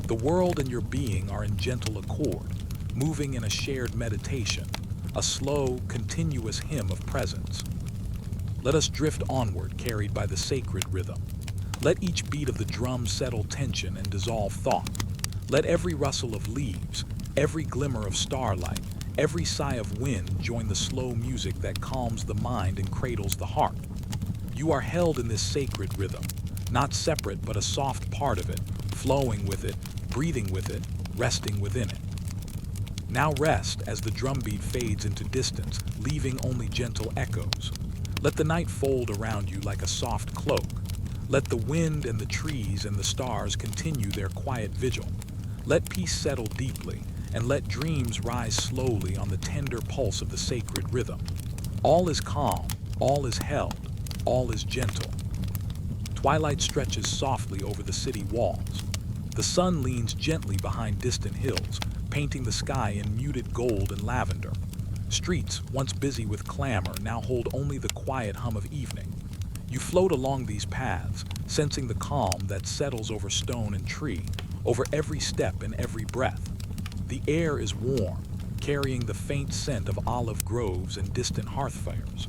S1: The world and your being are in gentle accord, moving in a shared meditation, a slow, continuous hymn of presence. Let us drift onward, carried by the sacred rhythm. Let each beat of the drum settle tension and dissolve thought. Let every rustle of leaves, every glimmer of starlight, every sigh of wind join the slow music that calms the mind and cradles the heart. You are held in this sacred rhythm, not separate but a soft part of it, flowing with it, breathing with it, resting within it. Now rest as the drumbeat fades into distance, leaving only gentle echoes. Let the night fold around you like a soft cloak. Let the wind and the trees and the stars continue their quiet vigil. Let peace settle deeply, and let dreams rise slowly on the tender pulse of the sacred rhythm. All is calm, all is held, all is gentle. Twilight stretches softly over the city walls. The sun leans gently behind distant hills, painting the sky in muted gold and lavender. Streets, once busy with clamor, now hold only the quiet hum of evening. You float along these paths, sensing the calm that settles over stone and tree, over every step and every breath. The air is warm, carrying the faint scent of olive groves and distant hearth fires.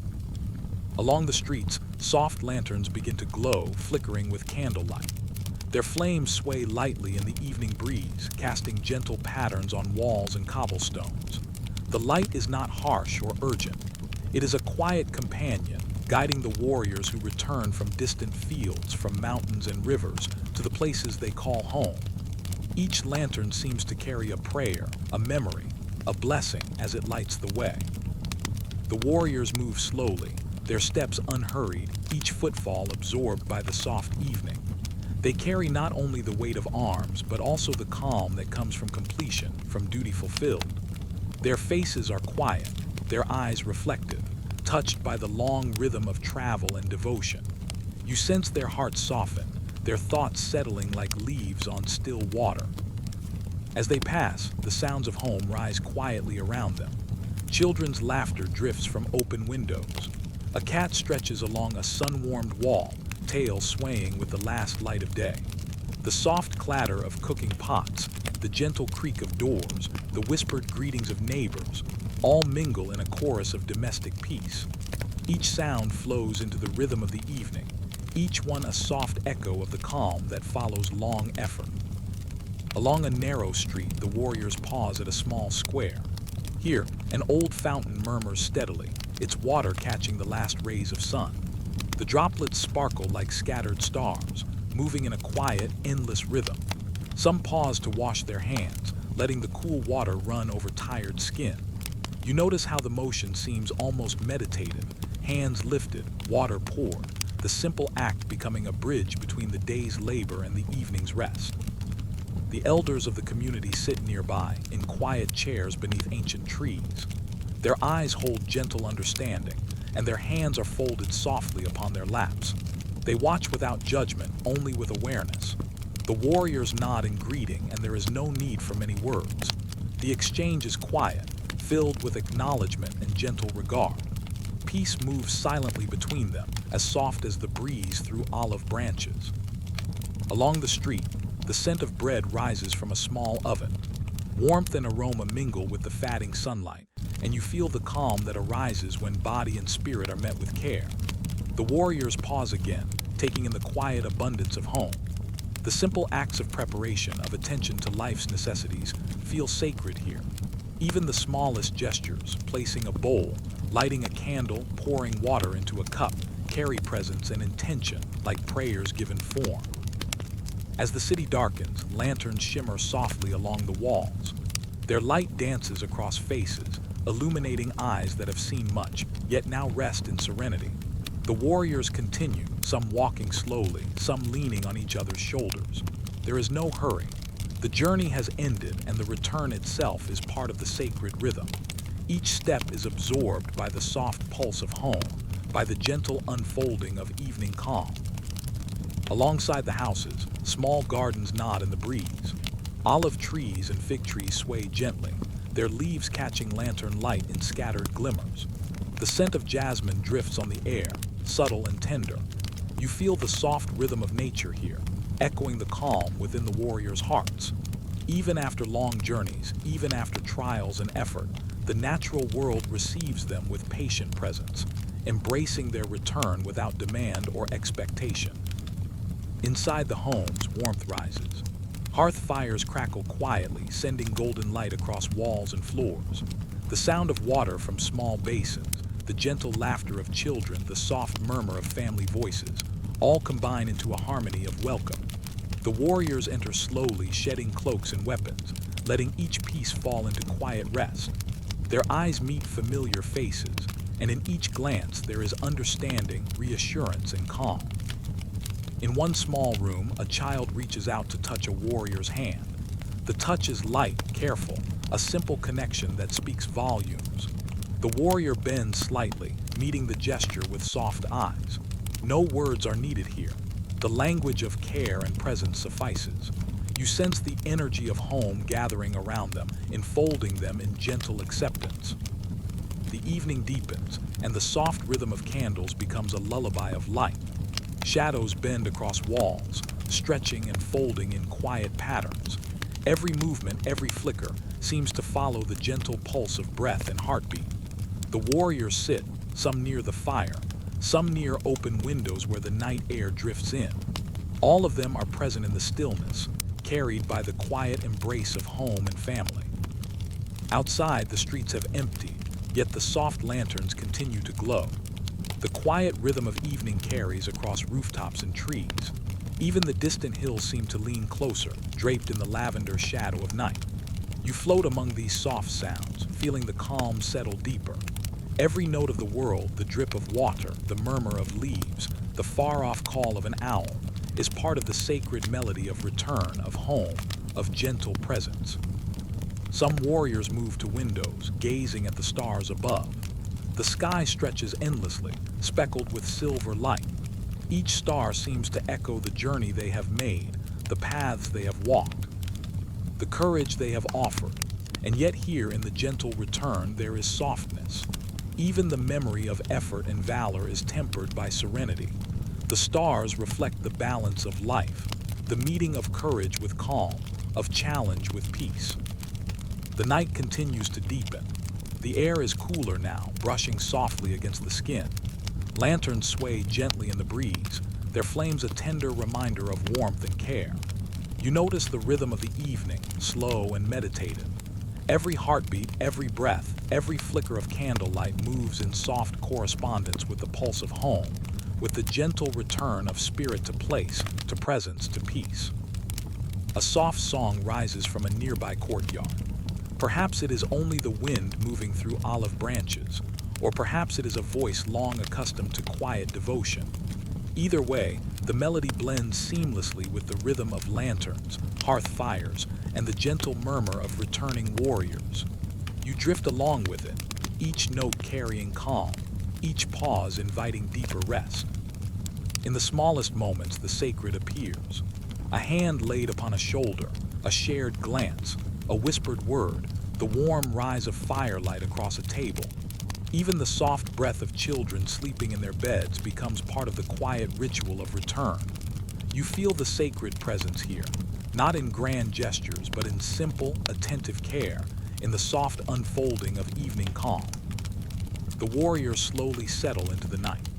S1: Along the streets, soft lanterns begin to glow, flickering with candlelight. Their flames sway lightly in the evening breeze, casting gentle patterns on walls and cobblestones. The light is not harsh or urgent. It is a quiet companion, guiding the warriors who return from distant fields, from mountains and rivers, to the places they call home. Each lantern seems to carry a prayer, a memory, a blessing as it lights the way. The warriors move slowly, their steps unhurried, each footfall absorbed by the soft evening. They carry not only the weight of arms, but also the calm that comes from completion, from duty fulfilled. Their faces are quiet, their eyes reflective, touched by the long rhythm of travel and devotion. You sense their hearts soften, their thoughts settling like leaves on still water. As they pass, the sounds of home rise quietly around them. Children's laughter drifts from open windows. A cat stretches along a sun-warmed wall, tail swaying with the last light of day. The soft clatter of cooking pots, the gentle creak of doors, the whispered greetings of neighbors, all mingle in a chorus of domestic peace. Each sound flows into the rhythm of the evening, each one a soft echo of the calm that follows long effort. Along a narrow street, the warriors pause at a small square. Here, an old fountain murmurs steadily, its water catching the last rays of sun. The droplets sparkle like scattered stars, moving in a quiet, endless rhythm. Some pause to wash their hands, letting the cool water run over tired skin. You notice how the motion seems almost meditative, hands lifted, water poured, the simple act becoming a bridge between the day's labor and the evening's rest. The elders of the community sit nearby, in quiet chairs beneath ancient trees. Their eyes hold gentle understanding, and their hands are folded softly upon their laps. They watch without judgment, only with awareness. The warriors nod in greeting, and there is no need for many words. The exchange is quiet, filled with acknowledgement and gentle regard. Peace moves silently between them, as soft as the breeze through olive branches. Along the street, the scent of bread rises from a small oven. Warmth and aroma mingle with the fatting sunlight, and you feel the calm that arises when body and spirit are met with care. The warriors pause again, taking in the quiet abundance of home. The simple acts of preparation, of attention to life's necessities, feel sacred here. Even the smallest gestures, placing a bowl, lighting a candle, pouring water into a cup, carry presence and intention like prayers given form. As the city darkens, lanterns shimmer softly along the walls. Their light dances across faces, illuminating eyes that have seen much, yet now rest in serenity. The warriors continue, some walking slowly, some leaning on each other's shoulders. There is no hurry. The journey has ended, and the return itself is part of the sacred rhythm. Each step is absorbed by the soft pulse of home, by the gentle unfolding of evening calm. Alongside the houses, small gardens nod in the breeze. Olive trees and fig trees sway gently, their leaves catching lantern light in scattered glimmers. The scent of jasmine drifts on the air, subtle and tender. You feel the soft rhythm of nature here, echoing the calm within the warriors' hearts. Even after long journeys, even after trials and effort, the natural world receives them with patient presence, embracing their return without demand or expectation. Inside the homes, warmth rises. Hearth fires crackle quietly, sending golden light across walls and floors. The sound of water from small basins, the gentle laughter of children, the soft murmur of family voices, all combine into a harmony of welcome. The warriors enter slowly, shedding cloaks and weapons, letting each piece fall into quiet rest. Their eyes meet familiar faces, and in each glance there is understanding, reassurance, and calm. In one small room, a child reaches out to touch a warrior's hand. The touch is light, careful, a simple connection that speaks volumes. The warrior bends slightly, meeting the gesture with soft eyes. No words are needed here. The language of care and presence suffices. You sense the energy of home gathering around them, enfolding them in gentle acceptance. The evening deepens, and the soft rhythm of candles becomes a lullaby of light. Shadows bend across walls, stretching and folding in quiet patterns. Every movement, every flicker, seems to follow the gentle pulse of breath and heartbeat. The warriors sit, some near the fire, some near open windows where the night air drifts in. All of them are present in the stillness, carried by the quiet embrace of home and family. Outside, the streets have emptied, yet the soft lanterns continue to glow. The quiet rhythm of evening carries across rooftops and trees. Even the distant hills seem to lean closer, draped in the lavender shadow of night. You float among these soft sounds, feeling the calm settle deeper. Every note of the world, the drip of water, the murmur of leaves, the far-off call of an owl, is part of the sacred melody of return, of home, of gentle presence. Some warriors move to windows, gazing at the stars above. The sky stretches endlessly, speckled with silver light. Each star seems to echo the journey they have made, the paths they have walked, the courage they have offered. And yet here in the gentle return there is softness. Even the memory of effort and valor is tempered by serenity. The stars reflect the balance of life, the meeting of courage with calm, of challenge with peace. The night continues to deepen. The air is cooler now, brushing softly against the skin. Lanterns sway gently in the breeze, their flames a tender reminder of warmth and care. You notice the rhythm of the evening, slow and meditative. Every heartbeat, every breath, every flicker of candlelight moves in soft correspondence with the pulse of home, with the gentle return of spirit to place, to presence, to peace. A soft song rises from a nearby courtyard. Perhaps it is only the wind moving through olive branches, or perhaps it is a voice long accustomed to quiet devotion. Either way, the melody blends seamlessly with the rhythm of lanterns, hearth fires, and the gentle murmur of returning warriors. You drift along with it, each note carrying calm, each pause inviting deeper rest. In the smallest moments, the sacred appears. A hand laid upon a shoulder, a shared glance, a whispered word, the warm rise of firelight across a table. Even the soft breath of children sleeping in their beds becomes part of the quiet ritual of return. You feel the sacred presence here, not in grand gestures, but in simple, attentive care, in the soft unfolding of evening calm. The warriors slowly settle into the night.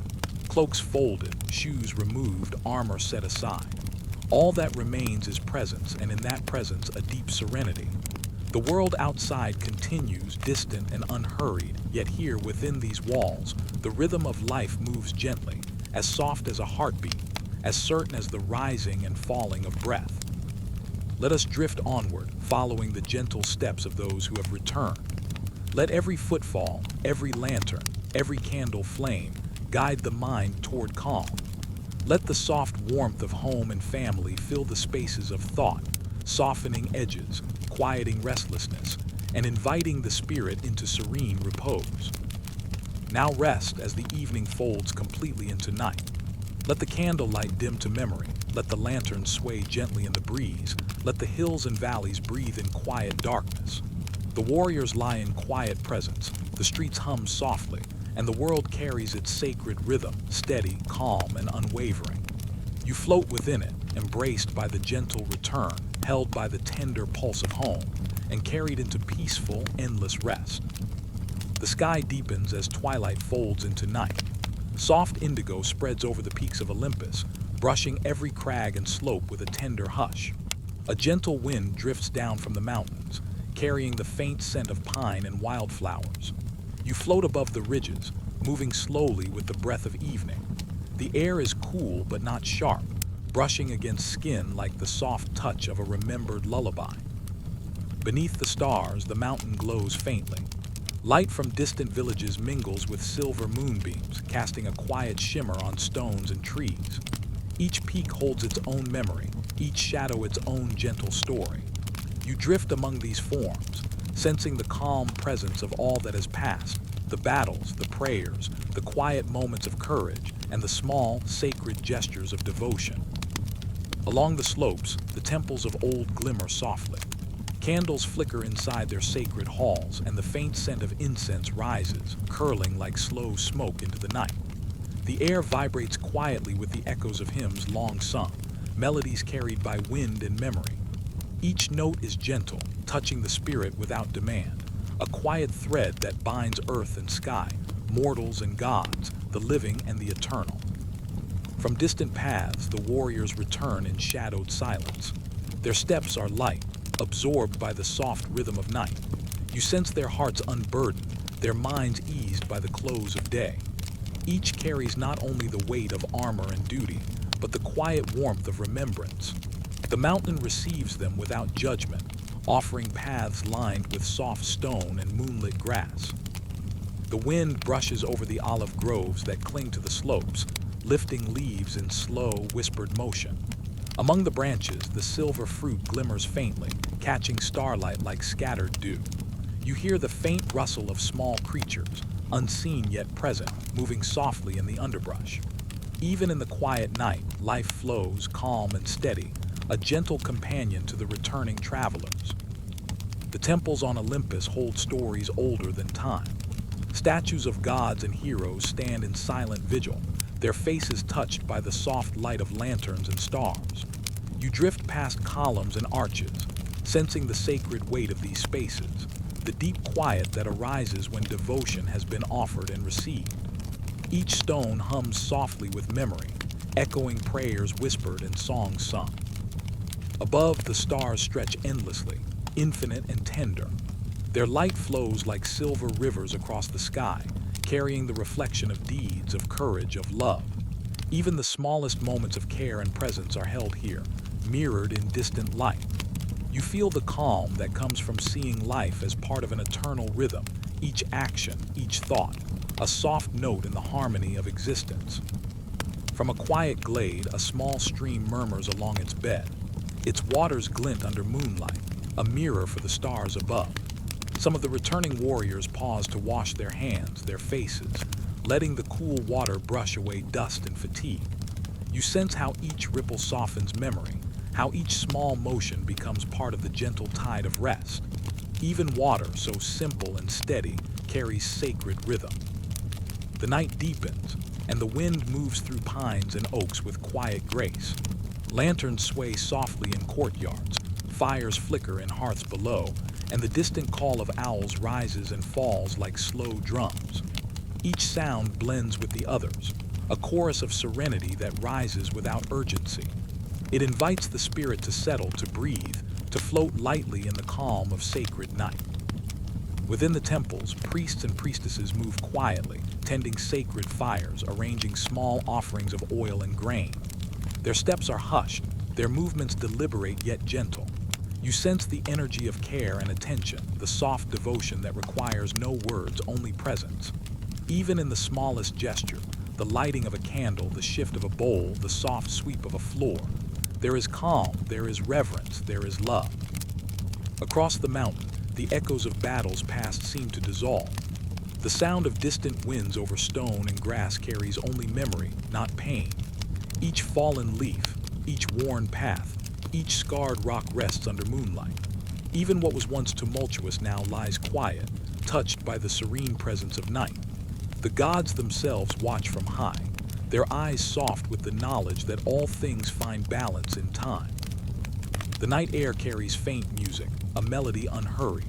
S1: Cloaks folded, shoes removed, armor set aside. All that remains is presence, and in that presence a deep serenity. The world outside continues, distant and unhurried, yet here within these walls, the rhythm of life moves gently, as soft as a heartbeat, as certain as the rising and falling of breath. Let us drift onward, following the gentle steps of those who have returned. Let every footfall, every lantern, every candle flame guide the mind toward calm. Let the soft warmth of home and family fill the spaces of thought, softening edges, quieting restlessness, and inviting the spirit into serene repose. Now rest as the evening folds completely into night. Let the candlelight dim to memory, let the lantern sway gently in the breeze, let the hills and valleys breathe in quiet darkness. The warriors lie in quiet presence, the streets hum softly, and the world carries its sacred rhythm, steady, calm, and unwavering. You float within it, embraced by the gentle return, held by the tender pulse of home, and carried into peaceful, endless rest. The sky deepens as twilight folds into night. Soft indigo spreads over the peaks of Olympus, brushing every crag and slope with a tender hush. A gentle wind drifts down from the mountains, carrying the faint scent of pine and wildflowers. You float above the ridges, moving slowly with the breath of evening. The air is cool but not sharp, brushing against skin like the soft touch of a remembered lullaby. Beneath the stars, the mountain glows faintly. Light from distant villages mingles with silver moonbeams, casting a quiet shimmer on stones and trees. Each peak holds its own memory, each shadow its own gentle story. You drift among these forms, sensing the calm presence of all that has passed, the battles, the prayers, the quiet moments of courage, and the small, sacred gestures of devotion. Along the slopes, the temples of old glimmer softly. Candles flicker inside their sacred halls, and the faint scent of incense rises, curling like slow smoke into the night. The air vibrates quietly with the echoes of hymns long sung, melodies carried by wind and memory. Each note is gentle, touching the spirit without demand, a quiet thread that binds earth and sky, mortals and gods, the living and the eternal. From distant paths, the warriors return in shadowed silence. Their steps are light, absorbed by the soft rhythm of night. You sense their hearts unburdened, their minds eased by the close of day. Each carries not only the weight of armor and duty, but the quiet warmth of remembrance. The mountain receives them without judgment, offering paths lined with soft stone and moonlit grass. The wind brushes over the olive groves that cling to the slopes, lifting leaves in slow, whispered motion. Among the branches, the silver fruit glimmers faintly, catching starlight like scattered dew. You hear the faint rustle of small creatures, unseen yet present, moving softly in the underbrush. Even in the quiet night, life flows, calm and steady, a gentle companion to the returning travelers. The temples on Olympus hold stories older than time. Statues of gods and heroes stand in silent vigil, their faces touched by the soft light of lanterns and stars. You drift past columns and arches, sensing the sacred weight of these spaces, the deep quiet that arises when devotion has been offered and received. Each stone hums softly with memory, echoing prayers whispered and songs sung. Above, the stars stretch endlessly, infinite and tender. Their light flows like silver rivers across the sky, carrying the reflection of deeds, of courage, of love. Even the smallest moments of care and presence are held here, mirrored in distant light. You feel the calm that comes from seeing life as part of an eternal rhythm, each action, each thought, a soft note in the harmony of existence. From a quiet glade, a small stream murmurs along its bed. Its waters glint under moonlight, a mirror for the stars above. Some of the returning warriors pause to wash their hands, their faces, letting the cool water brush away dust and fatigue. You sense how each ripple softens memory, how each small motion becomes part of the gentle tide of rest. Even water, so simple and steady, carries sacred rhythm. The night deepens, and the wind moves through pines and oaks with quiet grace. Lanterns sway softly in courtyards, fires flicker in hearths below, and the distant call of owls rises and falls like slow drums. Each sound blends with the others, a chorus of serenity that rises without urgency. It invites the spirit to settle, to breathe, to float lightly in the calm of sacred night. Within the temples, priests and priestesses move quietly, tending sacred fires, arranging small offerings of oil and grain. Their steps are hushed, their movements deliberate yet gentle. You sense the energy of care and attention, the soft devotion that requires no words, only presence. Even in the smallest gesture, the lighting of a candle, the shift of a bowl, the soft sweep of a floor, there is calm, there is reverence, there is love. Across the mountain, the echoes of battles past seem to dissolve. The sound of distant winds over stone and grass carries only memory, not pain. Each fallen leaf, each worn path, each scarred rock rests under moonlight. Even what was once tumultuous now lies quiet, touched by the serene presence of night. The gods themselves watch from high, their eyes soft with the knowledge that all things find balance in time. The night air carries faint music, a melody unhurried.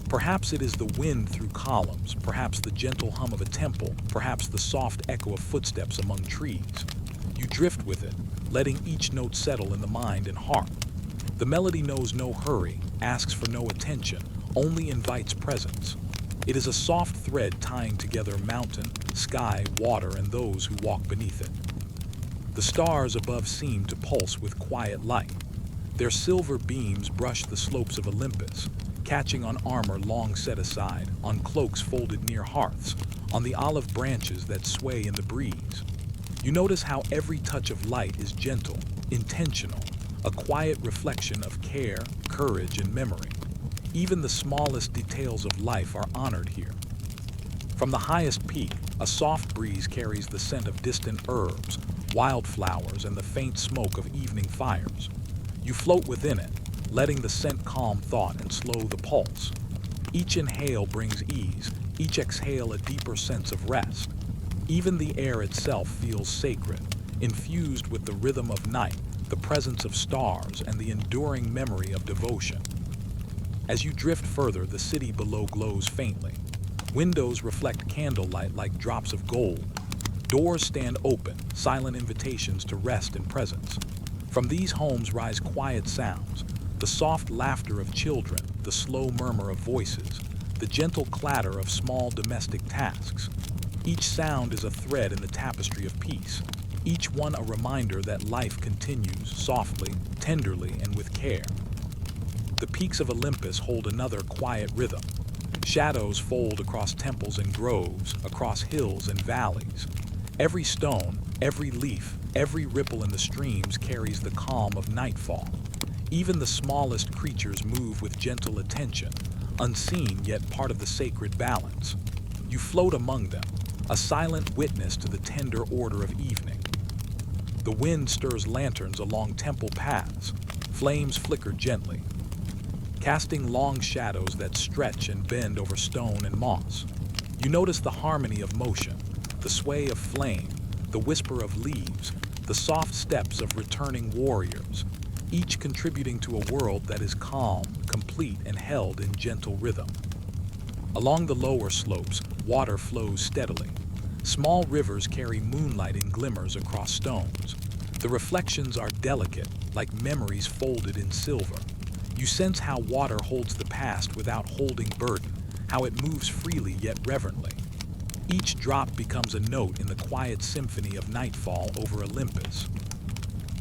S1: Perhaps it is the wind through columns, perhaps the gentle hum of a temple, perhaps the soft echo of footsteps among trees. You drift with it, letting each note settle in the mind and heart. The melody knows no hurry, asks for no attention, only invites presence. It is a soft thread tying together mountain, sky, water, and those who walk beneath it. The stars above seem to pulse with quiet light. Their silver beams brush the slopes of Olympus, catching on armor long set aside, on cloaks folded near hearths, on the olive branches that sway in the breeze. You notice how every touch of light is gentle, intentional, a quiet reflection of care, courage, and memory. Even the smallest details of life are honored here. From the highest peak, a soft breeze carries the scent of distant herbs, wildflowers, and the faint smoke of evening fires. You float within it, letting the scent calm thought and slow the pulse. Each inhale brings ease, each exhale a deeper sense of rest. Even the air itself feels sacred, infused with the rhythm of night, the presence of stars, and the enduring memory of devotion. As you drift further, the city below glows faintly. Windows reflect candlelight like drops of gold. Doors stand open, silent invitations to rest and presence. From these homes rise quiet sounds, the soft laughter of children, the slow murmur of voices, the gentle clatter of small domestic tasks. Each sound is a thread in the tapestry of peace, each one a reminder that life continues softly, tenderly, and with care. The peaks of Olympus hold another quiet rhythm. Shadows fold across temples and groves, across hills and valleys. Every stone, every leaf, every ripple in the streams carries the calm of nightfall. Even the smallest creatures move with gentle attention, unseen yet part of the sacred balance. You float among them, a silent witness to the tender order of evening. The wind stirs lanterns along temple paths. Flames flicker gently, casting long shadows that stretch and bend over stone and moss. You notice the harmony of motion, the sway of flame, the whisper of leaves, the soft steps of returning warriors, each contributing to a world that is calm, complete, and held in gentle rhythm. Along the lower slopes, water flows steadily. Small rivers carry moonlight in glimmers across stones. The reflections are delicate, like memories folded in silver. You sense how water holds the past without holding burden, how it moves freely yet reverently. Each drop becomes a note in the quiet symphony of nightfall over Olympus.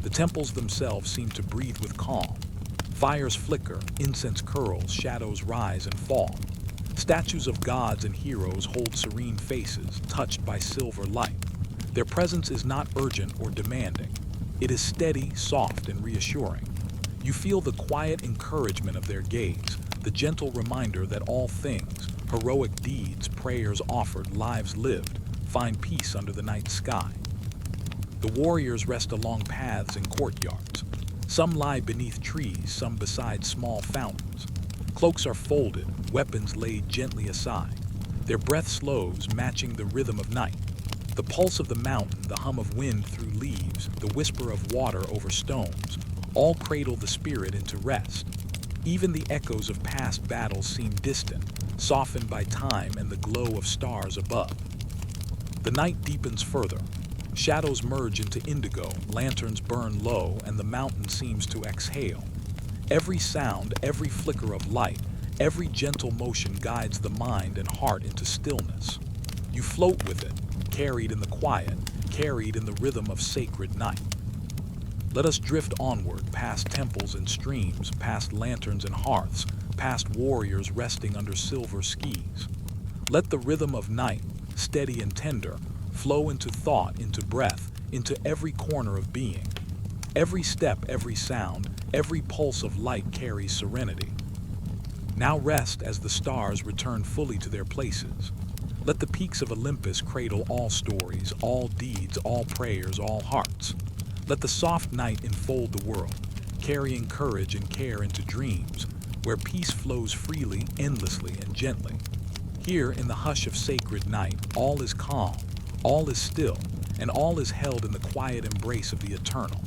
S1: The temples themselves seem to breathe with calm. Fires flicker, incense curls, shadows rise and fall. Statues of gods and heroes hold serene faces, touched by silver light. Their presence is not urgent or demanding. It is steady, soft, and reassuring. You feel the quiet encouragement of their gaze, the gentle reminder that all things, heroic deeds, prayers offered, lives lived, find peace under the night sky. The warriors rest along paths and courtyards. Some lie beneath trees, some beside small fountains. Cloaks are folded, weapons laid gently aside. Their breath slows, matching the rhythm of night. The pulse of the mountain, the hum of wind through leaves, the whisper of water over stones, all cradle the spirit into rest. Even the echoes of past battles seem distant, softened by time and the glow of stars above. The night deepens further. Shadows merge into indigo, lanterns burn low, and the mountain seems to exhale. Every sound, every flicker of light, every gentle motion guides the mind and heart into stillness. You float with it, carried in the quiet, carried in the rhythm of sacred night. Let us drift onward, past temples and streams, past lanterns and hearths, past warriors resting under silver skis. Let the rhythm of night, steady and tender, flow into thought, into breath, into every corner of being. Every step, every sound, every pulse of light carries serenity. Now rest as the stars return fully to their places. Let the peaks of Olympus cradle all stories, all deeds, all prayers, all hearts. Let the soft night enfold the world, carrying courage and care into dreams, where peace flows freely, endlessly, and gently. Here, in the hush of sacred night, all is calm, all is still, and all is held in the quiet embrace of the eternal.